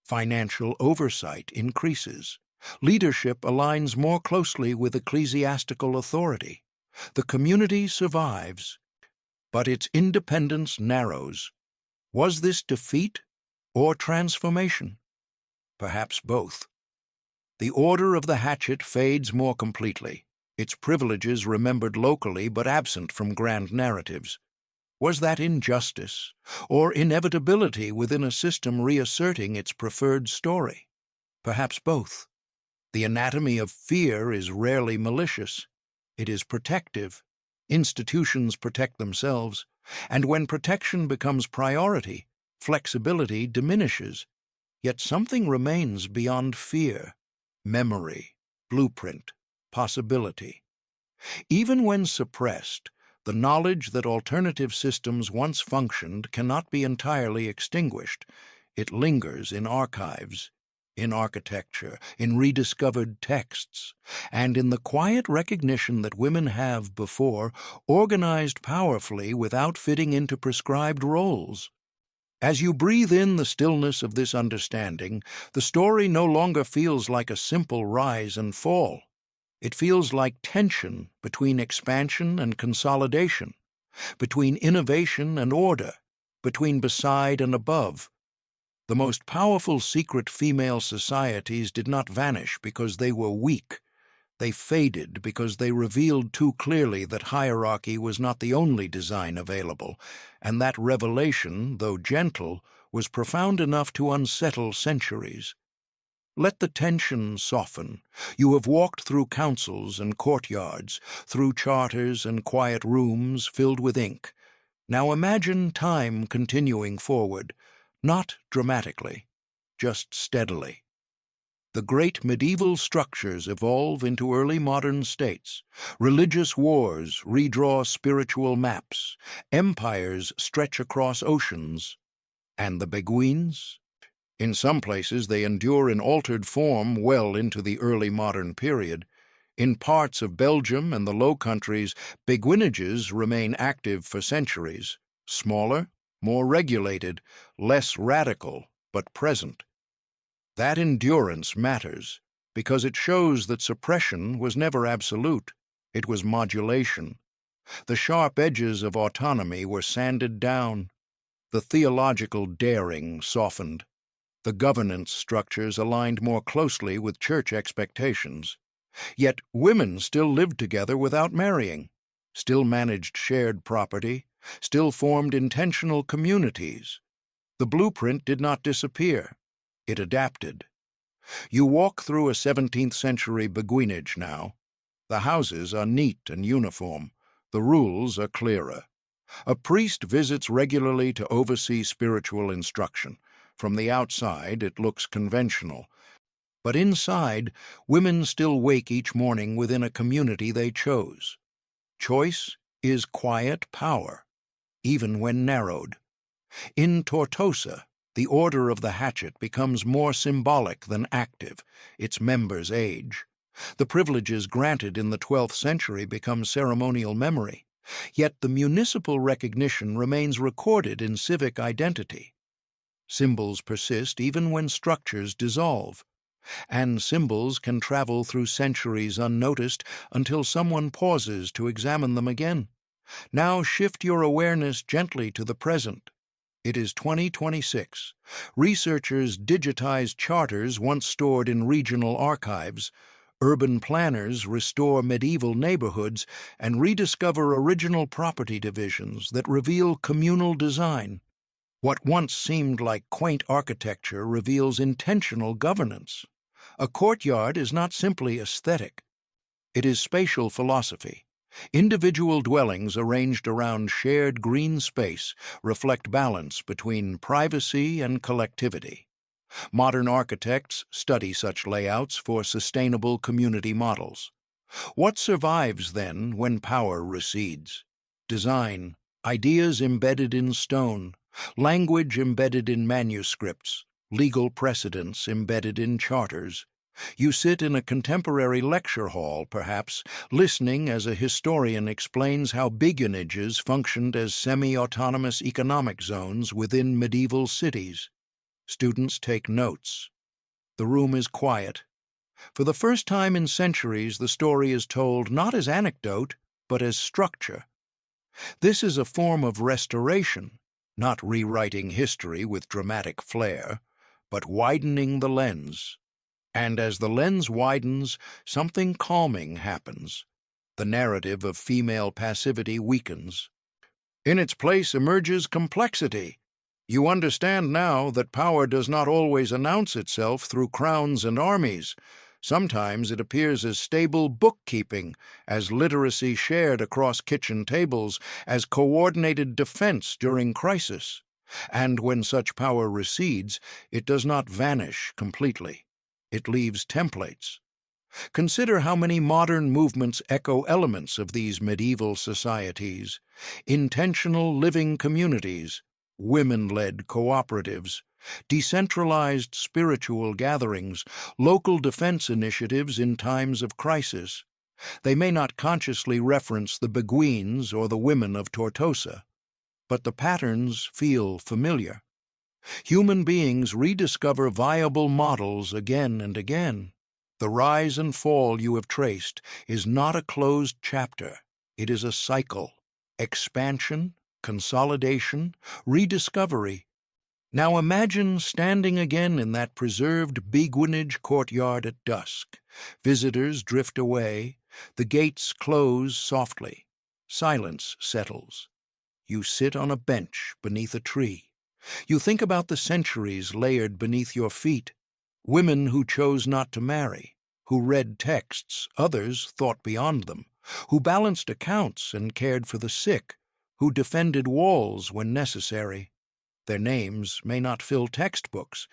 Financial oversight increases. Leadership aligns more closely with ecclesiastical authority. The community survives, but its independence narrows. Was this defeat or transformation? Perhaps both. The order of the hatchet fades more completely, its privileges remembered locally but absent from grand narratives. Was that injustice, or inevitability within a system reasserting its preferred story? Perhaps both. The anatomy of fear is rarely malicious. It is protective. Institutions protect themselves, and when protection becomes priority, flexibility diminishes. Yet something remains beyond fear: memory, blueprint, possibility. Even when suppressed, the knowledge that alternative systems once functioned cannot be entirely extinguished. It lingers in archives, in architecture, in rediscovered texts, and in the quiet recognition that women have, before, organized powerfully without fitting into prescribed roles. As you breathe in the stillness of this understanding, the story no longer feels like a simple rise and fall. It feels like tension between expansion and consolidation, between innovation and order, between beside and above. The most powerful secret female societies did not vanish because they were weak. They faded because they revealed too clearly that hierarchy was not the only design available, and that revelation, though gentle, was profound enough to unsettle centuries. Let the tension soften. You have walked through councils and courtyards, through charters and quiet rooms filled with ink. Now imagine time continuing forward, not dramatically, just steadily. The great medieval structures evolve into early modern states. Religious wars redraw spiritual maps. Empires stretch across oceans. And the beguines? In some places they endure in altered form well into the early modern period. In parts of Belgium and the Low Countries, beguinages remain active for centuries. Smaller, more regulated, less radical, but present. That endurance matters, because it shows that suppression was never absolute. It was modulation. The sharp edges of autonomy were sanded down. The theological daring softened. The governance structures aligned more closely with church expectations. Yet women still lived together without marrying, still managed shared property, still formed intentional communities. The blueprint did not disappear. It adapted. You walk through a 17th-century beguinage now. The houses are neat and uniform. The rules are clearer. A priest visits regularly to oversee spiritual instruction. From the outside, it looks conventional. But inside, women still wake each morning within a community they chose. Choice is quiet power, even when narrowed. In Tortosa, the order of the hatchet becomes more symbolic than active, its members age. The privileges granted in the 12th century become ceremonial memory, yet the municipal recognition remains recorded in civic identity. Symbols persist even when structures dissolve, and symbols can travel through centuries unnoticed until someone pauses to examine them again. Now shift your awareness gently to the present. It is 2026. Researchers digitize charters once stored in regional archives. Urban planners restore medieval neighborhoods and rediscover original property divisions that reveal communal design. What once seemed like quaint architecture reveals intentional governance. A courtyard is not simply aesthetic. It is spatial philosophy. Individual dwellings arranged around shared green space reflect balance between privacy and collectivity. Modern architects study such layouts for sustainable community models. What survives, then, when power recedes? Design, ideas embedded in stone, language embedded in manuscripts, legal precedents embedded in charters. You sit in a contemporary lecture hall, perhaps, listening as a historian explains how beguinages functioned as semi-autonomous economic zones within medieval cities. Students take notes. The room is quiet. For the first time in centuries, the story is told not as anecdote, but as structure. This is a form of restoration, not rewriting history with dramatic flair, but widening the lens. And as the lens widens, something calming happens. The narrative of female passivity weakens. In its place emerges complexity. You understand now that power does not always announce itself through crowns and armies. Sometimes it appears as stable bookkeeping, as literacy shared across kitchen tables, as coordinated defense during crisis. And when such power recedes, it does not vanish completely. It leaves templates. Consider how many modern movements echo elements of these medieval societies: intentional living communities, women-led cooperatives, decentralized spiritual gatherings, local defense initiatives in times of crisis. They may not consciously reference the Beguines or the women of Tortosa, but the patterns feel familiar. Human beings rediscover viable models again and again. The rise and fall you have traced is not a closed chapter. It is a cycle: expansion, consolidation, rediscovery. Now imagine standing again in that preserved beguinage courtyard at dusk. Visitors drift away. The gates close softly. Silence settles. You sit on a bench beneath a tree. You think about the centuries layered beneath your feet. Women who chose not to marry, who read texts others thought beyond them, who balanced accounts and cared for the sick, who defended walls when necessary. Their names may not fill textbooks,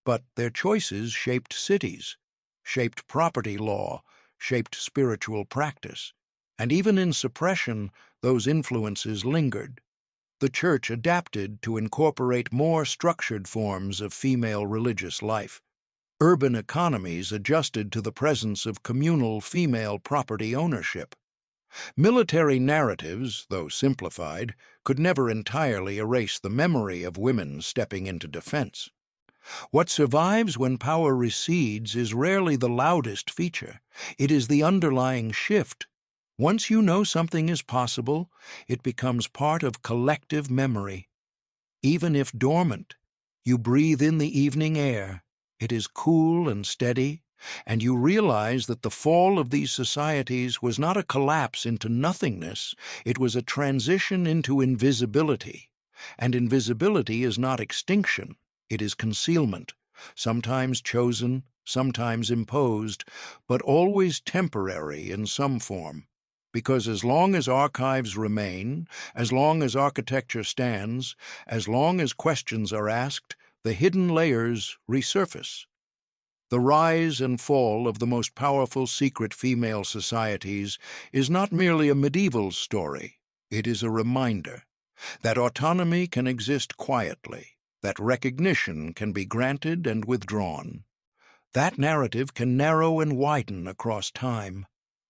but their choices shaped cities, shaped property law, shaped spiritual practice. And even in suppression, those influences lingered. The Church adapted to incorporate more structured forms of female religious life. Urban economies adjusted to the presence of communal female property ownership. Military narratives, though simplified, could never entirely erase the memory of women stepping into defense. What survives when power recedes is rarely the loudest feature. It is the underlying shift. Once you know something is possible, it becomes part of collective memory. Even if dormant, you breathe in the evening air. It is cool and steady, and you realize that the fall of these societies was not a collapse into nothingness, it was a transition into invisibility. And invisibility is not extinction, it is concealment, sometimes chosen, sometimes imposed, but always temporary in some form. Because as long as archives remain, as long as architecture stands, as long as questions are asked, the hidden layers resurface. The rise and fall of the most powerful secret female societies is not merely a medieval story. It is a reminder that autonomy can exist quietly, that recognition can be granted and withdrawn. That narrative can narrow and widen across time,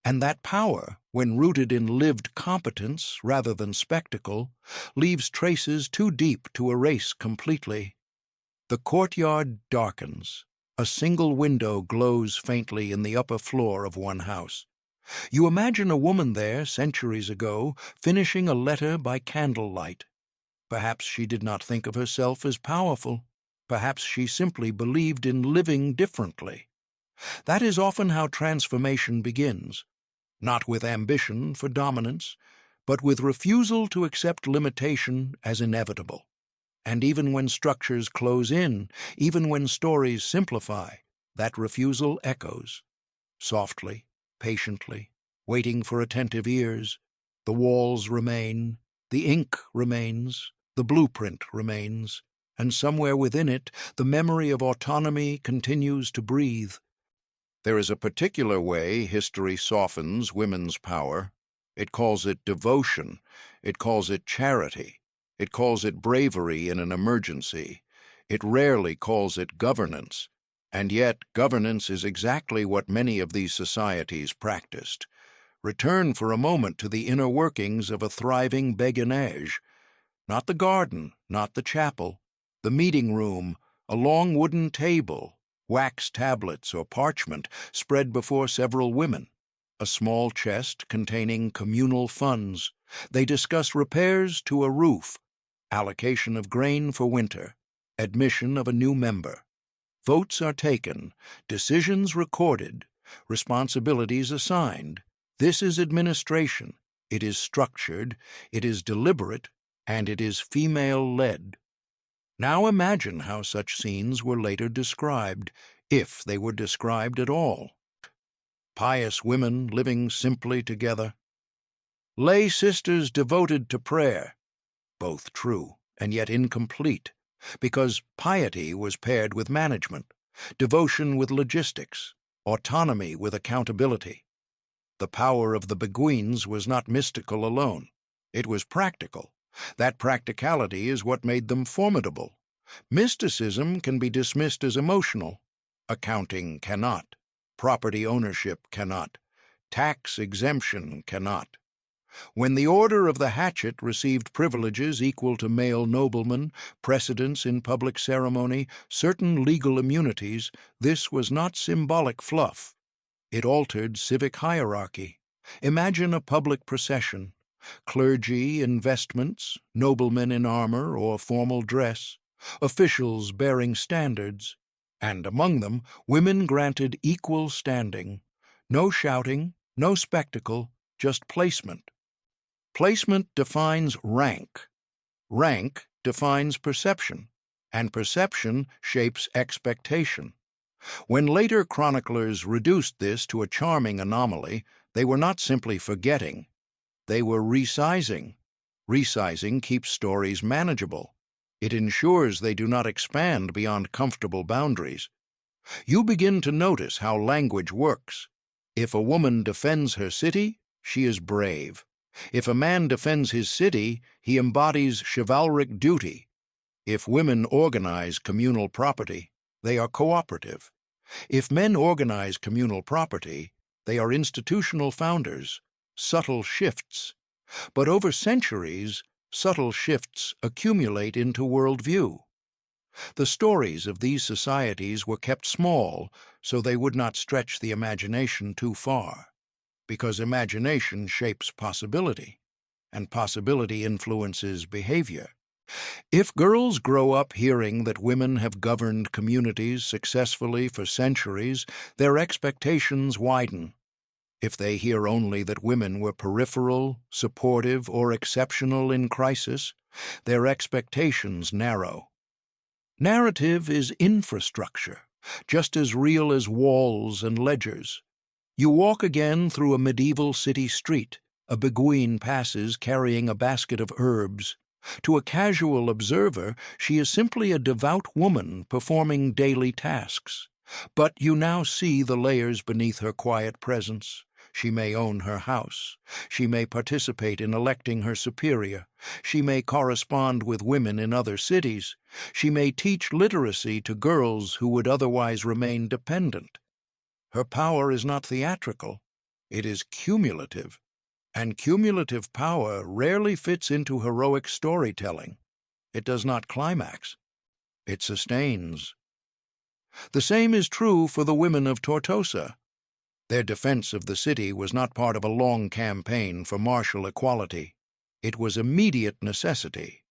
and that power, when rooted in lived competence rather than spectacle, leaves traces too deep to erase completely. The courtyard darkens. A single window glows faintly in the upper floor of one house. You imagine a woman there centuries ago, finishing a letter by candlelight. Perhaps she did not think of herself as powerful. Perhaps she simply believed in living differently. That is often how transformation begins, not with ambition for dominance, but with refusal to accept limitation as inevitable. And even when structures close in, even when stories simplify, that refusal echoes. Softly, patiently, waiting for attentive ears. The walls remain, the ink remains, the blueprint remains, and somewhere within it, the memory of autonomy continues to breathe. There is a particular way history softens women's power. It calls it devotion. It calls it charity. It calls it bravery in an emergency. It rarely calls it governance. And yet, governance is exactly what many of these societies practiced. Return for a moment to the inner workings of a thriving beguinage. Not the garden, not the chapel, the meeting room, a long wooden table, wax tablets or parchment spread before several women, a small chest containing communal funds. They discuss repairs to a roof, allocation of grain for winter, admission of a new member. Votes are taken, decisions recorded, responsibilities assigned. This is administration. It is structured, it is deliberate, and it is female-led. Now imagine how such scenes were later described, if they were described at all. Pious women living simply together. Lay sisters devoted to prayer, both true and yet incomplete, because piety was paired with management, devotion with logistics, autonomy with accountability. The power of the Beguines was not mystical alone. It was practical. That practicality is what made them formidable. Mysticism can be dismissed as emotional. Accounting cannot. Property ownership cannot. Tax exemption cannot. When the Order of the Hatchet received privileges equal to male noblemen, precedence in public ceremony, certain legal immunities, this was not symbolic fluff. It altered civic hierarchy. Imagine a public procession, clergy in vestments, noblemen in armor or formal dress, officials bearing standards, and among them women granted equal standing. No shouting, no spectacle, just placement. Placement defines rank. Rank defines perception, and perception shapes expectation. When later chroniclers reduced this to a charming anomaly, they were not simply forgetting. They were resizing. Resizing keeps stories manageable. It ensures they do not expand beyond comfortable boundaries. You begin to notice how language works. If a woman defends her city, she is brave. If a man defends his city, he embodies chivalric duty. If women organize communal property, they are cooperative. If men organize communal property, they are institutional founders, subtle shifts. But over centuries, subtle shifts accumulate into worldview. The stories of these societies were kept small so they would not stretch the imagination too far, because imagination shapes possibility, and possibility influences behavior. If girls grow up hearing that women have governed communities successfully for centuries, their expectations widen. If they hear only that women were peripheral, supportive, or exceptional in crisis, their expectations narrow. Narrative is infrastructure, just as real as walls and ledgers. You walk again through a medieval city street. A Beguine passes carrying a basket of herbs. To a casual observer, she is simply a devout woman performing daily tasks. But you now see the layers beneath her quiet presence. She may own her house. She may participate in electing her superior. She may correspond with women in other cities. She may teach literacy to girls who would otherwise remain dependent. Her power is not theatrical. It is cumulative. And cumulative power rarely fits into heroic storytelling. It does not climax. It sustains. The same is true for the women of Tortosa. Their defense of the city was not part of a long campaign for martial equality. It was immediate necessity.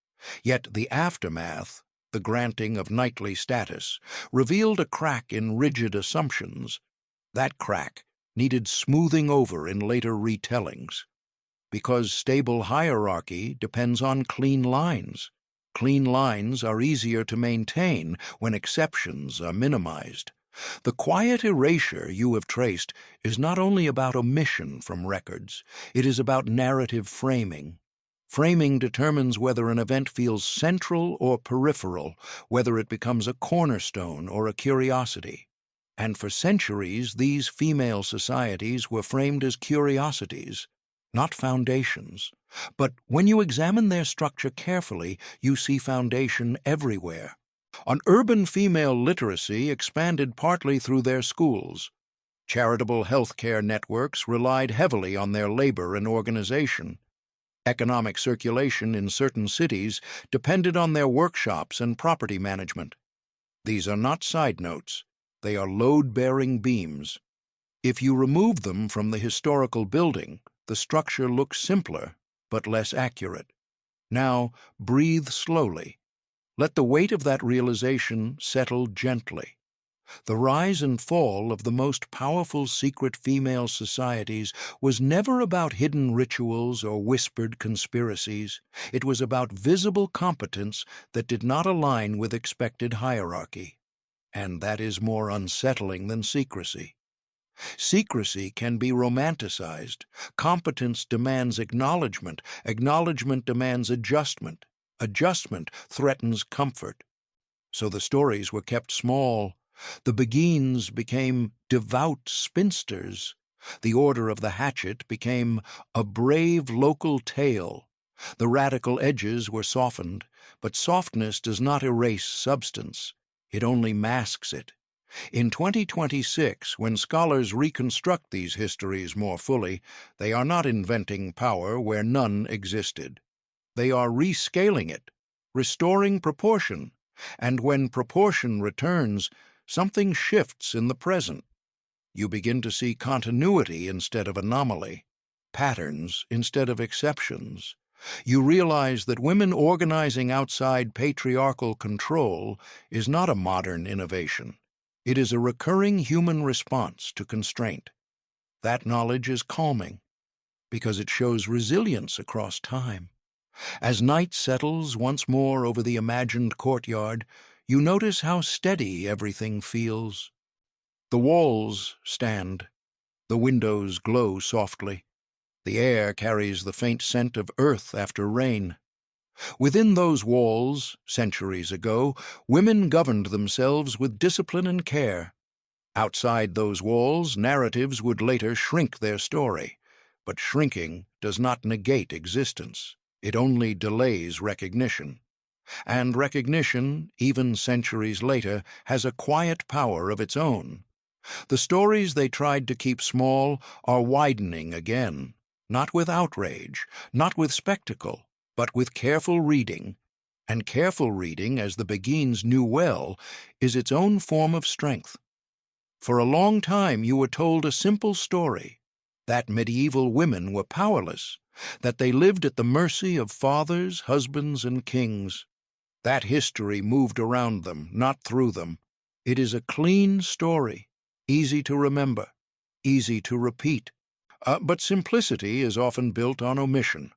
Yet the aftermath, the granting of knightly status, revealed a crack in rigid assumptions. That crack needed smoothing over in later retellings. Because stable hierarchy depends on clean lines. Clean lines are easier to maintain when exceptions are minimized. The quiet erasure you have traced is not only about omission from records, it is about narrative framing. Framing determines whether an event feels central or peripheral, whether it becomes a cornerstone or a curiosity. And for centuries, these female societies were framed as curiosities, not foundations. But when you examine their structure carefully, you see foundation everywhere. An urban female literacy expanded partly through their schools. Charitable healthcare networks relied heavily on their labor and organization. Economic circulation in certain cities depended on their workshops and property management. These are not side notes. They are load-bearing beams. If you remove them from the historical building, the structure looks simpler, but less accurate. Now, breathe slowly. Let the weight of that realization settle gently. The rise and fall of the most powerful secret female societies was never about hidden rituals or whispered conspiracies. It was about visible competence that did not align with expected hierarchy. And that is more unsettling than secrecy. Secrecy can be romanticized. Competence demands acknowledgement. Acknowledgement demands adjustment. Adjustment threatens comfort. So the stories were kept small. The Beguines became devout spinsters. The Order of the Hatchet became a brave local tale. The radical edges were softened, but softness does not erase substance. It only masks it. In 2026, when scholars reconstruct these histories more fully, they are not inventing power where none existed. They are rescaling it, restoring proportion, and when proportion returns, something shifts in the present. You begin to see continuity instead of anomaly, patterns instead of exceptions. You realize that women organizing outside patriarchal control is not a modern innovation. It is a recurring human response to constraint. That knowledge is calming because it shows resilience across time. As night settles once more over the imagined courtyard, you notice how steady everything feels. The walls stand. The windows glow softly. The air carries the faint scent of earth after rain. Within those walls, centuries ago, women governed themselves with discipline and care. Outside those walls, narratives would later shrink their story. But shrinking does not negate existence. It only delays recognition. And recognition, even centuries later, has a quiet power of its own. The stories they tried to keep small are widening again, not with outrage, not with spectacle, but with careful reading. And careful reading, as the Beguines knew well, is its own form of strength. For a long time you were told a simple story, that medieval women were powerless, that they lived at the mercy of fathers, husbands, and kings. That history moved around them, not through them. It is a clean story, easy to remember, easy to repeat. But simplicity is often built on omission.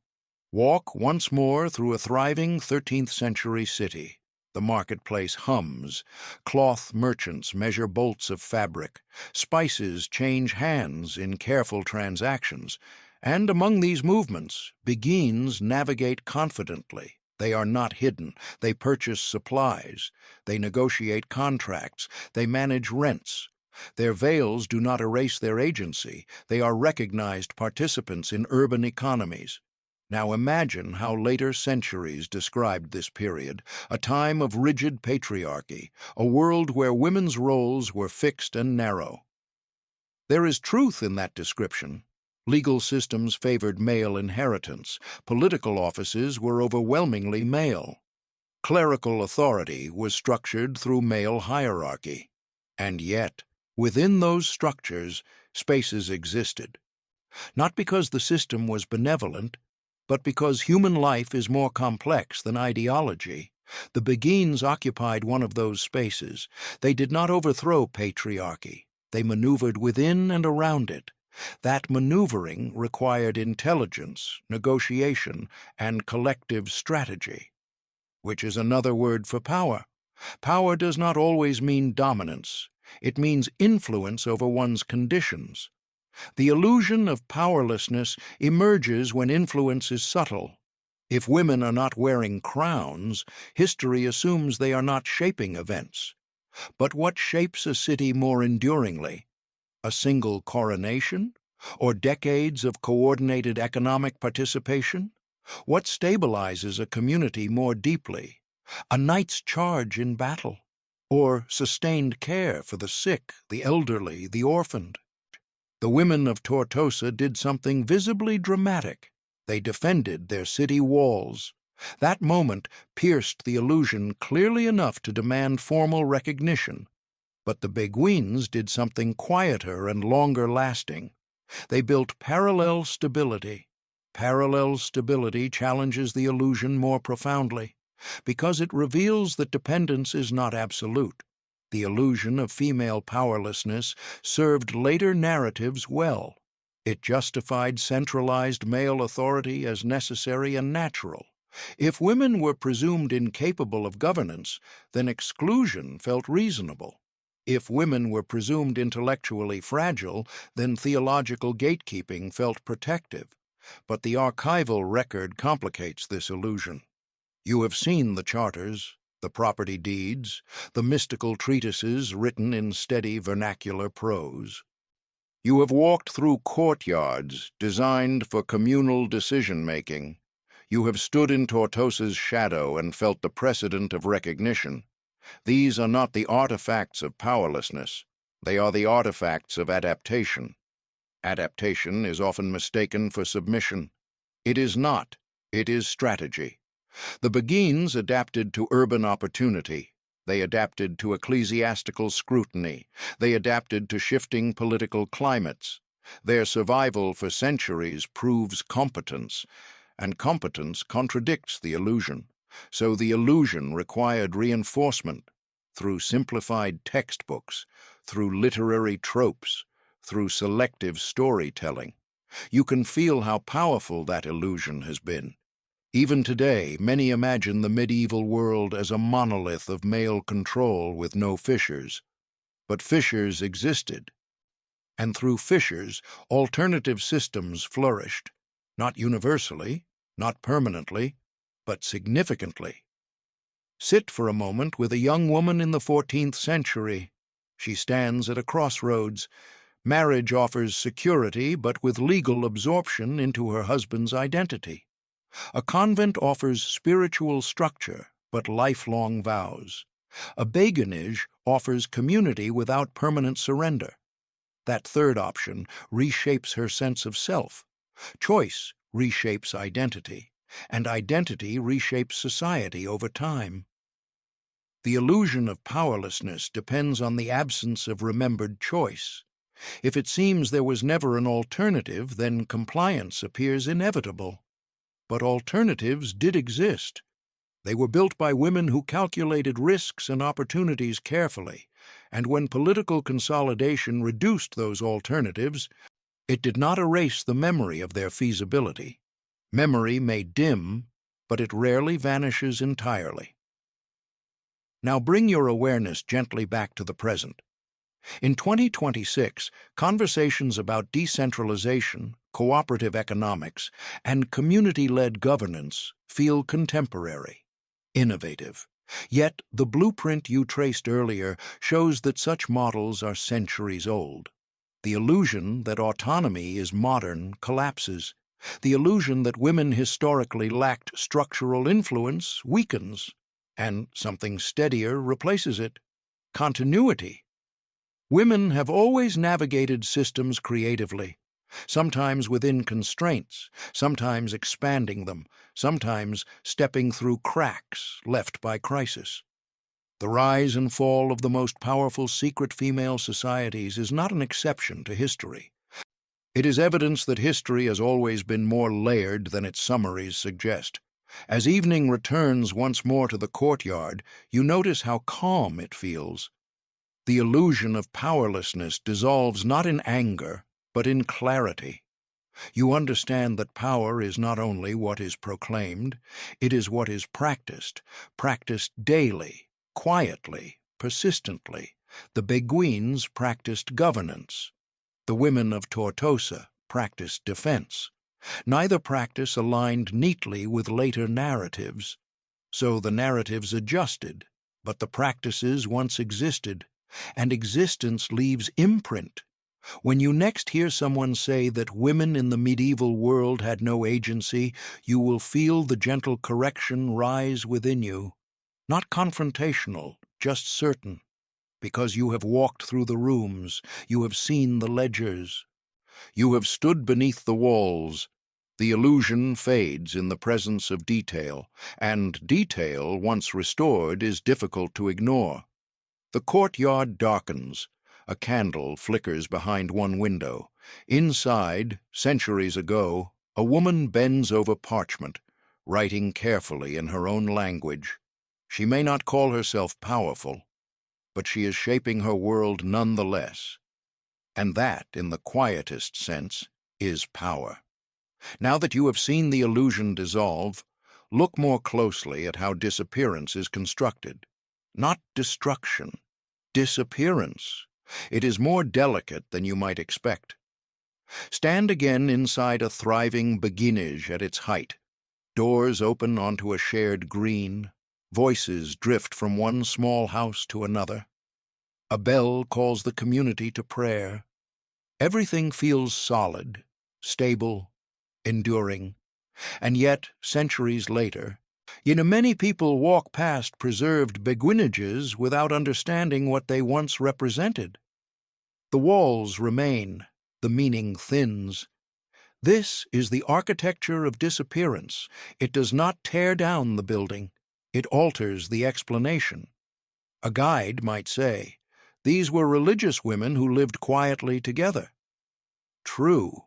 Walk once more through a thriving 13th century city. The marketplace hums. Cloth merchants measure bolts of fabric. Spices change hands in careful transactions. And among these movements, Beguines navigate confidently. They are not hidden. They purchase supplies. They negotiate contracts. They manage rents. Their veils do not erase their agency. They are recognized participants in urban economies. Now imagine how later centuries described this period, a time of rigid patriarchy, a world where women's roles were fixed and narrow. There is truth in that description. Legal systems favored male inheritance. Political offices were overwhelmingly male. Clerical authority was structured through male hierarchy. And yet, within those structures, spaces existed. Not because the system was benevolent, but because human life is more complex than ideology. The Beguines occupied one of those spaces. They did not overthrow patriarchy. They maneuvered within and around it. That maneuvering required intelligence, negotiation, and collective strategy, which is another word for power. Power does not always mean dominance. It means influence over one's conditions. The illusion of powerlessness emerges when influence is subtle. If women are not wearing crowns, history assumes they are not shaping events. But what shapes a city more enduringly? A single coronation? Or decades of coordinated economic participation? What stabilizes a community more deeply? A knight's charge in battle? Or sustained care for the sick, the elderly, the orphaned? The women of Tortosa did something visibly dramatic. They defended their city walls. That moment pierced the illusion clearly enough to demand formal recognition, but the Beguines did something quieter and longer lasting. They built parallel stability. Parallel stability challenges the illusion more profoundly, because it reveals that dependence is not absolute. The illusion of female powerlessness served later narratives well. It justified centralized male authority as necessary and natural. If women were presumed incapable of governance, then exclusion felt reasonable. If women were presumed intellectually fragile, then theological gatekeeping felt protective. But the archival record complicates this illusion. You have seen the charters, the property deeds, the mystical treatises written in steady vernacular prose. You have walked through courtyards designed for communal decision-making. You have stood in Tortosa's shadow and felt the precedent of recognition. These are not the artifacts of powerlessness. They are the artifacts of adaptation. Adaptation is often mistaken for submission. It is not. It is strategy. The Beguines adapted to urban opportunity. They adapted to ecclesiastical scrutiny. They adapted to shifting political climates. Their survival for centuries proves competence, and competence contradicts the illusion. So the illusion required reinforcement through simplified textbooks, through literary tropes, through selective storytelling. You can feel how powerful that illusion has been. Even today, many imagine the medieval world as a monolith of male control with no fissures. But fissures existed, and through fissures, alternative systems flourished, not universally, not permanently, but significantly. Sit for a moment with a young woman in the 14th century. She stands at a crossroads. Marriage offers security, but with legal absorption into her husband's identity. A convent offers spiritual structure, but lifelong vows. A beguinage offers community without permanent surrender. That third option reshapes her sense of self. Choice reshapes identity, and identity reshapes society over time. The illusion of powerlessness depends on the absence of remembered choice. If it seems there was never an alternative, then compliance appears inevitable. But alternatives did exist. They were built by women who calculated risks and opportunities carefully, and when political consolidation reduced those alternatives, it did not erase the memory of their feasibility. Memory may dim, but it rarely vanishes entirely. Now bring your awareness gently back to the present. In 2026, conversations about decentralization, cooperative economics, and community-led governance feel contemporary, innovative. Yet the blueprint you traced earlier shows that such models are centuries old. The illusion that autonomy is modern collapses. The illusion that women historically lacked structural influence weakens, and something steadier replaces it: continuity. Women have always navigated systems creatively, sometimes within constraints, sometimes expanding them, sometimes stepping through cracks left by crisis. The rise and fall of the most powerful secret female societies is not an exception to history. It is evidence that history has always been more layered than its summaries suggest. As evening returns once more to the courtyard, you notice how calm it feels. The illusion of powerlessness dissolves not in anger, but in clarity. You understand that power is not only what is proclaimed, it is what is practiced daily, quietly, persistently. The Beguines practiced governance. The women of Tortosa practiced defense. Neither practice aligned neatly with later narratives. So the narratives adjusted, but the practices once existed, and existence leaves imprint. When you next hear someone say that women in the medieval world had no agency, you will feel the gentle correction rise within you. Not confrontational, just certain. Because you have walked through the rooms, you have seen the ledgers. You have stood beneath the walls. The illusion fades in the presence of detail, and detail, once restored, is difficult to ignore. The courtyard darkens. A candle flickers behind one window. Inside, centuries ago, a woman bends over parchment, writing carefully in her own language. She may not call herself powerful, but she is shaping her world nonetheless. And that, in the quietest sense, is power. Now that you have seen the illusion dissolve, look more closely at how disappearance is constructed. Not destruction, disappearance. It is more delicate than you might expect. Stand again inside a thriving beguinage at its height. Doors open onto a shared green. Voices drift from one small house to another. A bell calls the community to prayer. Everything feels solid, stable, enduring. And yet, centuries later, many people walk past preserved beguinages without understanding what they once represented. The walls remain, the meaning thins. This is the architecture of disappearance. It does not tear down the building. It alters the explanation. A guide might say, these were religious women who lived quietly together. True,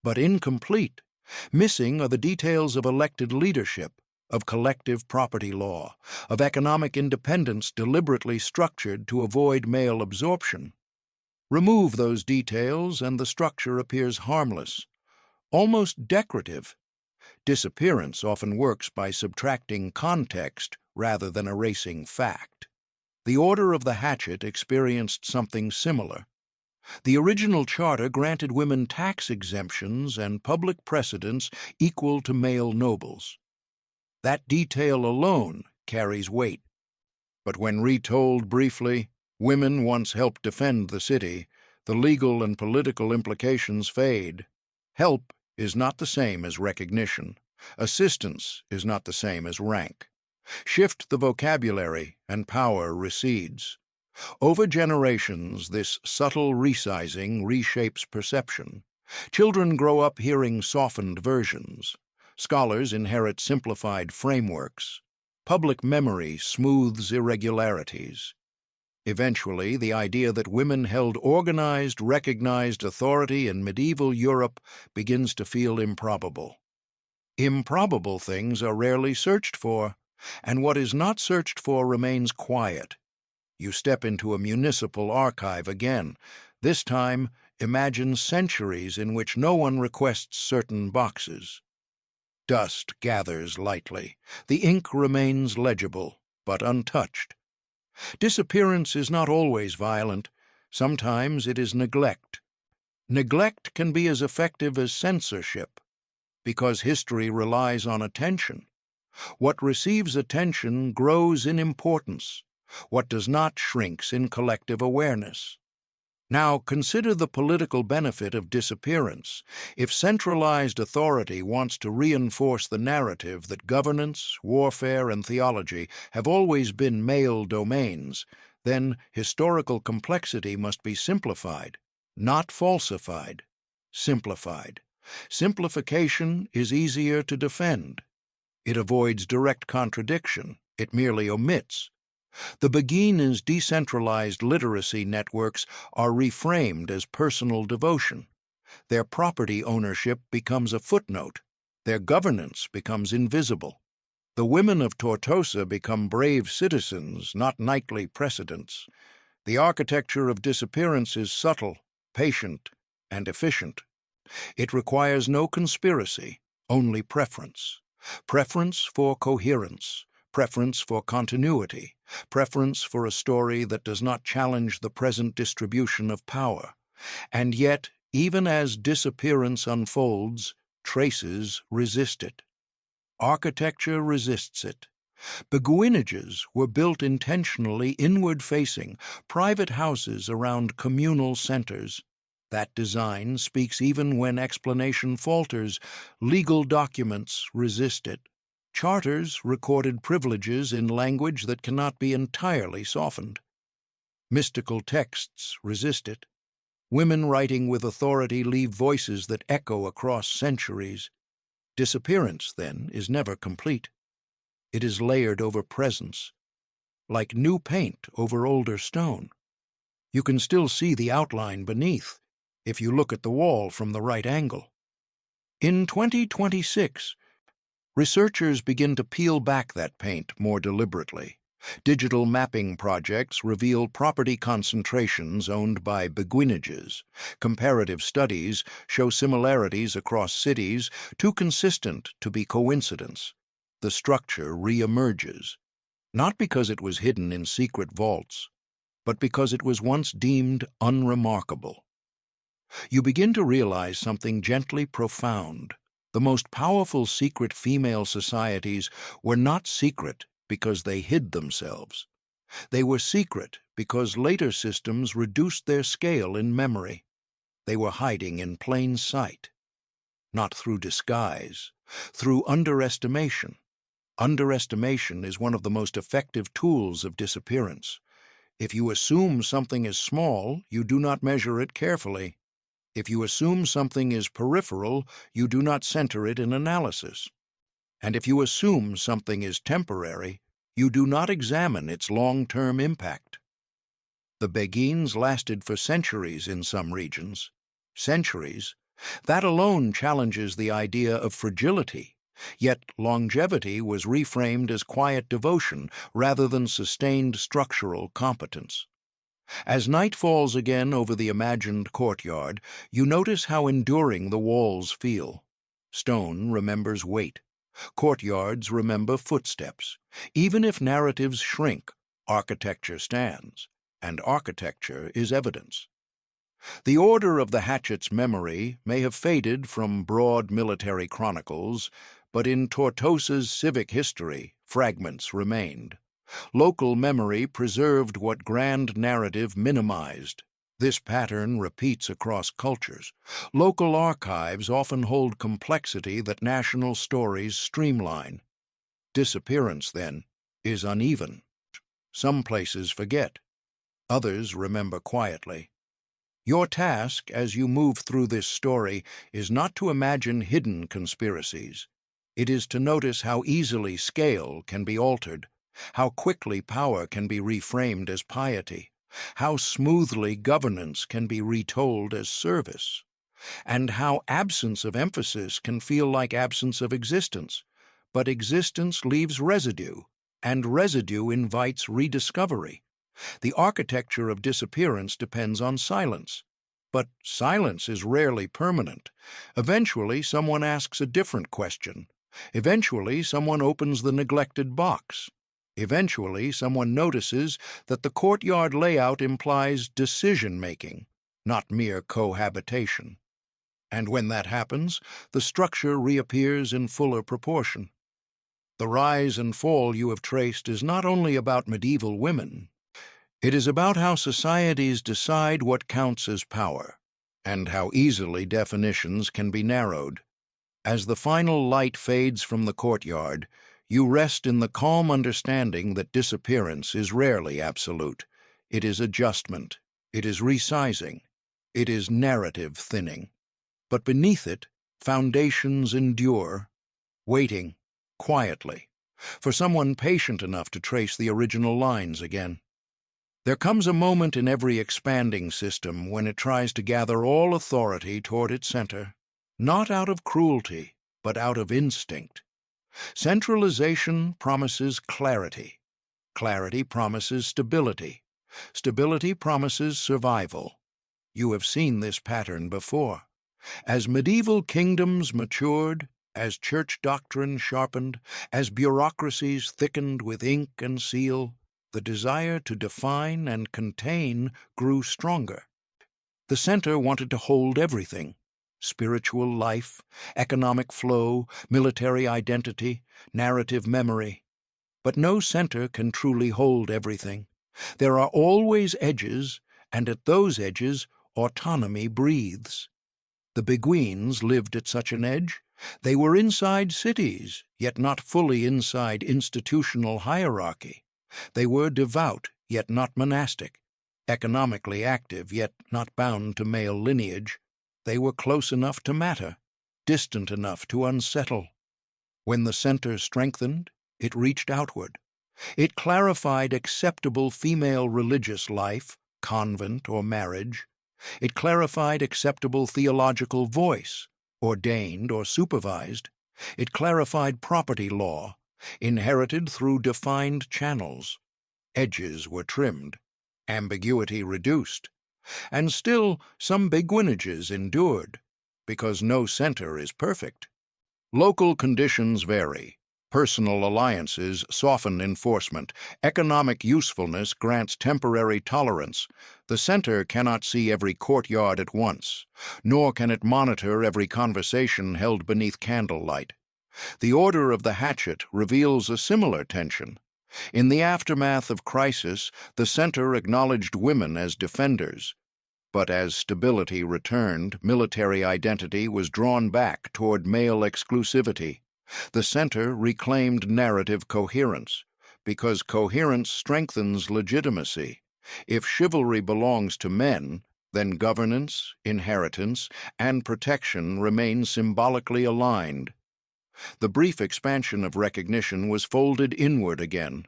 but incomplete. Missing are the details of elected leadership, of collective property law, of economic independence deliberately structured to avoid male absorption. Remove those details and the structure appears harmless, almost decorative. Disappearance often works by subtracting context rather than erasing fact. The Order of the Hatchet experienced something similar. The original charter granted women tax exemptions and public precedence equal to male nobles. That detail alone carries weight. But when retold briefly, women once helped defend the city, the legal and political implications fade. Help is not the same as recognition. Assistance is not the same as rank. Shift the vocabulary, and power recedes. Over generations, this subtle resizing reshapes perception. Children grow up hearing softened versions. Scholars inherit simplified frameworks. Public memory smooths irregularities. Eventually, the idea that women held organized, recognized authority in medieval Europe begins to feel improbable. Improbable things are rarely searched for, and what is not searched for remains quiet. You step into a municipal archive again. This time, imagine centuries in which no one requests certain boxes. Dust gathers lightly. The ink remains legible, but untouched. Disappearance is not always violent. Sometimes it is neglect. Neglect can be as effective as censorship, because history relies on attention. What receives attention grows in importance. What does not shrinks in collective awareness. Now consider the political benefit of disappearance. If centralized authority wants to reinforce the narrative that governance, warfare, and theology have always been male domains, then historical complexity must be simplified, not falsified, simplified. Simplification is easier to defend. It avoids direct contradiction. It merely omits. The beguines' decentralized literacy networks are reframed as personal devotion. Their property ownership becomes a footnote. Their governance becomes invisible. The women of Tortosa become brave citizens, not knightly precedents. The architecture of disappearance is subtle, patient, and efficient. It requires no conspiracy, only preference. Preference for coherence. Preference for continuity, preference for a story that does not challenge the present distribution of power. And yet, even as disappearance unfolds, traces resist it. Architecture resists it. Beguinages were built intentionally inward-facing, private houses around communal centers. That design speaks even when explanation falters. Legal documents resist it. Charters recorded privileges in language that cannot be entirely softened. Mystical texts resist it. Women writing with authority leave voices that echo across centuries. Disappearance, then, is never complete. It is layered over presence, like new paint over older stone. You can still see the outline beneath if you look at the wall from the right angle. In 2026, researchers begin to peel back that paint more deliberately. Digital mapping projects reveal property concentrations owned by beguinages. Comparative studies show similarities across cities too consistent to be coincidence. The structure re-emerges, not because it was hidden in secret vaults, but because it was once deemed unremarkable. You begin to realize something gently profound. The most powerful secret female societies were not secret because they hid themselves. They were secret because later systems reduced their scale in memory. They were hiding in plain sight, not through disguise, through underestimation. Underestimation is one of the most effective tools of disappearance. If you assume something is small, you do not measure it carefully. If you assume something is peripheral, you do not center it in analysis. And if you assume something is temporary, you do not examine its long-term impact. The Beguines lasted for centuries in some regions. Centuries. That alone challenges the idea of fragility. Yet longevity was reframed as quiet devotion rather than sustained structural competence. As night falls again over the imagined courtyard, you notice how enduring the walls feel. Stone remembers weight. Courtyards remember footsteps. Even if narratives shrink, architecture stands, and architecture is evidence. The order of the hatchet's memory may have faded from broad military chronicles, but in Tortosa's civic history, fragments remained. Local memory preserved what grand narrative minimized. This pattern repeats across cultures. Local archives often hold complexity that national stories streamline. Disappearance, then, is uneven. Some places forget. Others remember quietly. Your task as you move through this story is not to imagine hidden conspiracies. It is to notice how easily scale can be altered, how quickly power can be reframed as piety, how smoothly governance can be retold as service, and how absence of emphasis can feel like absence of existence. But existence leaves residue, and residue invites rediscovery. The architecture of disappearance depends on silence. But silence is rarely permanent. Eventually, someone asks a different question. Eventually, someone opens the neglected box. Eventually, someone notices that the courtyard layout implies decision-making, not mere cohabitation. And when that happens, the structure reappears in fuller proportion. The rise and fall you have traced is not only about medieval women. It is about how societies decide what counts as power, and how easily definitions can be narrowed. As the final light fades from the courtyard, you rest in the calm understanding that disappearance is rarely absolute. It is adjustment. It is resizing. It is narrative thinning. But beneath it, foundations endure, waiting, quietly, for someone patient enough to trace the original lines again. There comes a moment in every expanding system when it tries to gather all authority toward its center, not out of cruelty, but out of instinct. Centralization promises clarity. Clarity promises stability. Stability promises survival. You have seen this pattern before. As medieval kingdoms matured, as church doctrine sharpened, as bureaucracies thickened with ink and seal, the desire to define and contain grew stronger. The center wanted to hold everything: spiritual life, economic flow, military identity, narrative memory. But no center can truly hold everything. There are always edges, and at those edges, autonomy breathes. The Beguines lived at such an edge. They were inside cities, yet not fully inside institutional hierarchy. They were devout, yet not monastic, economically active, yet not bound to male lineage. They were close enough to matter, distant enough to unsettle. When the center strengthened, it reached outward. It clarified acceptable female religious life, convent or marriage. It clarified acceptable theological voice, ordained or supervised. It clarified property law, inherited through defined channels. Edges were trimmed, ambiguity reduced, and still some beguinages endured, because no center is perfect. Local conditions vary. Personal alliances soften enforcement. Economic usefulness grants temporary tolerance. The center cannot see every courtyard at once, nor can it monitor every conversation held beneath candlelight. The order of the hatchet reveals a similar tension. In the aftermath of crisis, the center acknowledged women as defenders. But as stability returned, military identity was drawn back toward male exclusivity. The center reclaimed narrative coherence, because coherence strengthens legitimacy. If chivalry belongs to men, then governance, inheritance, and protection remain symbolically aligned. The brief expansion of recognition was folded inward again.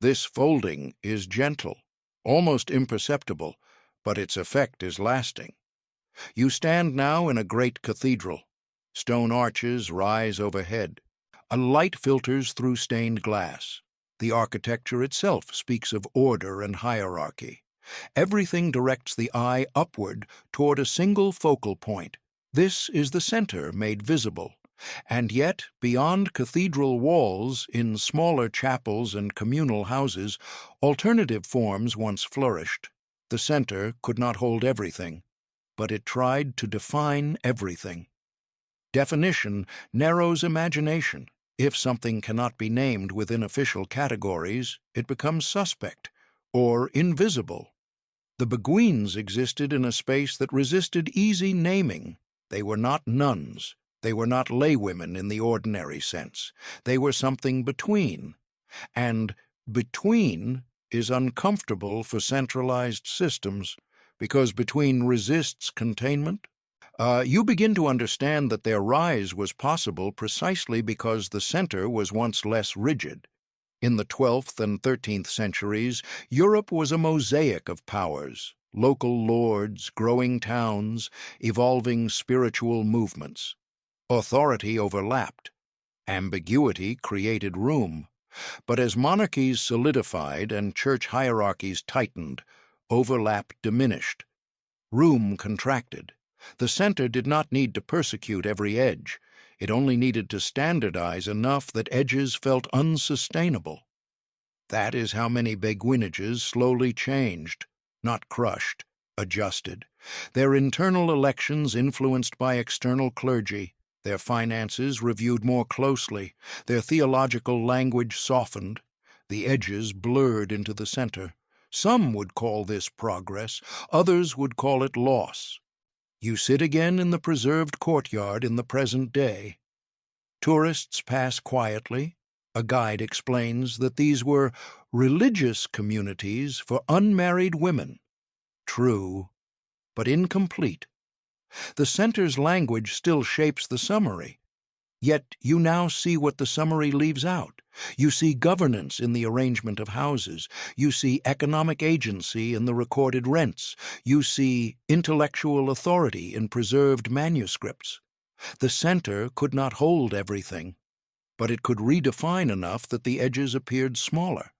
This folding is gentle, almost imperceptible, but its effect is lasting. You stand now in a great cathedral. Stone arches rise overhead. A light filters through stained glass. The architecture itself speaks of order and hierarchy. Everything directs the eye upward toward a single focal point. This is the center made visible. And yet, beyond cathedral walls, in smaller chapels and communal houses, alternative forms once flourished. The center could not hold everything, but it tried to define everything. Definition narrows imagination. If something cannot be named within official categories, it becomes suspect or invisible. The Beguines existed in a space that resisted easy naming. They were not nuns. They were not laywomen in the ordinary sense. They were something between. And between is uncomfortable for centralized systems, because between resists containment. You begin to understand that their rise was possible precisely because the center was once less rigid. In the 12th and 13th centuries, Europe was a mosaic of powers, local lords, growing towns, evolving spiritual movements. Authority overlapped. Ambiguity created room. But as monarchies solidified and church hierarchies tightened, overlap diminished. Room contracted. The center did not need to persecute every edge. It only needed to standardize enough that edges felt unsustainable. That is how many beguinages slowly changed, not crushed, adjusted. Their internal elections influenced by external clergy, their finances reviewed more closely, their theological language softened, the edges blurred into the center. Some would call this progress, others would call it loss. You sit again in the preserved courtyard in the present day. Tourists pass quietly. A guide explains that these were religious communities for unmarried women. True, but incomplete. The center's language still shapes the summary. Yet you now see what the summary leaves out. You see governance in the arrangement of houses. You see economic agency in the recorded rents. You see intellectual authority in preserved manuscripts. The center could not hold everything, but it could redefine enough that the edges appeared smaller.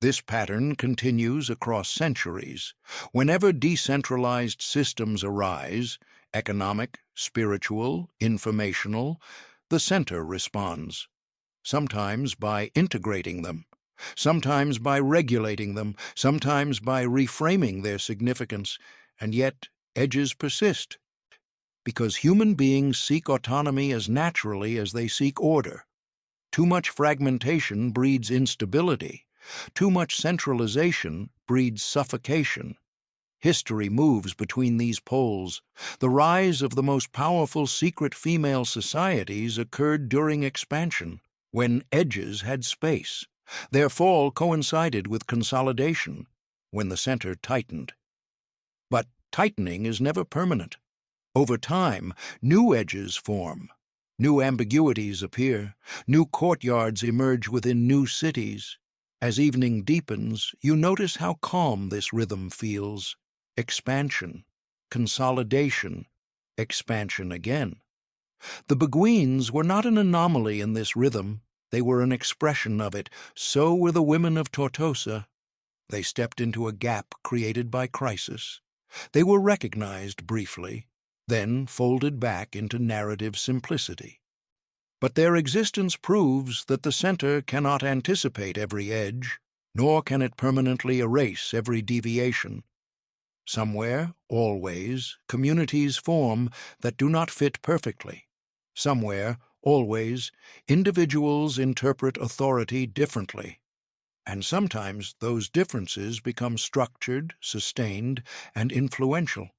This pattern continues across centuries. Whenever decentralized systems arise, economic, spiritual, informational, the center responds, sometimes by integrating them, sometimes by regulating them, sometimes by reframing their significance, and yet edges persist, because human beings seek autonomy as naturally as they seek order. Too much fragmentation breeds instability. Too much centralization breeds suffocation. History moves between these poles. The rise of the most powerful secret female societies occurred during expansion, when edges had space. Their fall coincided with consolidation, when the center tightened. But tightening is never permanent. Over time, new edges form. New ambiguities appear. New courtyards emerge within new cities. As evening deepens, you notice how calm this rhythm feels. Expansion, consolidation, expansion again. The Beguines were not an anomaly in this rhythm. They were an expression of it. So were the women of Tortosa. They stepped into a gap created by crisis. They were recognized briefly, then folded back into narrative simplicity. But their existence proves that the center cannot anticipate every edge, nor can it permanently erase every deviation. Somewhere, always, communities form that do not fit perfectly. Somewhere, always, individuals interpret authority differently. And sometimes those differences become structured, sustained, and influential.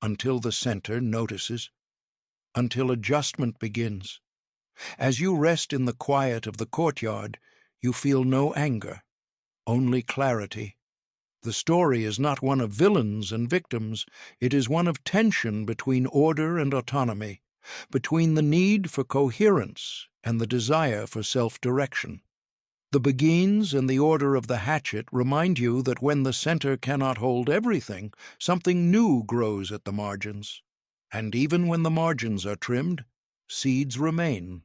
Until the center notices, until adjustment begins. As you rest in the quiet of the courtyard, you feel no anger, only clarity. The story is not one of villains and victims, it is one of tension between order and autonomy, between the need for coherence and the desire for self-direction. The Beguines and the Order of the Hatchet remind you that when the center cannot hold everything, something new grows at the margins. And even when the margins are trimmed, seeds remain.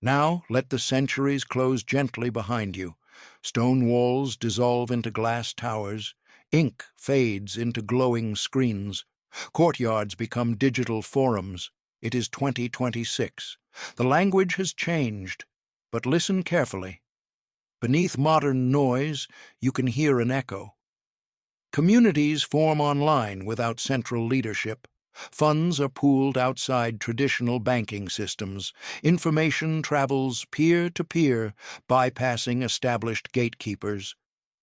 Now let the centuries close gently behind you. Stone walls dissolve into glass towers. Ink fades into glowing screens. Courtyards become digital forums. It is 2026. The language has changed, but listen carefully. Beneath modern noise, you can hear an echo. Communities form online without central leadership. Funds are pooled outside traditional banking systems. Information travels peer-to-peer, bypassing established gatekeepers.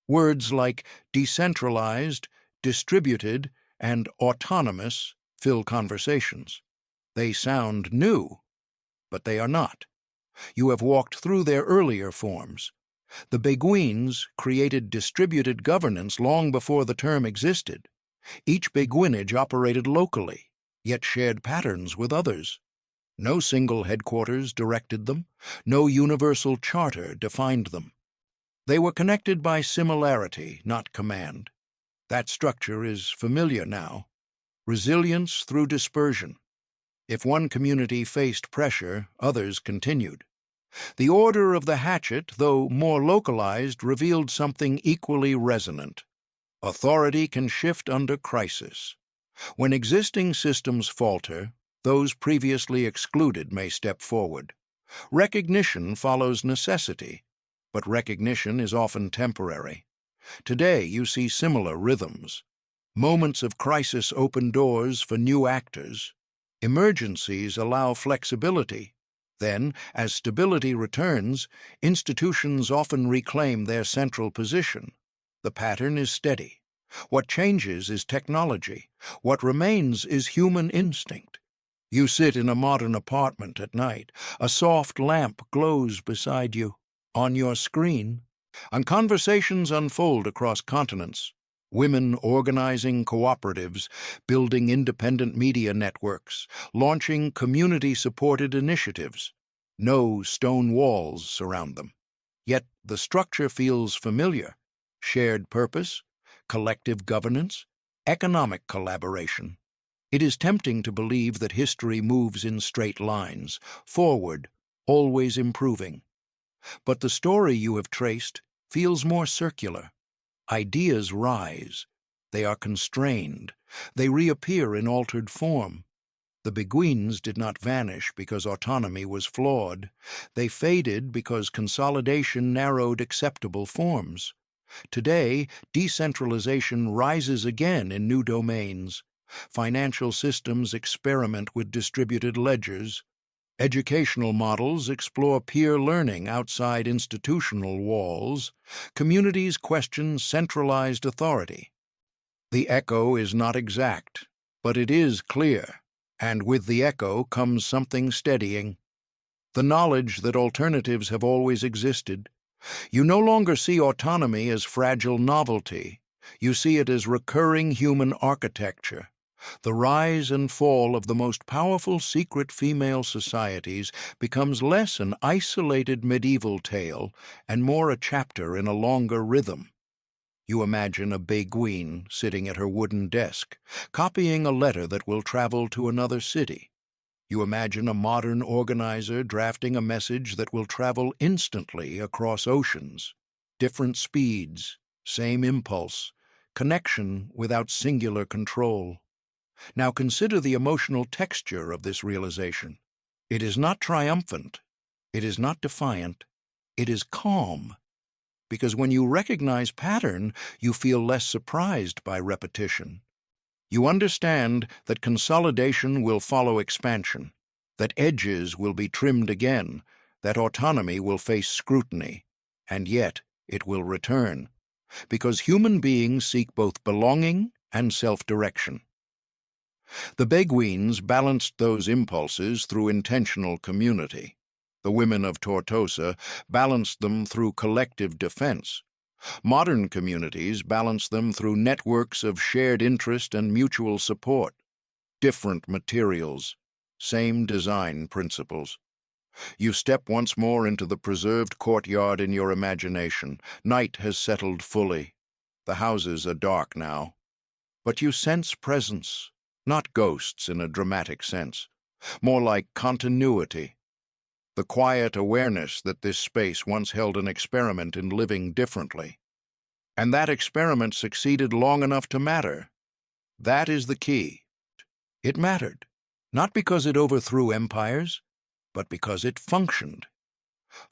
Words like decentralized, distributed, and autonomous fill conversations. They sound new, but they are not. You have walked through their earlier forms. The Beguines created distributed governance long before the term existed. Each Beguinage operated locally, yet shared patterns with others. No single headquarters directed them. No universal charter defined them. They were connected by similarity, not command. That structure is familiar now. Resilience through dispersion. If one community faced pressure, others continued. The Order of the Hatchet, though more localized, revealed something equally resonant. Authority can shift under crisis. When existing systems falter, those previously excluded may step forward. Recognition follows necessity, but recognition is often temporary. Today you see similar rhythms. Moments of crisis open doors for new actors. Emergencies allow flexibility. Then, as stability returns, institutions often reclaim their central position. The pattern is steady. What changes is technology. What remains is human instinct. You sit in a modern apartment at night. A soft lamp glows beside you. On your screen, and conversations unfold across continents. Women organizing cooperatives, building independent media networks, launching community-supported initiatives. No stone walls surround them. Yet the structure feels familiar. Shared purpose, collective governance, economic collaboration. It is tempting to believe that history moves in straight lines, forward, always improving. But the story you have traced feels more circular. Ideas rise. They are constrained. They reappear in altered form. The Beguines did not vanish because autonomy was flawed. They faded because consolidation narrowed acceptable forms. Today, decentralization rises again in new domains. Financial systems experiment with distributed ledgers. Educational models explore peer learning outside institutional walls. Communities question centralized authority. The echo is not exact, but it is clear, and with the echo comes something steadying. The knowledge that alternatives have always existed. You no longer see autonomy as fragile novelty. You see it as recurring human architecture. The rise and fall of the most powerful secret female societies becomes less an isolated medieval tale and more a chapter in a longer rhythm. You imagine a beguine sitting at her wooden desk, copying a letter that will travel to another city. You imagine a modern organizer drafting a message that will travel instantly across oceans. Different speeds, same impulse, connection without singular control. Now consider the emotional texture of this realization. It is not triumphant. It is not defiant. It is calm. Because when you recognize pattern, you feel less surprised by repetition. You understand that consolidation will follow expansion, that edges will be trimmed again, that autonomy will face scrutiny, and yet it will return, because human beings seek both belonging and self-direction. The Beguines balanced those impulses through intentional community. The women of Tortosa balanced them through collective defense. Modern communities balance them through networks of shared interest and mutual support. Different materials, same design principles. You step once more into the preserved courtyard in your imagination. Night has settled fully. The houses are dark now. But you sense presence, not ghosts in a dramatic sense, more like continuity. The quiet awareness that this space once held an experiment in living differently. And that experiment succeeded long enough to matter. That is the key. It mattered, not because it overthrew empires, but because it functioned.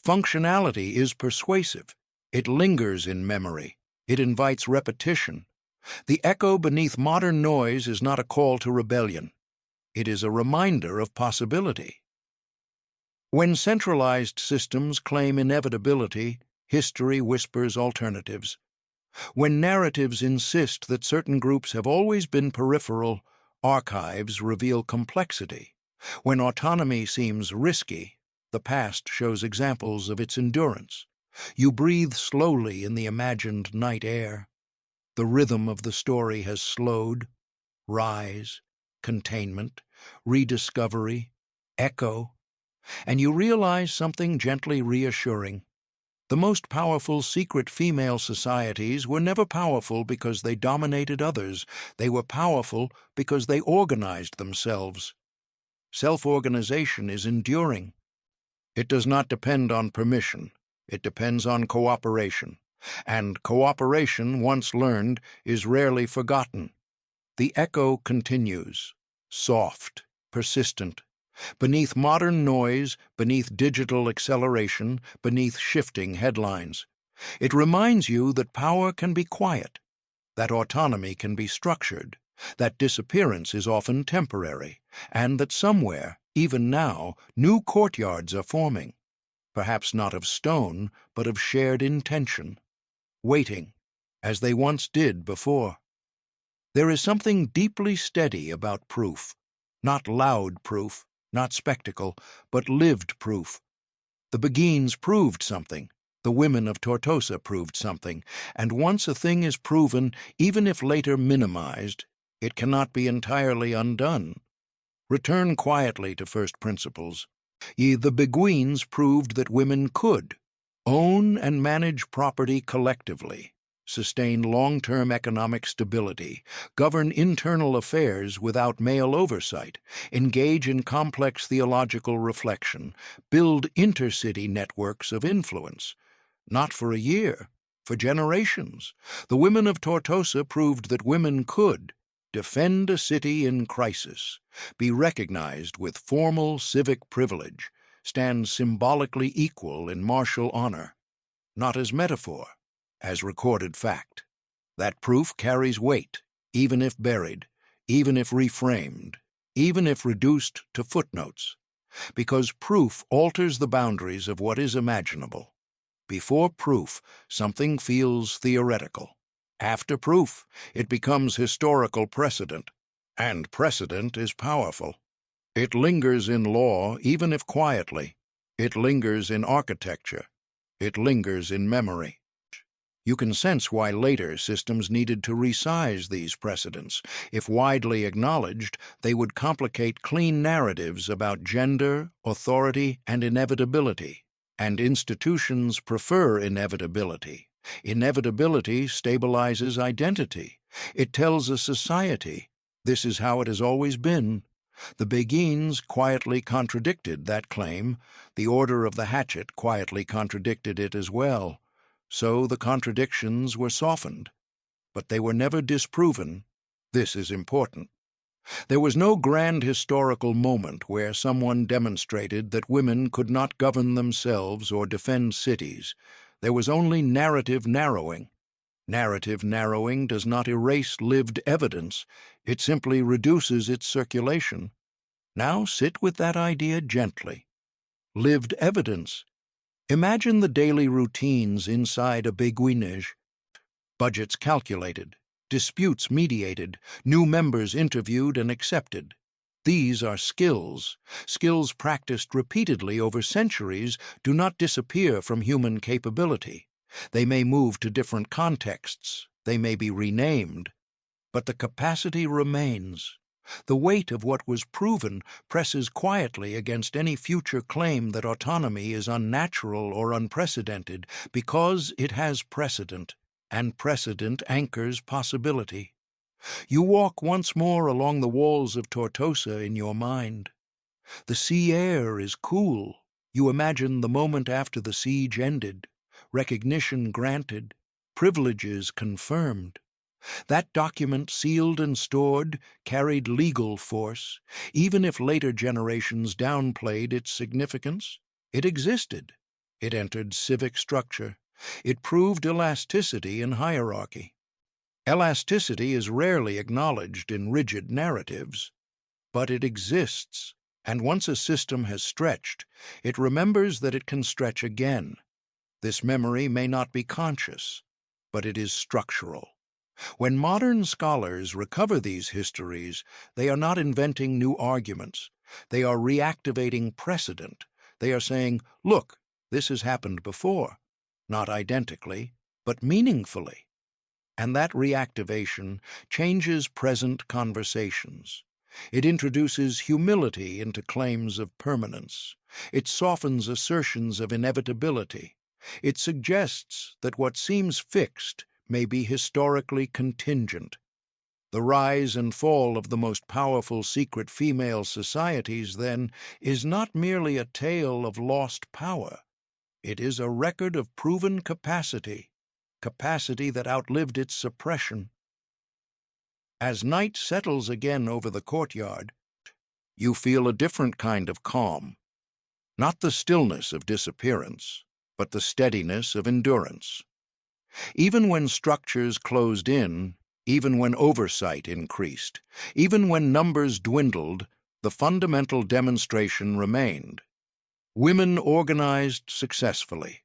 Functionality is persuasive. It lingers in memory. It invites repetition. The echo beneath modern noise is not a call to rebellion. It is a reminder of possibility. When centralized systems claim inevitability, history whispers alternatives. When narratives insist that certain groups have always been peripheral, archives reveal complexity. When autonomy seems risky, the past shows examples of its endurance. You breathe slowly in the imagined night air. The rhythm of the story has slowed. Rise, containment, rediscovery, echo, and you realize something gently reassuring. The most powerful secret female societies were never powerful because they dominated others. They were powerful because they organized themselves. Self-organization is enduring. It does not depend on permission. It depends on cooperation. And cooperation, once learned, is rarely forgotten. The echo continues, soft, persistent. Beneath modern noise, beneath digital acceleration, beneath shifting headlines. It reminds you that power can be quiet, that autonomy can be structured, that disappearance is often temporary, and that somewhere, even now, new courtyards are forming, perhaps not of stone, but of shared intention, waiting, as they once did before. There is something deeply steady about proof, not loud proof, not spectacle, but lived proof. The Beguines proved something. The women of Tortosa proved something. And once a thing is proven, even if later minimized, it cannot be entirely undone. Return quietly to first principles. The Beguines proved that women could own and manage property collectively, sustain long-term economic stability, govern internal affairs without male oversight, engage in complex theological reflection, build intercity networks of influence. Not for a year, for generations. The women of Tortosa proved that women could defend a city in crisis, be recognized with formal civic privilege, stand symbolically equal in martial honor, not as metaphor, as recorded fact. That proof carries weight, even if buried, even if reframed, even if reduced to footnotes, because proof alters the boundaries of what is imaginable. Before proof, something feels theoretical. After proof, it becomes historical precedent, and precedent is powerful. It lingers in law, even if quietly. It lingers in architecture. It lingers in memory. You can sense why later systems needed to resize these precedents. If widely acknowledged, they would complicate clean narratives about gender, authority, and inevitability. And institutions prefer inevitability. Inevitability stabilizes identity. It tells a society, this is how it has always been. The Beguines quietly contradicted that claim. The Order of the Hatchet quietly contradicted it as well. So the contradictions were softened, but they were never disproven. This is important. There was no grand historical moment where someone demonstrated that women could not govern themselves or defend cities. There was only narrative narrowing. Narrative narrowing does not erase lived evidence. It simply reduces its circulation. Now sit with that idea gently. Lived evidence. Imagine the daily routines inside a beguinage. Budgets calculated, disputes mediated, new members interviewed and accepted. These are skills. Skills practiced repeatedly over centuries do not disappear from human capability. They may move to different contexts. They may be renamed. But the capacity remains. The weight of what was proven presses quietly against any future claim that autonomy is unnatural or unprecedented because it has precedent, and precedent anchors possibility. You walk once more along the walls of Tortosa in your mind. The sea air is cool. You imagine the moment after the siege ended, recognition granted, privileges confirmed. That document, sealed and stored, carried legal force. Even if later generations downplayed its significance, it existed. It entered civic structure. It proved elasticity in hierarchy. Elasticity is rarely acknowledged in rigid narratives, but it exists, and once a system has stretched, it remembers that it can stretch again. This memory may not be conscious, but it is structural. When modern scholars recover these histories, they are not inventing new arguments. They are reactivating precedent. They are saying, look, this has happened before, not identically, but meaningfully. And that reactivation changes present conversations. It introduces humility into claims of permanence. It softens assertions of inevitability. It suggests that what seems fixed may be historically contingent. The rise and fall of the most powerful secret female societies, then, is not merely a tale of lost power. It is a record of proven capacity, capacity that outlived its suppression. As night settles again over the courtyard, you feel a different kind of calm. Not the stillness of disappearance, but the steadiness of endurance. Even when structures closed in, even when oversight increased, even when numbers dwindled, the fundamental demonstration remained. Women organized successfully.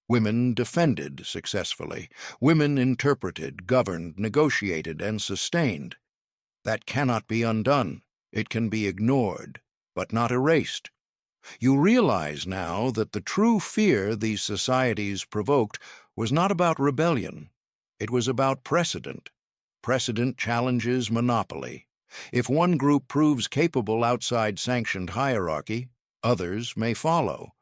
Women defended successfully. Women interpreted, governed, negotiated, and sustained. That cannot be undone. It can be ignored, but not erased. You realize now that the true fear these societies provoked was not about rebellion. It was about precedent. Precedent challenges monopoly. If one group proves capable outside sanctioned hierarchy, others may follow,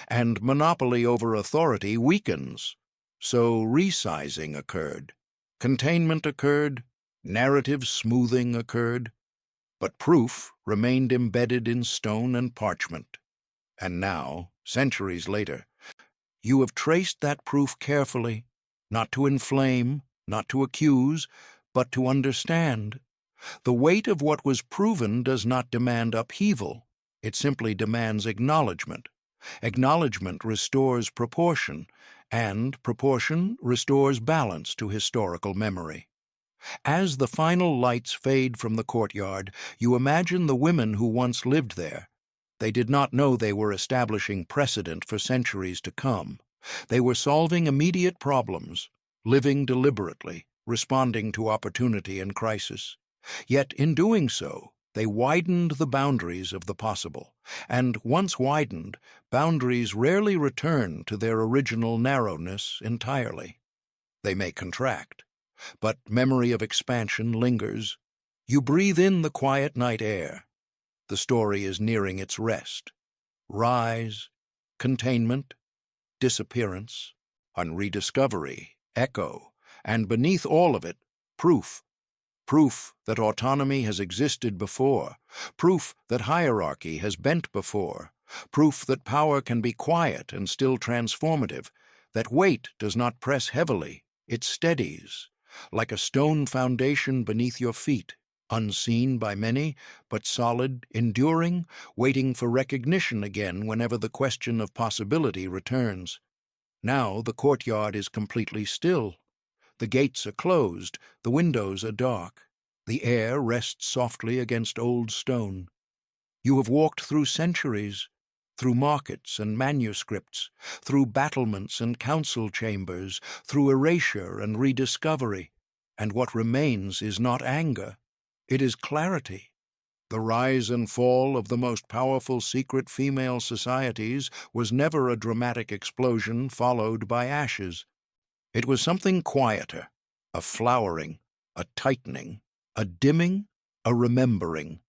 and monopoly over authority weakens. So resizing occurred. Containment occurred. Narrative smoothing occurred. But proof remained embedded in stone and parchment. And now, centuries later, you have traced that proof carefully, not to inflame, not to accuse, but to understand. The weight of what was proven does not demand upheaval. It simply demands acknowledgement. Acknowledgement restores proportion, and proportion restores balance to historical memory. As the final lights fade from the courtyard, you imagine the women who once lived there. They did not know they were establishing precedent for centuries to come. They were solving immediate problems, living deliberately, responding to opportunity and crisis. Yet in doing so, they widened the boundaries of the possible, and once widened, boundaries rarely return to their original narrowness entirely. They may contract, but memory of expansion lingers. You breathe in the quiet night air. The story is nearing its rest. Rise, containment, disappearance, on rediscovery, echo, and beneath all of it, proof. Proof that autonomy has existed before, proof that hierarchy has bent before, proof that power can be quiet and still transformative, that weight does not press heavily, it steadies, like a stone foundation beneath your feet, unseen by many, but solid, enduring, waiting for recognition again whenever the question of possibility returns. Now the courtyard is completely still. The gates are closed, the windows are dark. The air rests softly against old stone. You have walked through centuries, through markets and manuscripts, through battlements and council chambers, through erasure and rediscovery, and what remains is not anger, it is clarity. The rise and fall of the most powerful secret female societies was never a dramatic explosion followed by ashes. It was something quieter, a flowering, a tightening, a dimming, a remembering.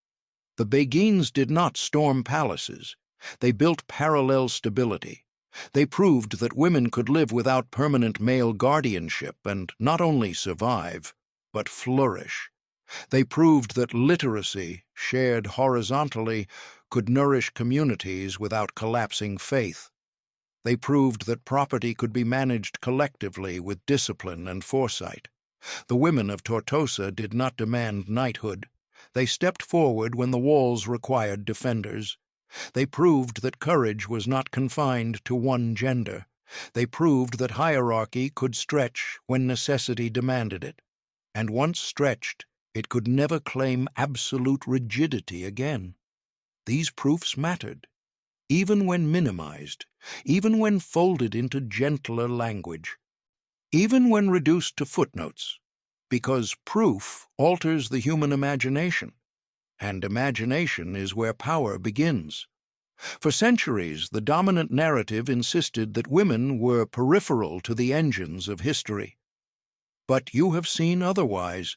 The Beguines did not storm palaces. They built parallel stability. They proved that women could live without permanent male guardianship and not only survive, but flourish. They proved that literacy, shared horizontally, could nourish communities without collapsing faith. They proved that property could be managed collectively with discipline and foresight. The women of Tortosa did not demand knighthood. They stepped forward when the walls required defenders. They proved that courage was not confined to one gender. They proved that hierarchy could stretch when necessity demanded it. And once stretched, it could never claim absolute rigidity again. These proofs mattered, even when minimized, even when folded into gentler language, even when reduced to footnotes, because proof alters the human imagination, and imagination is where power begins. For centuries, the dominant narrative insisted that women were peripheral to the engines of history. But you have seen otherwise.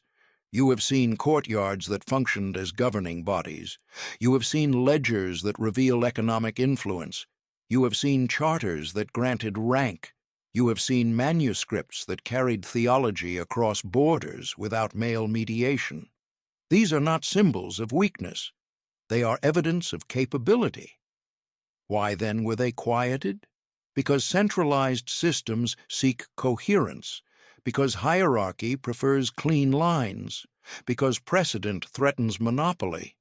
You have seen courtyards that functioned as governing bodies. You have seen ledgers that reveal economic influence. You have seen charters that granted rank. You have seen manuscripts that carried theology across borders without male mediation. These are not symbols of weakness. They are evidence of capability. Why then were they quieted? Because centralized systems seek coherence, because hierarchy prefers clean lines, because precedent threatens monopoly.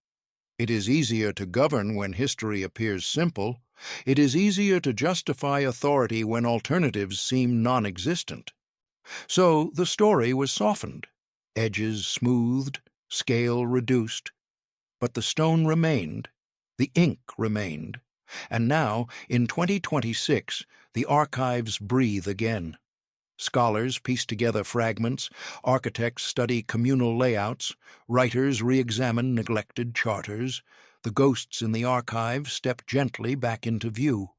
It is easier to govern when history appears simple. It is easier to justify authority when alternatives seem non-existent. So the story was softened, edges smoothed, scale reduced. But the stone remained, the ink remained, and now, in 2026, the archives breathe again. Scholars piece together fragments, architects study communal layouts, writers re-examine neglected charters. The ghosts in the archive step gently back into view.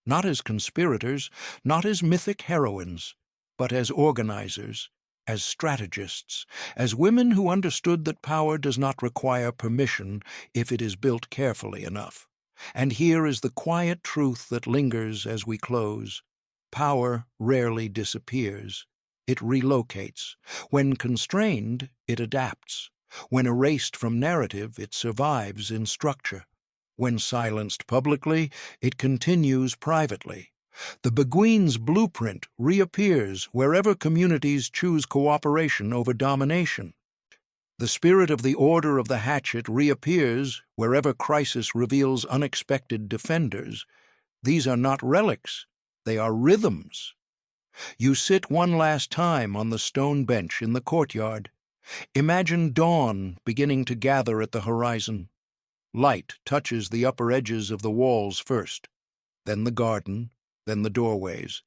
Not as conspirators, not as mythic heroines, but as organizers, as strategists, as women who understood that power does not require permission if it is built carefully enough. And here is the quiet truth that lingers as we close. Power rarely disappears. It relocates. When constrained, it adapts. When erased from narrative, it survives in structure. When silenced publicly, it continues privately. The Beguine's blueprint reappears wherever communities choose cooperation over domination. The spirit of the Order of the Hatchet reappears wherever crisis reveals unexpected defenders. These are not relics. They are rhythms. You sit one last time on the stone bench in the courtyard. Imagine dawn beginning to gather at the horizon. Light touches the upper edges of the walls first, then the garden, then the doorways.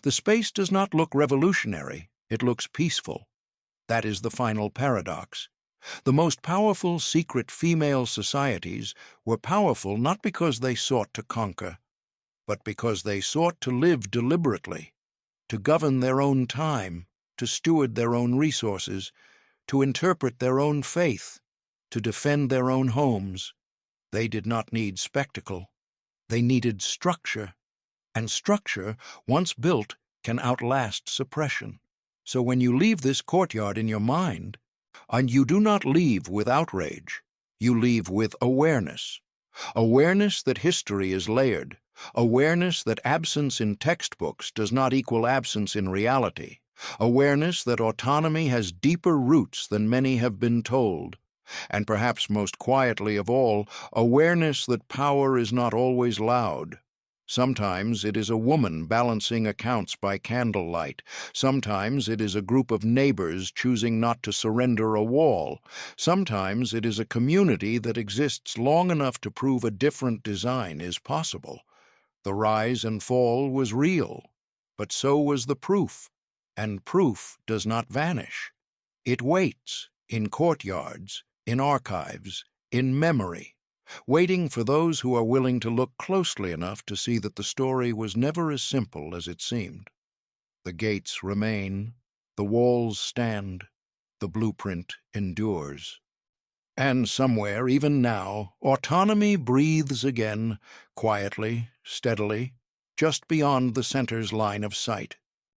The space does not look revolutionary, it looks peaceful. That is the final paradox. The most powerful secret female societies were powerful not because they sought to conquer, but because they sought to live deliberately, to govern their own time, to steward their own resources, to interpret their own faith, to defend their own homes. They did not need spectacle. They needed structure, and structure, once built, can outlast suppression. So when you leave this courtyard in your mind, and you do not leave with outrage, you leave with awareness. Awareness that history is layered. Awareness that absence in textbooks does not equal absence in reality. Awareness that autonomy has deeper roots than many have been told. And perhaps most quietly of all, awareness that power is not always loud. Sometimes it is a woman balancing accounts by candlelight. Sometimes it is a group of neighbors choosing not to surrender a wall. Sometimes it is a community that exists long enough to prove a different design is possible. The rise and fall was real, but so was the proof, and proof does not vanish. It waits in courtyards, in archives, in memory, waiting for those who are willing to look closely enough to see that the story was never as simple as it seemed. The gates remain, the walls stand, the blueprint endures. And somewhere, even now, autonomy breathes again, quietly, steadily, just beyond the center's line of sight.